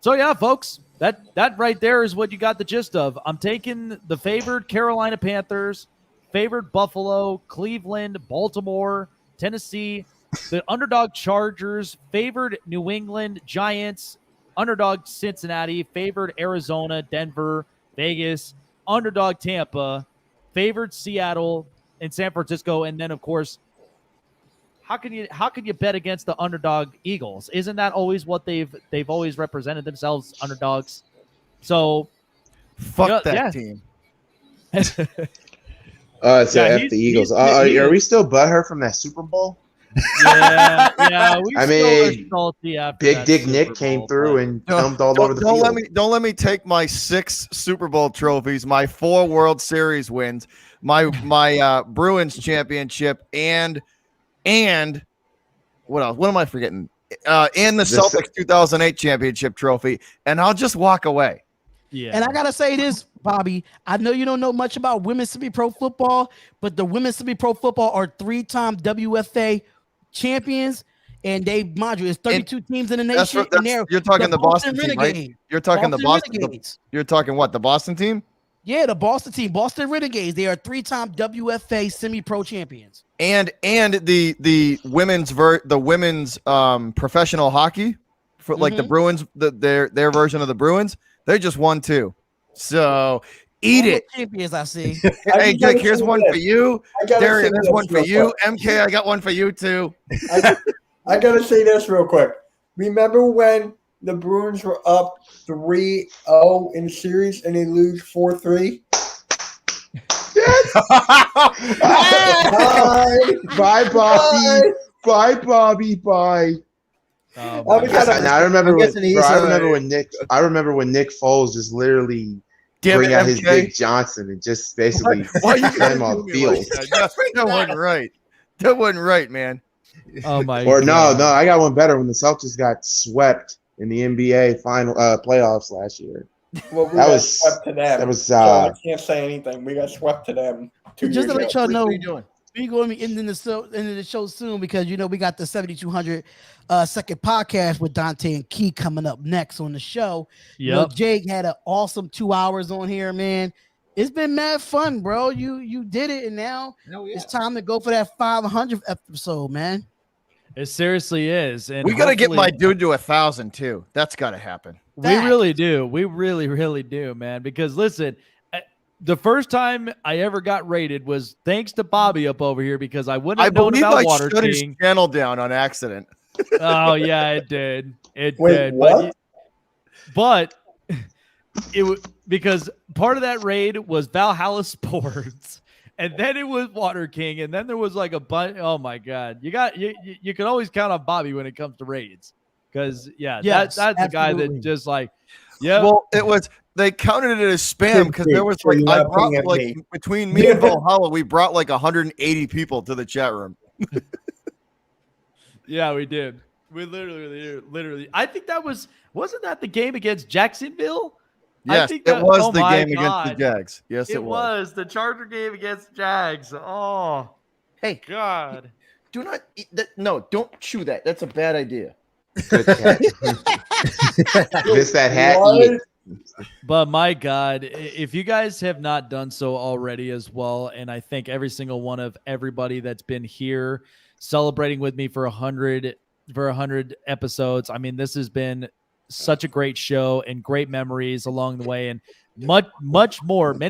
So, yeah, folks, that right there is what you got the gist of. I'm taking the favored Carolina Panthers, favored Buffalo, Cleveland, Baltimore, Tennessee, the underdog Chargers, favored New England Giants, underdog Cincinnati, favored Arizona, Denver, Vegas, underdog Tampa, favored Seattle and San Francisco, and then of course, how can you bet against the underdog Eagles? Isn't that always what they've always represented themselves, underdogs? So fuck that team. F the Eagles. Are we still butthurt from that Super Bowl? Yeah. I mean, Big Dick Nick came through and jumped all over the field. Don't let me take my 6 Super Bowl trophies, my 4 World Series wins, my Bruins championship, and what else? What am I forgetting? And the Celtics 2008 championship trophy, and I'll just walk away. Yeah. And I gotta say this, Bobby. I know you don't know much about women's semi-pro football, but the women's semi-pro football are 3-time WFA champions, and they, mind you, it's 32 teams in the nation. You're talking the Boston team, right? You're talking the Boston. You're talking what? The Boston team? Yeah, the Boston team, Boston Renegades. They are 3-time WFA semi-pro champions. And the women's professional hockey for like the Bruins, their version of the Bruins, they just won too. So eat it. Champions, I see. Hey, Jake, here's one for you. Darian, there's one for you. MK, I got one for you too. I gotta say this real quick. Remember when the Bruins were up 3-0 in the series and they lose 4-3? Yes. Bye, Bobby. Bye, Bobby. Bye. I remember when Nick Foles just literally bring out his Big Johnson and just basically climb on the field. That wasn't right. That wasn't right, man. Oh my! Or no, I got one better. When the Celtics got swept in the NBA final playoffs last year. Well, we got swept to them. So I can't say anything. We got swept to them 2 years Just to let y'all know, What are you doing? we're going to be ending the show soon because we got the 7200 second podcast with Dante and Key coming up next on the show. Yep. Jake had an awesome 2 hours on here, man. It's been mad fun, bro. You did it, and now it's time to go for that 500th episode, man. It seriously is, and we got to get my dude to 1,000 too. That's got to happen. We really do. We really, really do, man. Because listen, the first time I ever got rated was thanks to Bobby up over here because I wouldn't have known about Water shut his King. channel down on accident. Oh yeah, it did. It Wait, did. what? But it was because part of that raid was Valhalla Sports. And then it was Water King, and then there was like a bunch. Oh my God, you can always count on Bobby when it comes to raids, because that's the guy that just like, yeah. Well, they counted it as spam because there was like I brought like between me and Valhalla, we brought like 180 people to the chat room. Yeah, we did. We literally. I think wasn't that the game against Jacksonville? Yes, it was the game against the Jags. Yes, it was the Charger game against Jags. Oh, hey, God! Do not eat that. No, don't chew that. That's a bad idea. Good cat. Miss that hat. Eat it. But my God, if you guys have not done so already as well, and I thank every single one of everybody that's been here celebrating with me for 100 episodes. I mean, this has been such a great show and great memories along the way, and many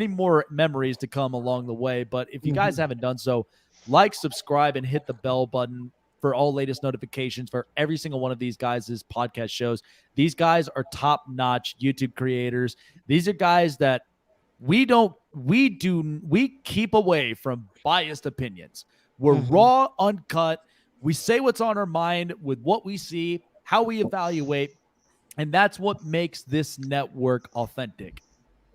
more memories to come along the way. But if you guys haven't done so, like, subscribe, and hit the bell button for all latest notifications for every single one of these guys' podcast shows. These guys are top-notch YouTube creators. These are guys that we keep away from biased opinions. We're raw, uncut. We say what's on our mind with what we see, how we evaluate, and that's what makes this network authentic.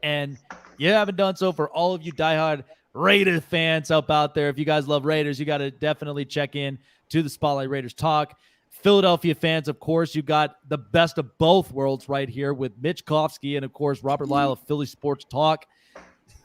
And you haven't done so for all of you diehard Raider fans up out there. If you guys love Raiders, you got to definitely check in to the Spotlight Raiders Talk. Philadelphia fans, of course, you got the best of both worlds right here with Mitch Kofsky and, of course, Robert Lyle of Philly Sports Talk.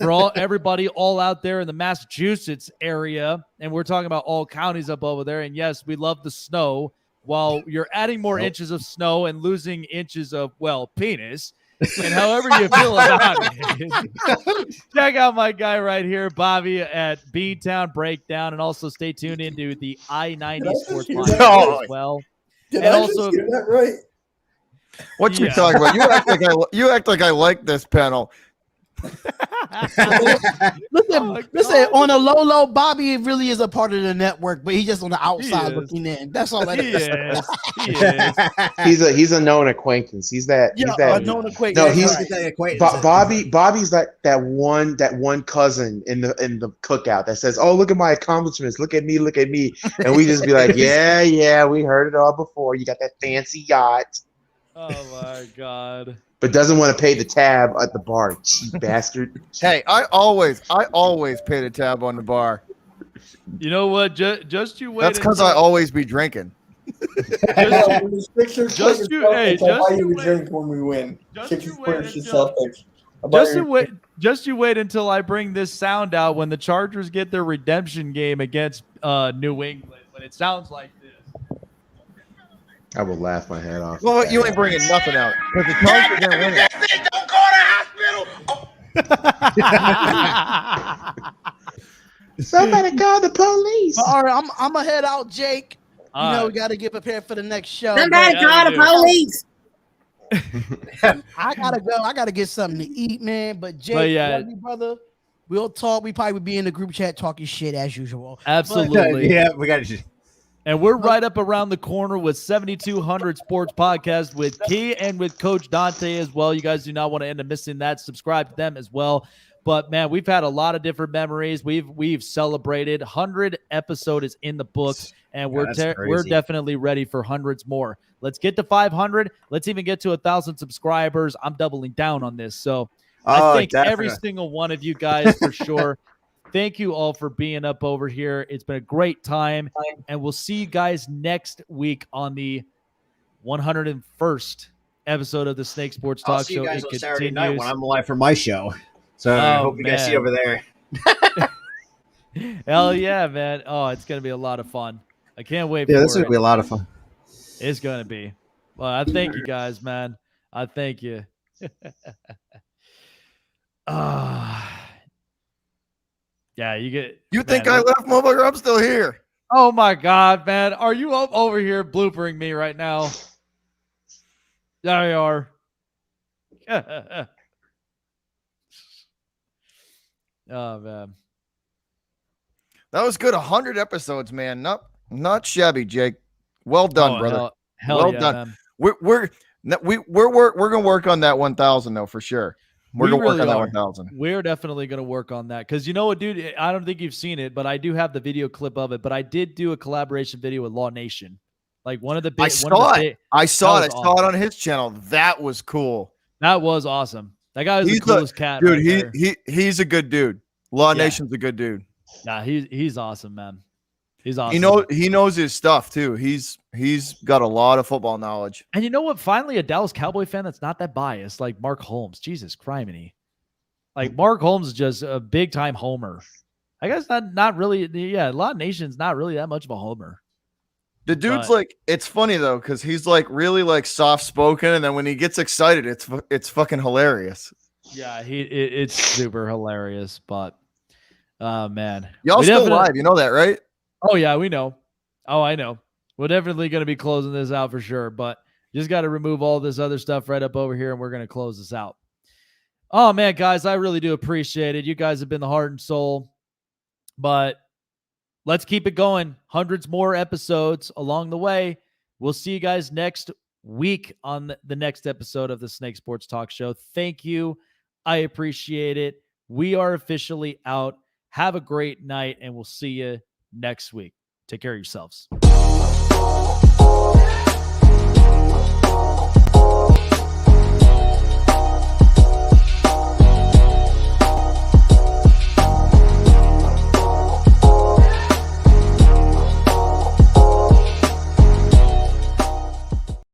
For everybody all out there in the Massachusetts area, and we're talking about all counties up over there. And yes, we love the snow. While you're adding more inches of snow and losing inches of, penis, and however you feel about it, check out my guy right here, Bobby, at Beantown Breakdown, and also stay tuned into the I-90 Sports Line as well. Did I also get that right? What you talking about? You act like I like this panel. Listen, on a low, Bobby really is a part of the network, but he's just on the outside looking in. That's all that is. He's a known acquaintance. He's that a known acquaintance. No, he's Bobby's like that one cousin in the cookout that says, "Oh, look at my accomplishments. Look at me. And we just be like, yeah, we heard it all before. You got that fancy yacht. Oh my God. But doesn't want to pay the tab at the bar, cheap bastard. Hey, I always pay the tab on the bar. You know what? Just you wait. That's because I always be drinking. Just you wait when we win. Just you wait until I bring this sound out when the Chargers get their redemption game against New England. When it sounds like this. I will laugh my head off. Well, you ain't bringing nothing out. Because the Chargers are winning. Don't go to the hospital. Somebody call the police. All right, I'm gonna head out, Jake. All we right. got to get prepared for the next show. Somebody call the police. I gotta go. I gotta get something to eat, man. But Jake, love you, brother. We'll talk. We probably would be in the group chat talking shit as usual. Absolutely. Yeah, we got to. And we're right up around the corner with 7200 Sports Podcast with Key and with Coach Dante as well. You guys do not want to end up missing that. Subscribe to them as well. But man, we've had a lot of different memories. We've celebrated 100 episode is in the books, and we're definitely ready for hundreds more. Let's get to 500. Let's even get to 1,000 subscribers. I'm doubling down on this. So I thank every single one of you guys for sure. Thank you all for being up over here. It's been a great time, and we'll see you guys next week on the 101st episode of the Snake Sports Talk I'll see Show. you guys It on Saturday night when continues. I'm live for my show. So I hope you guys see you over there. Hell yeah, man. Oh, it's going to be a lot of fun. I can't wait for it. Yeah, this is going to be a lot of fun. It's going to be. Well, I thank you guys, man. I thank you. Yeah, you get. You think I left, motherfucker? I'm still here. Oh my God, man. Are you over here bloopering me right now? There you are. Oh, man. That was good. 100 episodes, man. Not shabby, Jake. Well done, brother. Hell well yeah, done. man. We're gonna work on that 1,000 though for sure. We're gonna work on that 1,000. We're definitely gonna work on that because you know what, dude. I don't think you've seen it, but I do have the video clip of it. But I did do a collaboration video with Law Nation. Like one of the big. I saw it. I saw it on his channel. That was cool. That was awesome. That guy was the coolest cat, dude. Right He's a good dude. Law Nation's a good dude. Yeah, he's awesome, man. He's awesome. He knows his stuff too. He's got a lot of football knowledge. And you know what? Finally, a Dallas Cowboy fan that's not that biased, like Mark Holmes. Jesus criminy. Like Mark Holmes is just a big time homer. I guess not really. Yeah, Law Nation's not really that much of a homer. The dude's like, it's funny though, because he's like really like soft spoken, and then when he gets excited, it's fucking hilarious. Yeah, it's super hilarious. But man, y'all still live, you know that, right? Oh yeah, we know. Oh, I know. We're definitely going to be closing this out for sure. But just got to remove all this other stuff right up over here, and we're going to close this out. Oh man, guys, I really do appreciate it. You guys have been the heart and soul. But let's keep it going. Hundreds more episodes along the way. We'll see you guys next week on the next episode of the Snake Sports Talk Show. Thank you. I appreciate it. We are officially out. Have a great night, and we'll see you next week. Take care of yourselves.